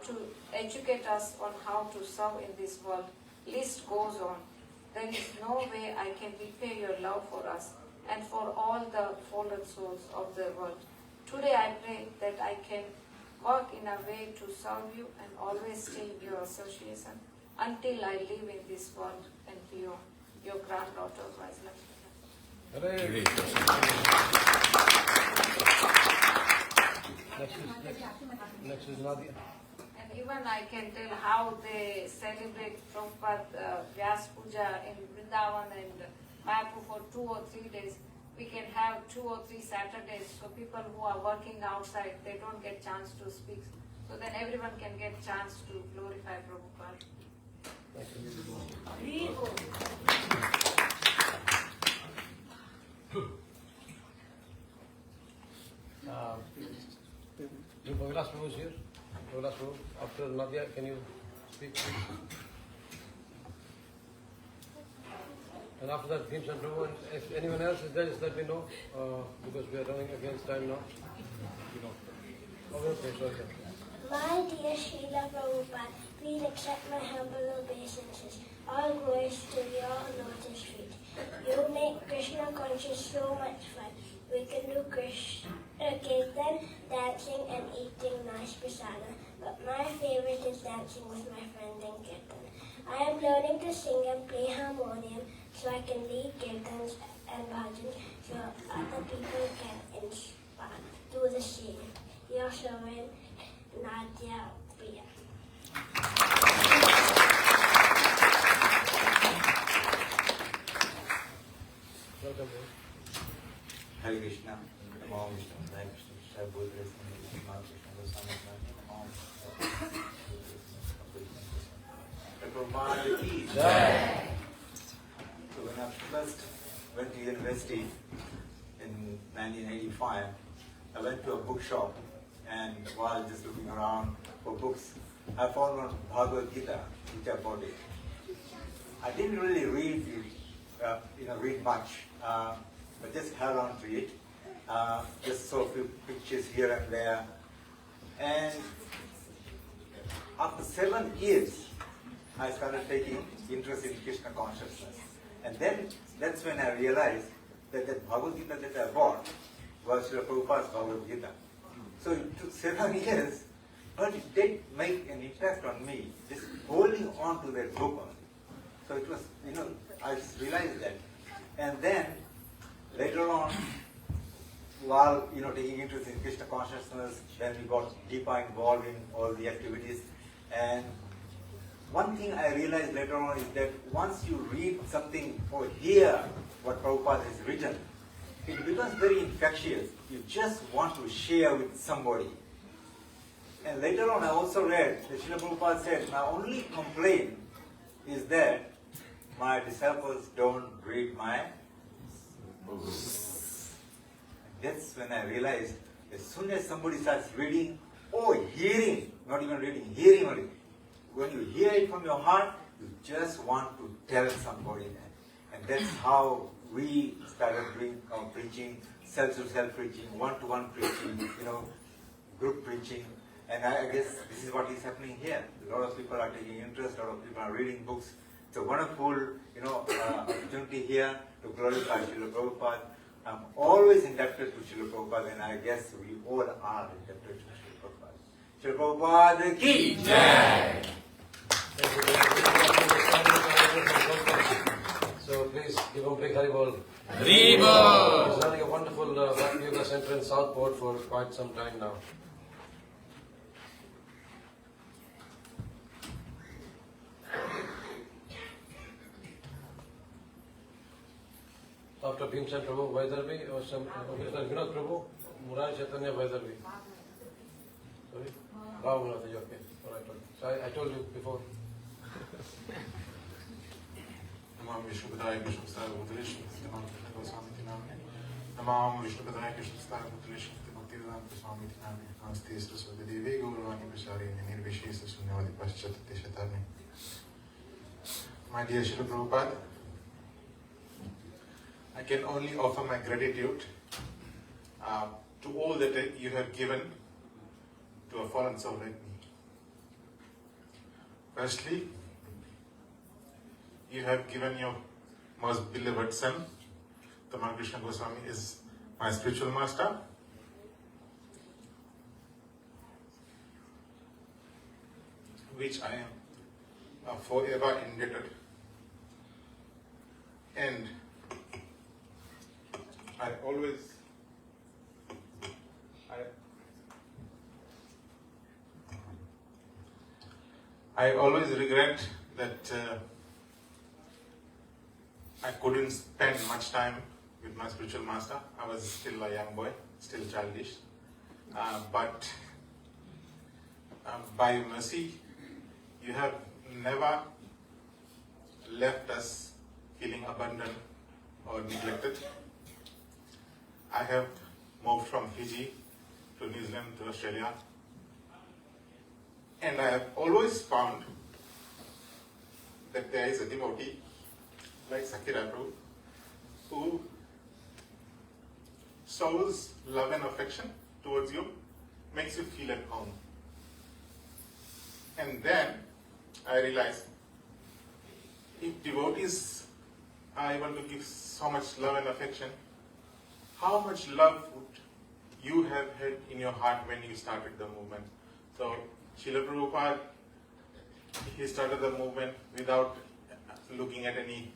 to educate us on how to serve in this world. List goes on. There is no way I can repay your love for us and for all the fallen souls of the world. Today I pray that I can work in a way to serve you and always stay in your association until I live in this world and beyond. Your granddaughter, Vyasa Puja. Next is Nadia. And even I can tell how they celebrate Prabhupada Vyasa Puja in Vrindavan and Mayapur for 2 or 3 days. We can have 2 or 3 Saturdays, so people who are working outside, they don't get chance to speak. So then everyone can get chance to glorify Prabhupada. Vyasa Prabhu is here. Vyasa Prabhu, after Nadia, can you speak please? And after that, Bhim and Prabhu, and if anyone else is there, just let me know, because we are running against time now. Okay, sorry. My dear Srila Prabhupada, please accept my humble obeisances. All glories to your lotus feet. You make Krishna conscious so much fun. We can do Kirtan, dancing and eating nice prasadam. But my favorite is dancing with my friend in Kirtan. I am learning to sing and play harmonium so I can lead Kirtans and bhajans so other people can inspire. Do the same. Your servant, Nadia Priya. Welcome. Hare Krishna, Namo Vishnu, Hare Krishna, Shai Bodhre, Namo Krishna, Prabhupada ki jai. So when I first went to university in 1985, I went to a bookshop, and while just looking around for books, I found one Bhagavad Gita, which I bought it. I didn't really read much, but just held on to it. Just saw a few pictures here and there. And after 7 years, I started taking interest in Krishna consciousness. And then that's when I realized that the Bhagavad Gita that I bought was Srila Prabhupada's Bhagavad Gita. So it took 7 years, but it did make an impact on me, just holding on to that book only. So it was, I just realized that. And then, later on, while, taking interest in Krishna consciousness, then we got deeper involved in all the activities. And one thing I realized later on is that once you read something or hear what Prabhupada has written, it becomes very infectious. You just want to share with somebody. And later on I also read that Srila Prabhupada said, my only complaint is that my disciples don't read my books. That's when I realized, as soon as somebody starts reading or hearing, not even reading, hearing only, when you hear it from your heart, you just want to tell somebody that. And that's how we started doing our preaching, self-to-self preaching, one-to-one preaching, group preaching. And I guess this is what is happening here. A lot of people are taking interest, a lot of people are reading books. It's a wonderful, opportunity here to glorify Srila Prabhupada. I'm always indebted to Srila Prabhupada, and I guess we all are indebted to Srila Prabhupada. Srila Prabhupada ki jai! So please give a big Haribol. Haribol! He's running a wonderful Bhakti Yoga Center in Southport for quite some time now. After Bhimsen Prabhu, Vaidarvi, or some Vinod Prabhu, Murari Chaitanya Vaidarvi. Sorry? Bhavanath, okay. Alright, so I told you before. Namam Vishnupadaya Krishnapastaya Bhutale Shrimati Bhaktivedanta Swamiti Namine. Namam Vishnupadaya Krishnapastaya Bhutale Shrimati Bhaktivedanta Swamiti Namine. Namaste Saraswati Devi Gauravani Pracharine Nirvishesha Shunyavadi Paschatati Shatarne. My dear Srila Prabhupada, I can only offer my gratitude to all that you have given to a fallen soul like me. Firstly, you have given your most beloved son, Tamal Krishna Goswami, is my spiritual master. Which I am forever indebted. And I always regret that I couldn't spend much time with my spiritual master. I was still a young boy, still childish. But by your mercy, you have never left us feeling abandoned or neglected. I have moved from Fiji to New Zealand to Australia, and I have always found that there is a devotee like Sakira Prabhu who shows love and affection towards you, makes you feel at home. And then I realized if devotees are able to give so much love and affection, how much love would you have had in your heart when you started the movement? So Srila Prabhupada, he started the movement without looking at any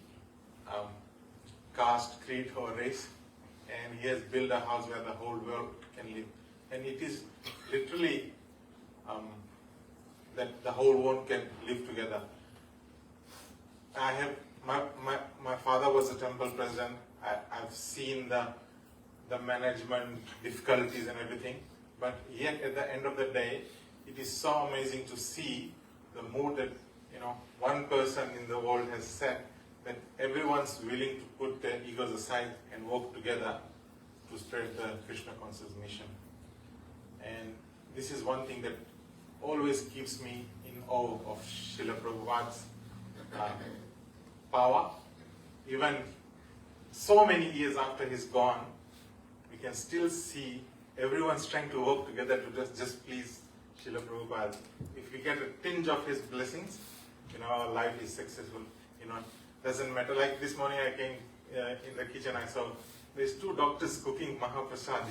caste, creed or race, and he has built a house where the whole world can live. And it is literally that the whole world can live together. I have my father was a temple president. I've seen the management difficulties and everything, but yet at the end of the day, it is so amazing to see the mood that one person in the world has set, that everyone's willing to put their egos aside and work together to spread the Krishna conscious mission. And this is one thing that always keeps me in awe of Srila Prabhupada's power. Even so many years after he's gone, we can still see everyone's trying to work together to just please Srila Prabhupada. If we get a tinge of his blessings, our life is successful. Doesn't matter. Like this morning I came in the kitchen, I saw there's 2 doctors cooking Mahaprasad,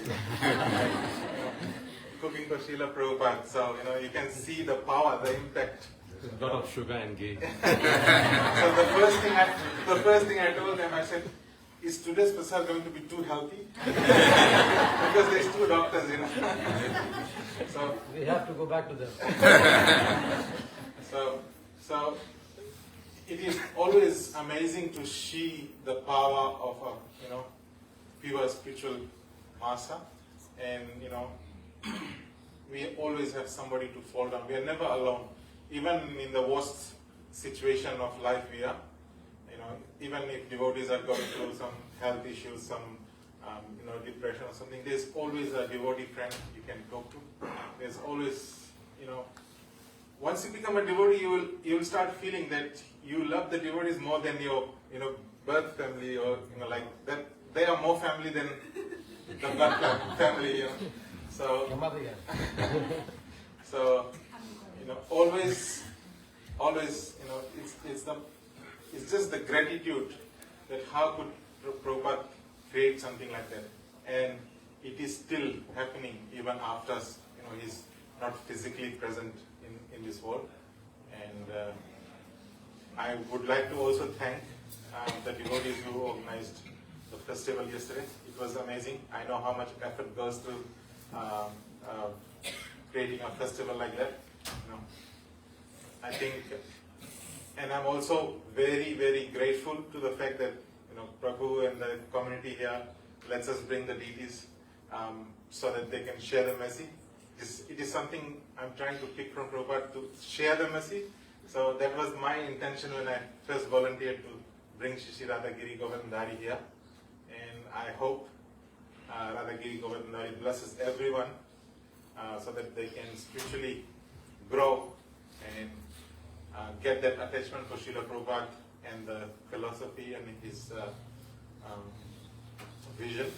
cooking for Srila Prabhupada. So, you can see the power, the impact. A lot of sugar and ghee. So the first thing I told them, I said, is today's prasad going to be too healthy? Because there's 2 doctors, So we have to go back to them. So it is always amazing to see the power of a pure spiritual master, and we always have somebody to fall down. We are never alone. Even in the worst situation of life we are, even if devotees are going through some health issues, some depression or something, there's always a devotee friend you can talk to. There's always, once you become a devotee, you will start feeling that you love the devotees more than your birth family, or like that. They are more family than the blood family. So always, it's the it's just the gratitude that how could Prabhupada create something like that, and it is still happening even after he's not physically present in this world. And I would like to also thank the devotees who organized the festival yesterday. It was amazing. I know how much effort goes to creating a festival like that. I think, and I'm also very, very grateful to the fact that Prabhu and the community here lets us bring the deities so that they can share the message. It is something I'm trying to pick from Prabhupada, to share the message. So that was my intention when I first volunteered to bring Shri Radhagiri Govardhandari here. And I hope Radhagiri Govardhandari blesses everyone so that they can spiritually grow and get that attachment for Srila Prabhupada and the philosophy and his vision.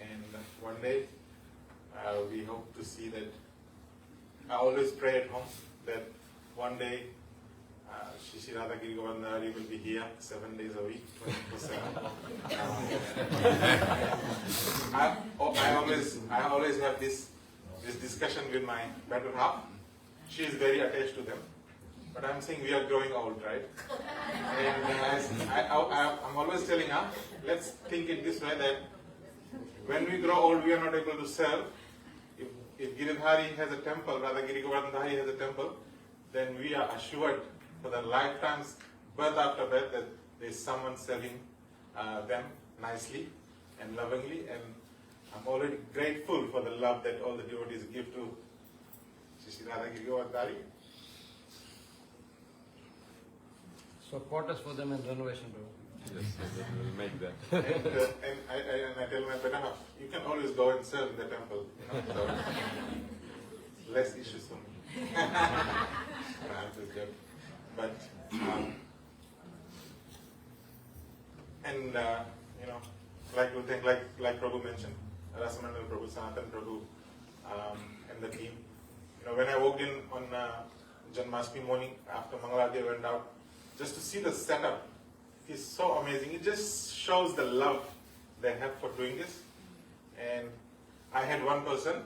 And one day we hope to see that. I always pray at home that one day Shri Radhagiri Govardhandari will be here 7 days a week, 24/7. I always have this discussion with my better half. She is very attached to them. But I'm saying we are growing old, right? And I'm always telling her, let's think it this way, that when we grow old, we are not able to serve. If Giridhari has a temple, Radhagiri Govardhandari has a temple, then we are assured for the lifetimes, birth after birth, that there is someone serving them nicely and lovingly. And I'm already grateful for the love that all the devotees give to Shri Radhagiri Govardhandari. So quarters for them and renovation, bro. Yes, we'll make that. and I tell my better half, you can always go and serve in the temple. So less issues for me. I'm just joking. But like to think, like Prabhu mentioned, Rasamandal Prabhu, Sanatan Prabhu, and the team. When I walked in on Janmashtami morning after Mangalarti went out, just to see the setup is so amazing. It just shows the love they have for doing this. And I had one person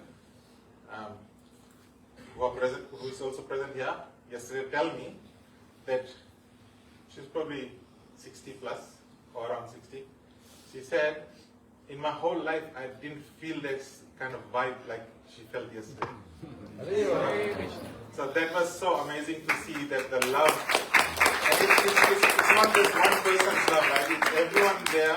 who is also present here yesterday tell me that she's probably 60 plus or around 60. She said, in my whole life I didn't feel this kind of vibe like she felt yesterday. So that was so amazing to see that the love. And it's not just one person's love, right? It's everyone there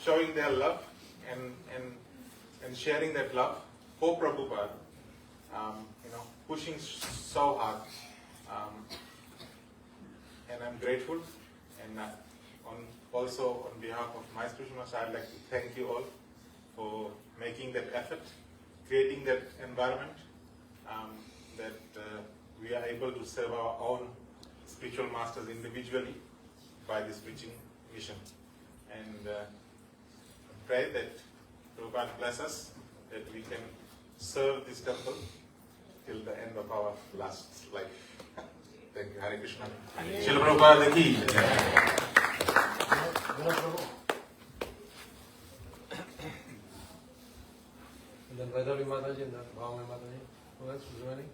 showing their love and sharing that love for Prabhupada. Pushing so hard. And I'm grateful. And also on behalf of my spiritual master, I'd like to thank you all for making that effort, creating that environment, that we are able to serve our own spiritual masters individually by this preaching mission. And pray that Prabhupada bless us, that we can serve this temple till the end of our last life. Thank you. Hare Krishna. Srila Prabhupada ki. And then Vaidari Mataji and then Bhavamai Mataji. Who else was running?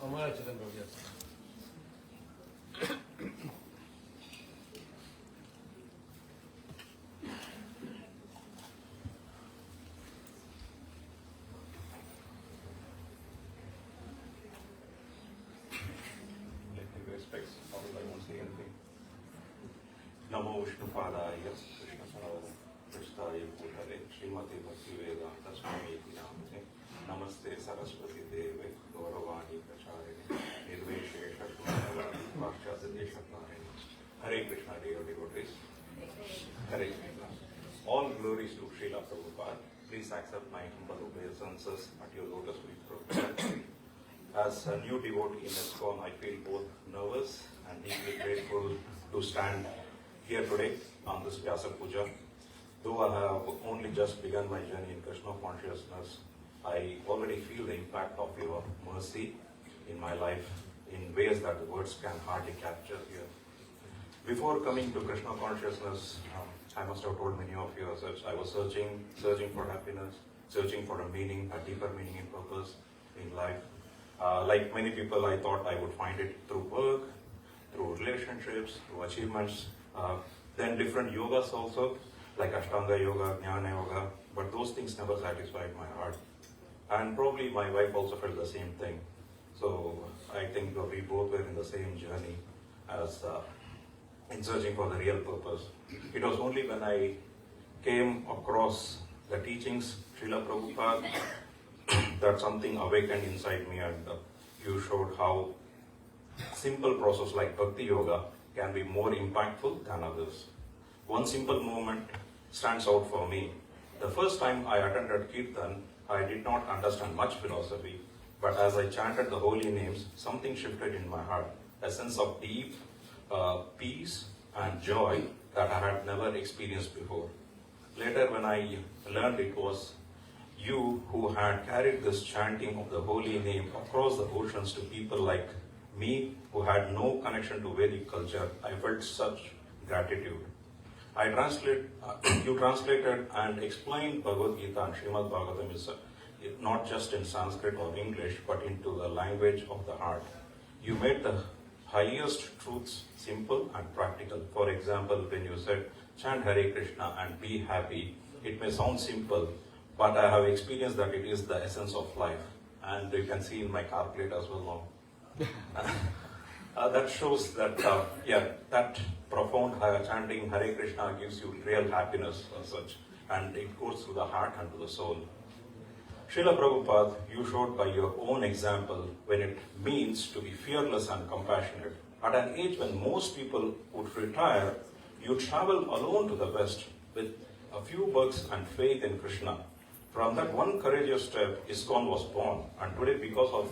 Amara Chidan, yes. Respects, although I won't say anything. Namo Vishnupadaya, Krishna Putale, Srimati Bhaktivedanta Swami Namate, Namaste Saraswati Deve, Gauravani Pracharine, Nirveshesha Shunyavadi, Pashchadadeshakarine. Hare Krishna, dear devotees. Hare Krishna. All glories to Srila Prabhupada. Please accept my humble obeisances at your lotus feet, Prabhupada. As a new devotee in ISKCON, I feel both nervous and deeply grateful to stand here today on this Vyasa Puja. Though I have only just begun my journey in Krishna consciousness, I already feel the impact of your mercy in my life. in ways that the words can hardly capture here. Before coming to Krishna consciousness, I must have told many of you, I was searching for happiness, searching for a meaning, a deeper meaning and purpose in life. Like many people, I thought I would find it through work, through relationships, through achievements, then different yogas also, like Ashtanga Yoga, Jnana Yoga, but those things never satisfied my heart. And probably my wife also felt the same thing. So I think we both were in the same journey as in searching for the real purpose. It was only when I came across the teachings, Srila Prabhupada, that something awakened inside me, and you showed how simple process like Bhakti Yoga can be more impactful than others. One simple moment stands out for me. The first time I attended Kirtan, I did not understand much philosophy, but as I chanted the holy names, something shifted in my heart, a sense of deep peace and joy that I had never experienced before. Later, when I learned it was you who had carried this chanting of the holy name across the oceans to people like me who had no connection to Vedic culture, I felt such gratitude. You translated and explained Bhagavad Gita and Srimad Bhagavatam not just in Sanskrit or English, but into the language of the heart. You made the highest truths simple and practical. For example, when you said, chant Hare Krishna and be happy, it may sound simple, but I have experienced that it is the essence of life. And you can see in my car plate as well now. That shows that, that profound chanting Hare Krishna gives you real happiness as such, and it goes through the heart and to the soul. Srila Prabhupada, you showed by your own example when it means to be fearless and compassionate. At an age when most people would retire, you travel alone to the West with a few bucks and faith in Krishna. From that one courageous step, ISKCON was born, and today because of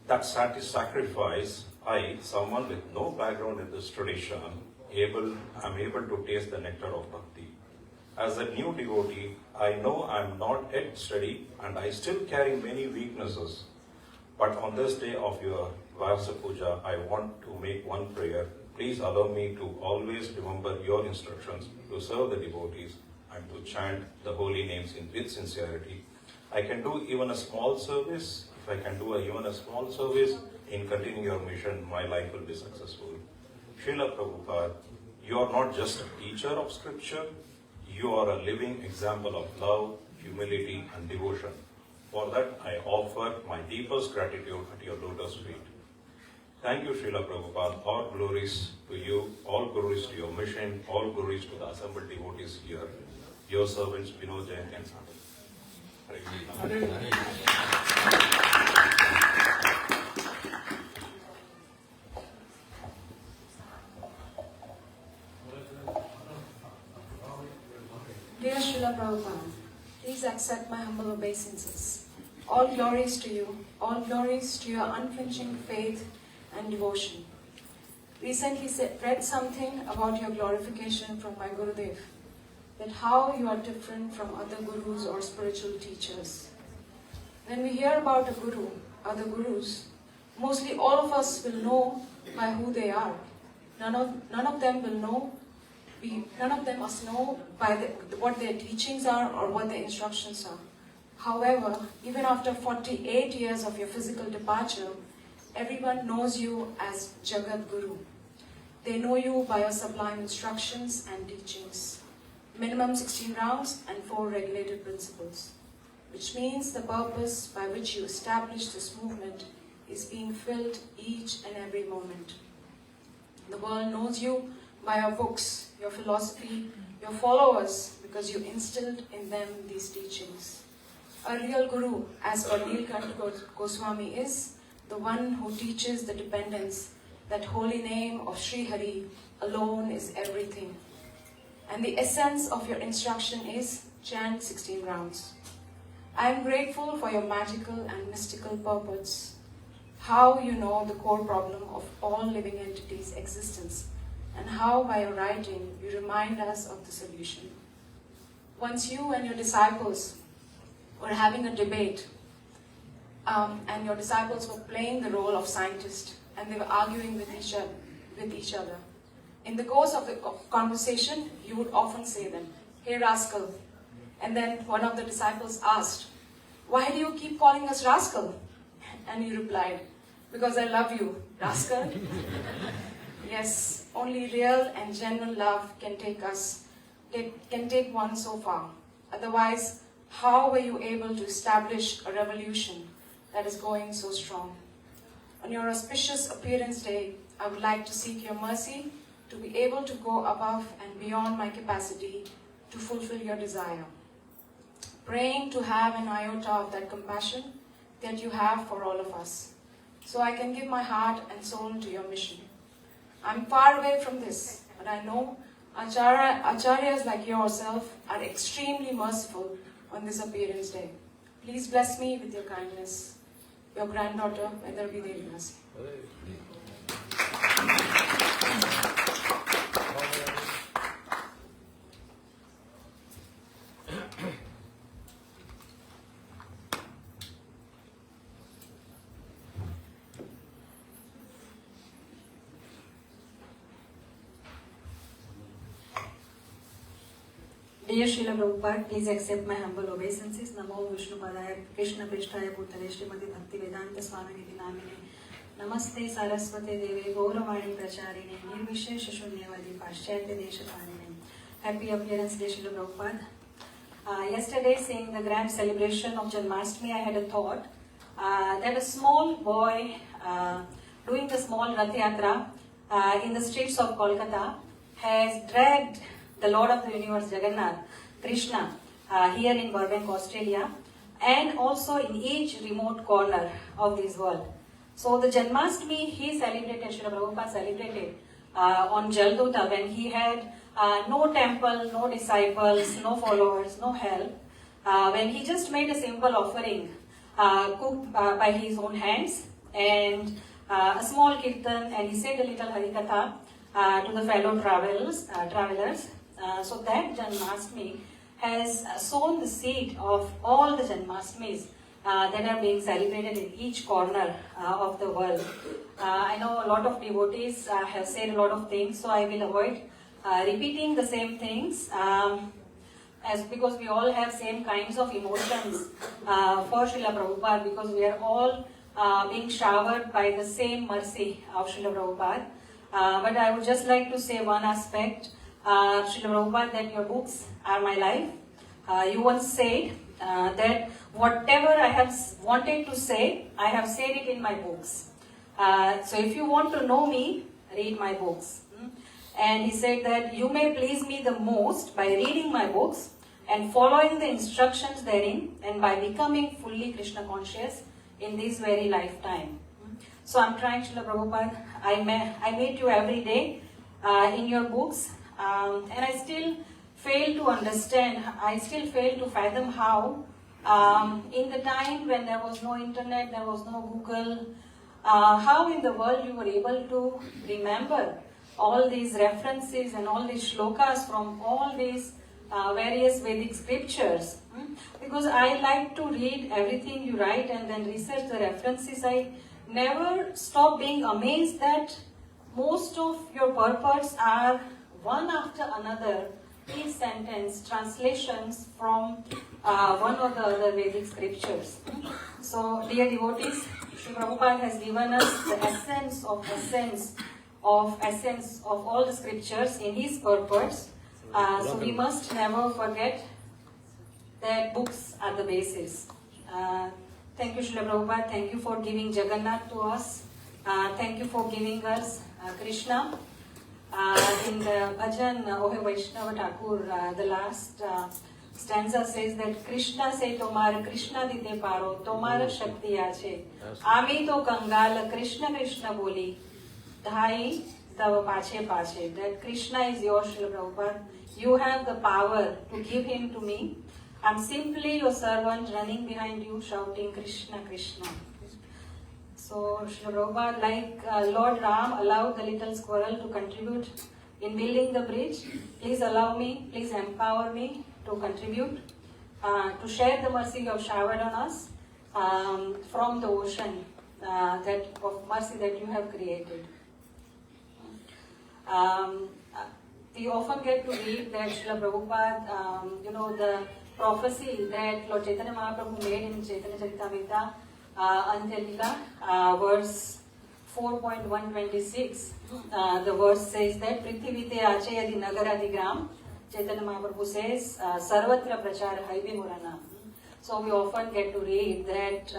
that sacrifice, I, someone with no background in this tradition, am able to taste the nectar of bhakti. As a new devotee, I know I am not yet steady and I still carry many weaknesses. But on this day of your Vyasa Puja, I want to make one prayer. Please allow me to always remember your instructions to serve the devotees and to chant the holy names with sincerity. I can do even a small service. If I can do even a small service in continuing your mission, my life will be successful. Srila Prabhupada, you are not just a teacher of scripture, you are a living example of love, humility, and devotion. For that, I offer my deepest gratitude at your lotus feet. Thank you, Srila Prabhupada. All glories to you, all glories to your mission, all glories to the assembled devotees here. Your servants, Vinod, Jayanti, and Sandhu. Hare Krishna. Dear Srila Prabhupada, please accept my humble obeisances. All glories to you, all glories to your unflinching faith and devotion. Recently read something about your glorification from my Gurudev, that how you are different from other gurus or spiritual teachers. When we hear about a guru, other gurus, mostly all of us will know by who they are. None of them will know. None of them must know by what their teachings are or what their instructions are. However, even after 48 years of your physical departure, everyone knows you as Jagat Guru. They know you by your sublime instructions and teachings. Minimum 16 rounds and 4 regulated principles. Which means the purpose by which you established this movement is being filled each and every moment. The world knows you by your books, your philosophy, your followers, because you instilled in them these teachings. A real guru, as per Neelkanta Goswami, is the one who teaches the dependence that holy name of Sri Hari alone is everything. And the essence of your instruction is chant 16 rounds. I am grateful for your magical and mystical purports, how you know the core problem of all living entities' existence, and how by your writing you remind us of the solution. Once you and your disciples were having a debate, and your disciples were playing the role of scientist, and they were arguing with each other. In the course of the conversation, you would often say them, "Hey rascal." And then one of the disciples asked, "Why do you keep calling us rascal?" And he replied, "Because I love you, rascal." Yes, only real and genuine love can take one so far. Otherwise, how were you able to establish a revolution that is going so strong? On your auspicious appearance day, I would like to seek your mercy to be able to go above and beyond my capacity to fulfill your desire. Praying to have an iota of that compassion that you have for all of us, so I can give my heart and soul to your mission. I'm far away from this, but I know Acharyas like yourself are extremely merciful on this appearance day. Please bless me with your kindness. Your granddaughter, Vedarvi Devdasi. Dear Srila Prabhupada, please accept my humble obeisances. Namo Vishnu Padaya, Krishna Prishtaya Bhutale, Srimati Bhakti Vedanta Swami Niti Namine. Namaste Saraswate Deve, Gauravani Pracharine, Nirvishesha Shunyavadi, Paschatya Deshapanine. Happy appearance, dear Srila Prabhupada. Yesterday, seeing the grand celebration of Janmashtami, I had a thought that a small boy doing the small Rath Yatra in the streets of Kolkata has dragged the Lord of the Universe, Jagannath, Krishna, here in Burbank, Australia, and also in each remote corner of this world. So the Janmashtami he celebrated, Srila Prabhupada celebrated on Jaldota when he had no temple, no disciples, no followers, no help. When he just made a simple offering cooked by his own hands and a small kirtan, and he said a little harikatha to the fellow travelers. So that Janmashtami has sown the seed of all the Janmashtamis that are being celebrated in each corner of the world. I know a lot of devotees have said a lot of things, so I will avoid repeating the same things because we all have same kinds of emotions for Srila Prabhupada, because we are all being showered by the same mercy of Srila Prabhupada. But I would just like to say one aspect, Srila Prabhupada, that your books are my life. You once said that whatever I have wanted to say, I have said it in my books. So if you want to know me, read my books. And he said that you may please me the most by reading my books and following the instructions therein, and by becoming fully Krishna conscious in this very lifetime. So I'm trying, Srila Prabhupada, I meet you every day in your books, and I still fail to understand, I still fail to fathom how in the time when there was no internet, there was no Google, how in the world you were able to remember all these references and all these shlokas from all these various Vedic scriptures. Because I like to read everything you write and then research the references. I never stop being amazed that most of your purports are one after another, each sentence, translations from one or the other Vedic scriptures. So, dear devotees, Srila Prabhupada has given us the essence of all the scriptures in his purports. So we must never forget that books are the basis. Thank you, Srila Prabhupada. Thank you for giving Jagannath to us. Thank you for giving us Krishna. In the bhajan, Ohe Vaishnava Thakur, the last stanza says that Krishna se tomar Krishna dite paro, tomar shakti ache. Ami to kangal Krishna Krishna boli, dhai tava pache pache. That Krishna is yours, Srila Prabhupada. You have the power to give him to me. I'm simply your servant running behind you shouting Krishna Krishna. So, Srila Prabhupada, like Lord Ram allowed the little squirrel to contribute in building the bridge, please allow me, please empower me to contribute, to share the mercy you have showered on us, from the ocean that of mercy that you have created. We often get to read that Srila Prabhupada, the prophecy that Lord Chaitanya Mahaprabhu made in Chaitanya Charitamrita, Antyalila, verse 4.126. The verse says that Prithivite Achayadi Nagaradi Gram. Chaitanya Mahaprabhu says, Sarvatra Prachara Haive Murana. So we often get to read that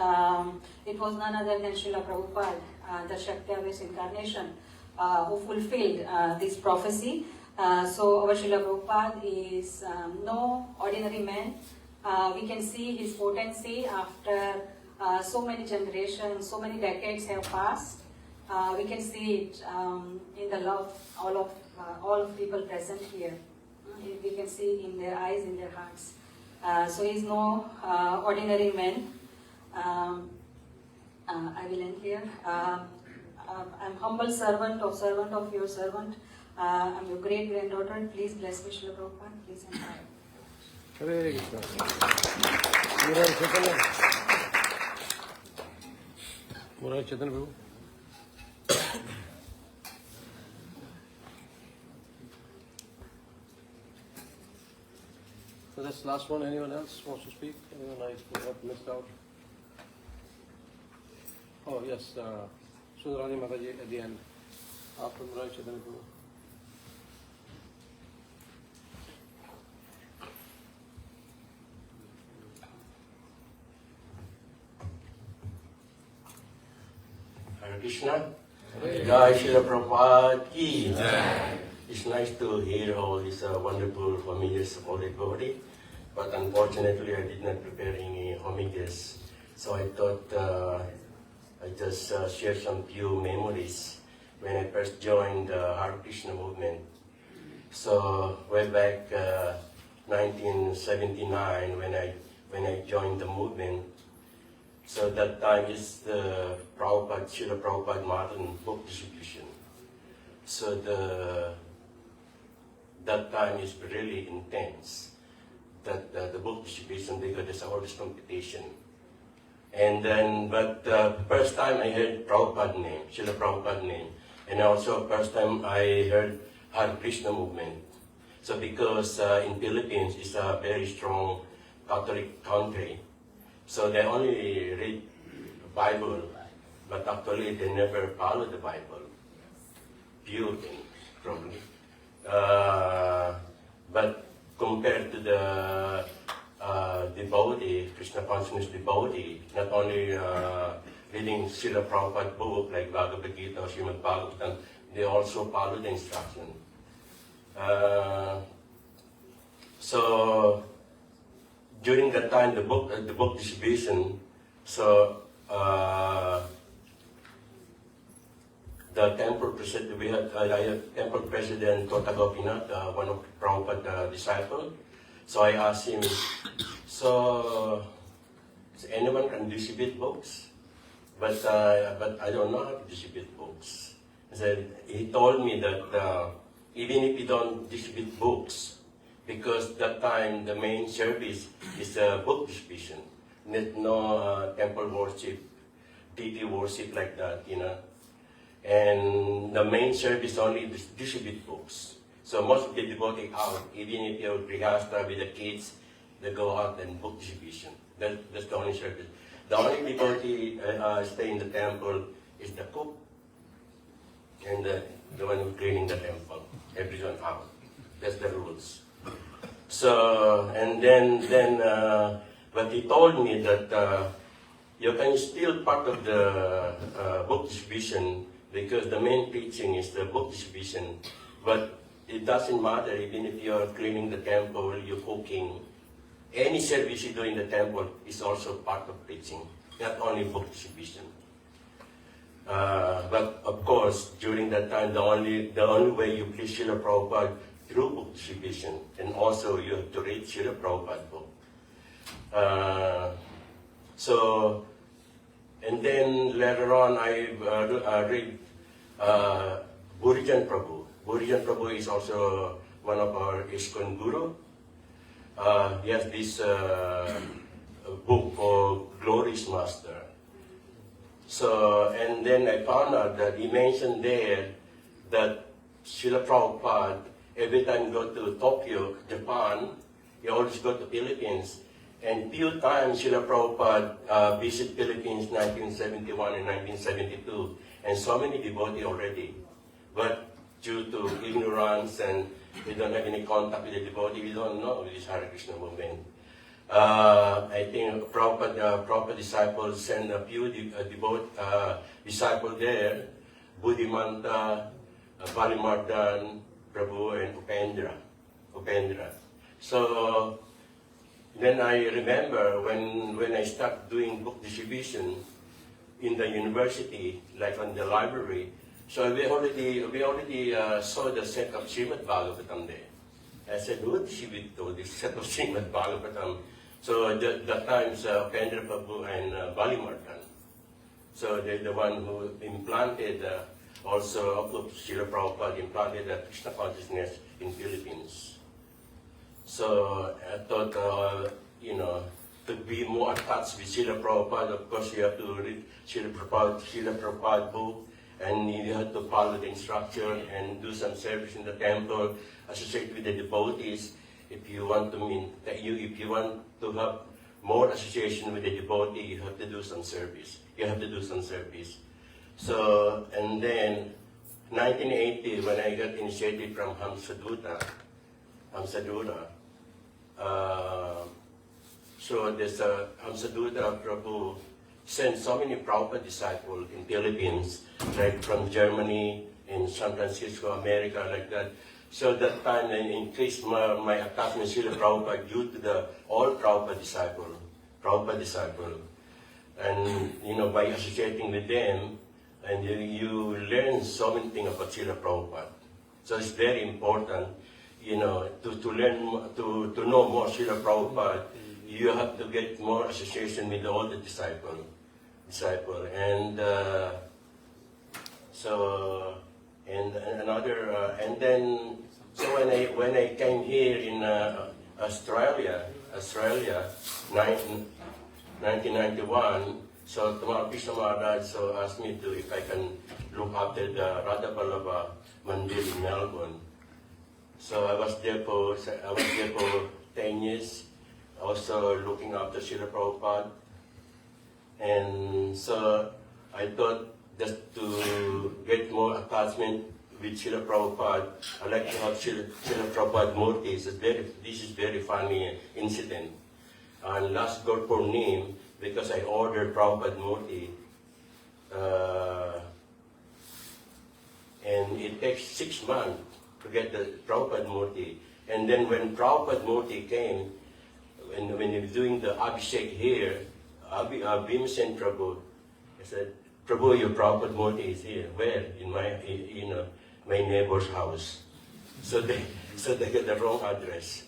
it was none other than Srila Prabhupada, the Shakti-Aves incarnation, who fulfilled this prophecy. So our Srila Prabhupada is no ordinary man. We can see his potency after so many generations, so many decades have passed. We can see it in the love all of people present here. We can see in their eyes, in their hearts. So he is no ordinary man. I will end here. I'm humble servant of your servant. I'm your great granddaughter. Please bless me, Srila Prabhupada. Please empower. Hare Krishna. Murari Chaitanya Prabhu. So that's the last one. Anyone else wants to speak? Anyone I have missed out? Oh yes, Sundarani Mataji at the end. After Murari Chaitanya Prabhu. Hare Krishna. Jai Srila Prabhupada ki. It's nice to hear all these wonderful homages of all the devotee, but unfortunately I did not prepare any homages. So I thought I just share some few memories when I first joined the Hare Krishna movement. So way back 1979 when I joined the movement. So that time is the Srila Prabhupada modern book distribution. So that time is really intense. That the book distribution, because there's all this competition. And then, but first time I heard Prabhupada name, Srila Prabhupada name, and also first time I heard Hare Krishna movement. So because in Philippines it's a very strong Catholic country, so they only read the Bible, but actually they never follow the Bible. Pure thing, probably. But compared to the devotee, Krishna consciousness devotee, not only reading Srila Prabhupada book like Bhagavad Gita or Srimad Bhagavatam, they also follow the instruction. So during that time, the book distribution, so the temple president, we had temple president Tota Gopinath, one of Prabhupada's disciples. So I asked him, so anyone can distribute books? But I don't know how to distribute books. He told me that even if you don't distribute books, because that time the main service is book distribution, no temple worship, deity worship like that, And the main service only distribute books. So most of the devotees out, even if you're grihastha with the kids, they go out and book distribution. That's the only service. The only devotee stay in the temple is the cook and the one who's cleaning the temple. Everyone out. That's the rules. So, and then but he told me that you can still part of the book distribution because the main preaching is the book distribution. But it doesn't matter even if you're cleaning the temple, you're cooking. Any service you do in the temple is also part of preaching, not only book distribution. But of course, during that time, the only way you please Srila Prabhupada through book distribution, and also you have to read Srila Prabhupada book. So, and then later on, I read Burijan Prabhu. Burijan Prabhu is also one of our ISKCON guru. He has this book called Glorious Master. So, and then I found out that he mentioned there that Srila Prabhupada, every time he go to Tokyo, Japan, he always go to Philippines. And few times Srila Prabhupada visited Philippines 1971 and 1972, and so many devotees already. But due to ignorance and we don't have any contact with the devotee, we don't know this Hare Krishna movement. I think Prabhupada disciples sent a few disciples there, Buddhimanta, Balimardan, Prabhu, and Upendra. So then I remember when I started doing book distribution in the university, like on the library, so we already saw the set of Srimad Bhagavatam there. I said, who distributed this set of Srimad Bhagavatam? So that times Upendra Prabhu and Balimardan. So they're the one who implanted, also Srila Prabhupada implanted the Krishna consciousness in Philippines. So I thought, to be more attached with Srila Prabhupada, of course you have to read Srila Prabhupada book, and you have to follow the instruction and do some service in the temple, associate with the devotees. If you want to have more association with the devotee, you have to do some service. So, and then 1980, when I got initiated from Hamsadutta, so this Hamsadutta Prabhu sent so many Prabhupada disciples in Philippines, like from Germany, in San Francisco, America, like that. So that time I increased my attachment to Srila Prabhupada due to the all Prabhupada disciple. And by associating with them, and you learn so many things about Srila Prabhupada. So it's very important, to learn, to know more Srila Prabhupada, you have to get more association with all the disciple. And so, and another, and then, so when I came here in Australia, 1991, so Tamal Krishna Maharaj asked me if I can look after the Radha Vallabha Mandir in Melbourne. So I was there for 10 years, also looking after Srila Prabhupada. And so I thought just to get more attachment with Srila Prabhupada, I like to have Srila Prabhupada Murti. This is very funny incident. And last God Purnim, because I ordered Prabhupada Murti, and it takes 6 months to get the Prabhupada Murti. And then when Prabhupada Murti came, when you're doing the Abhishek here, Bhimsen Prabhu, I said, Prabhu, your Prabhupada Murti is here. Where? In my neighbor's house. So they get the wrong address.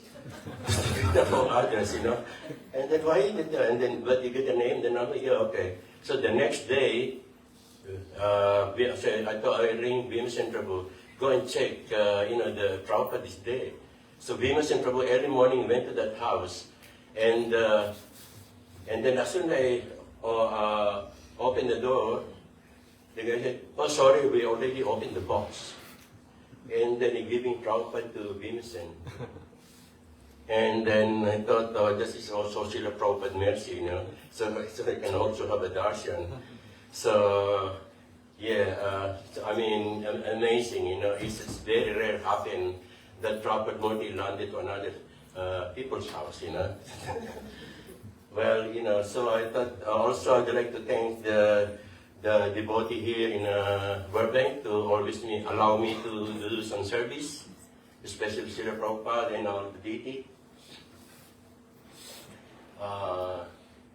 And then why did that? And then, but you get the name, the number, yeah, okay. So the next day, I ring Bhimsen Prabhu, go and check, the Prabhupada is there. So Bhimsen Prabhu early morning went to that house, and then as soon as I opened the door, the guy said, oh sorry, we already opened the box. And then he giving Prabhupada to Bhimsen. And then I thought, this is also Srila Prabhupada mercy, so I can also have a darshan. So, yeah, amazing, it's very rare happen that Prabhupada Murti landed to another people's house, Well, so I thought also I'd like to thank the devotee here in Burbank to always allow me to do some service, especially Srila Prabhupada and all the deity.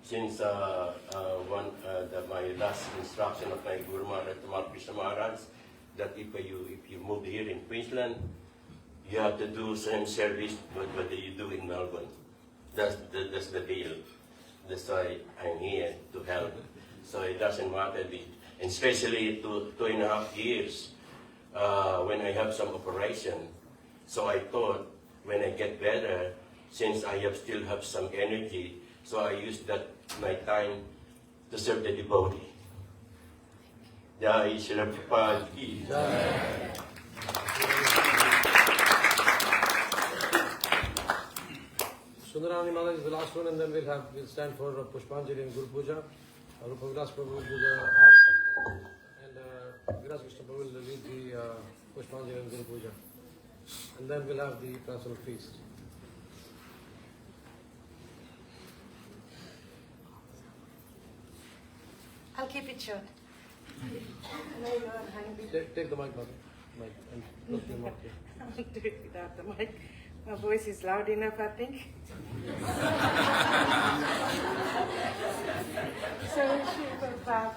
Since my last instruction of my Guru Maharaj, Tamal Krishna Maharaj, that if you move here in Queensland, you have to do same service what you do in Melbourne. That's the deal. That's why I'm here to help. So it doesn't matter, and especially 2.5 years when I have some operation. So I thought when I get better, since I still have some energy, So I use that my time to serve the devotee. Jai Srila Prabhupada ki Jai. Sundarani Mala is the last one, and then we'll stand for Pushpanjali and Gurupuja. Vyasa Puja will do the art, and Vyasa Puja will lead the Pushpanjali and Gurupuja. And then we'll have the Transcendental Feast. I'll keep it short. Take the mic, Mother. Mic, and look your mouth here. I'll do it without the mic. My voice is loud enough, I think. So, Shri Prabhupada,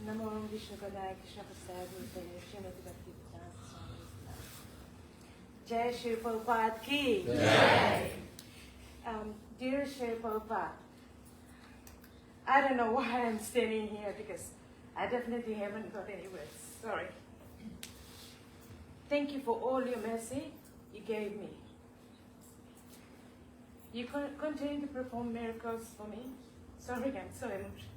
Namo Vishnu Padaya Krishna Prasad Bhutale Srimati Bhakti Vedanta Swami. Jai Shri Prabhupada ki Jai. Dear Shri Prabhupada, I don't know why I'm standing here because I definitely haven't got any words. Sorry. Thank you for all your mercy you gave me. You continue to perform miracles for me. Sorry, I'm so emotional.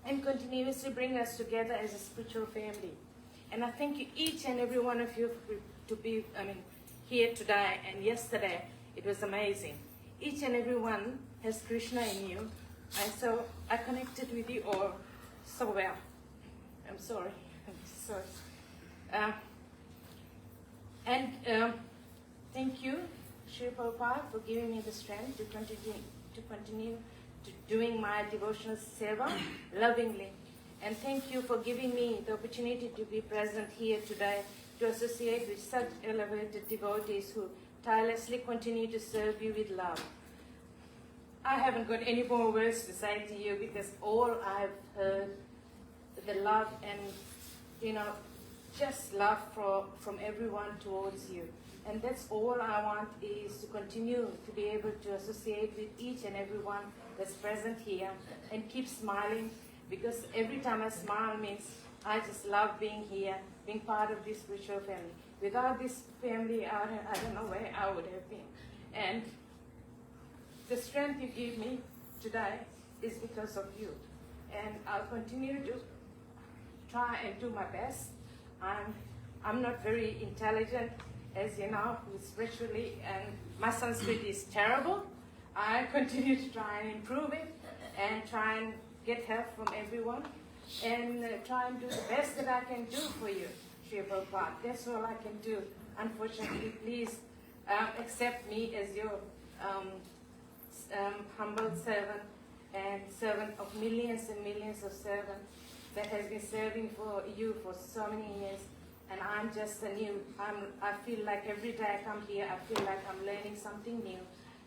And continuously bring us together as a spiritual family. And I thank you, each and every one of you, to be here today and yesterday. It was amazing. Each and every one has Krishna in you. And so I connected with you all so well. I'm sorry. I'm sorry. Thank you, Sri Prabhupada, for giving me the strength to continue doing my devotional seva lovingly. And thank you for giving me the opportunity to be present here today to associate with such elevated devotees who tirelessly continue to serve you with love. I haven't got any more words to say to you because all I've heard, the love and, just love from everyone towards you. And that's all I want, is to continue to be able to associate with each and every one that's present here and keep smiling, because every time I smile means I just love being here, being part of this spiritual family. Without this family, I don't know where I would have been. And the strength you give me today is because of you. And I'll continue to try and do my best. I'm not very intelligent, as you know, spiritually, and my Sanskrit is terrible. I continue to try and improve it and try and get help from everyone and try and do the best that I can do for you, Sri Prabhupada. That's all I can do. Unfortunately, please accept me as your humble servant and servant of millions and millions of servants that has been serving for you for so many years. And I'm just a new, I feel like every day I come here, I feel like I'm learning something new.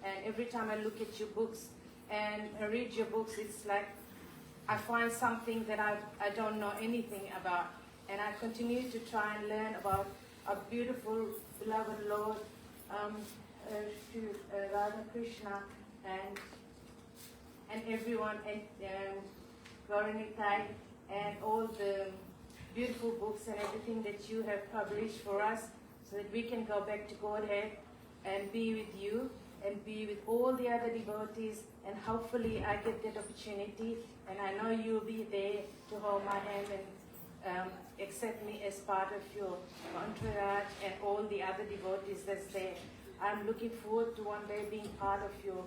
And every time I look at your books and I read your books, it's like I find something that I don't know anything about. And I continue to try and learn about our beautiful, beloved Lord, Radha Krishna, and everyone, and Gauranitai, and all the beautiful books and everything that you have published for us, so that we can go back to Godhead and be with you and be with all the other devotees, and hopefully I get that opportunity, and I know you'll be there to hold my hand and accept me as part of your entourage and all the other devotees that's there. I'm looking forward to one day being part of your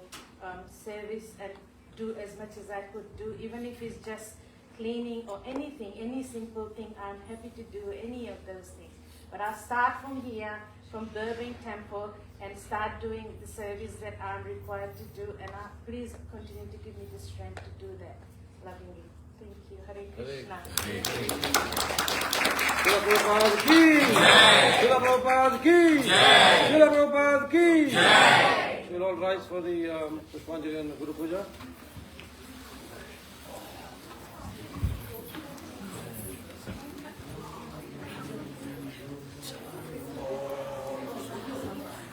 service and do as much as I could do, even if it's just cleaning or anything, any simple thing. I'm happy to do any of those things. But I'll start from here, from Burbank Temple, and start doing the service that I'm required to do. And please continue to give me the strength to do that. Lovingly. Thank you. Hare Krishna. Srila Prabhupada ki Jai! Srila Prabhupada ki Jai! Srila Prabhupada ki Jai! We'll all rise for the Pushpanjali and Gurupuja.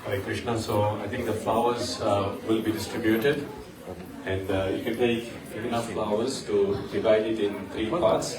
Hare Krishna. So I think the flowers will be distributed, and you can take enough flowers to divide it in 3 parts.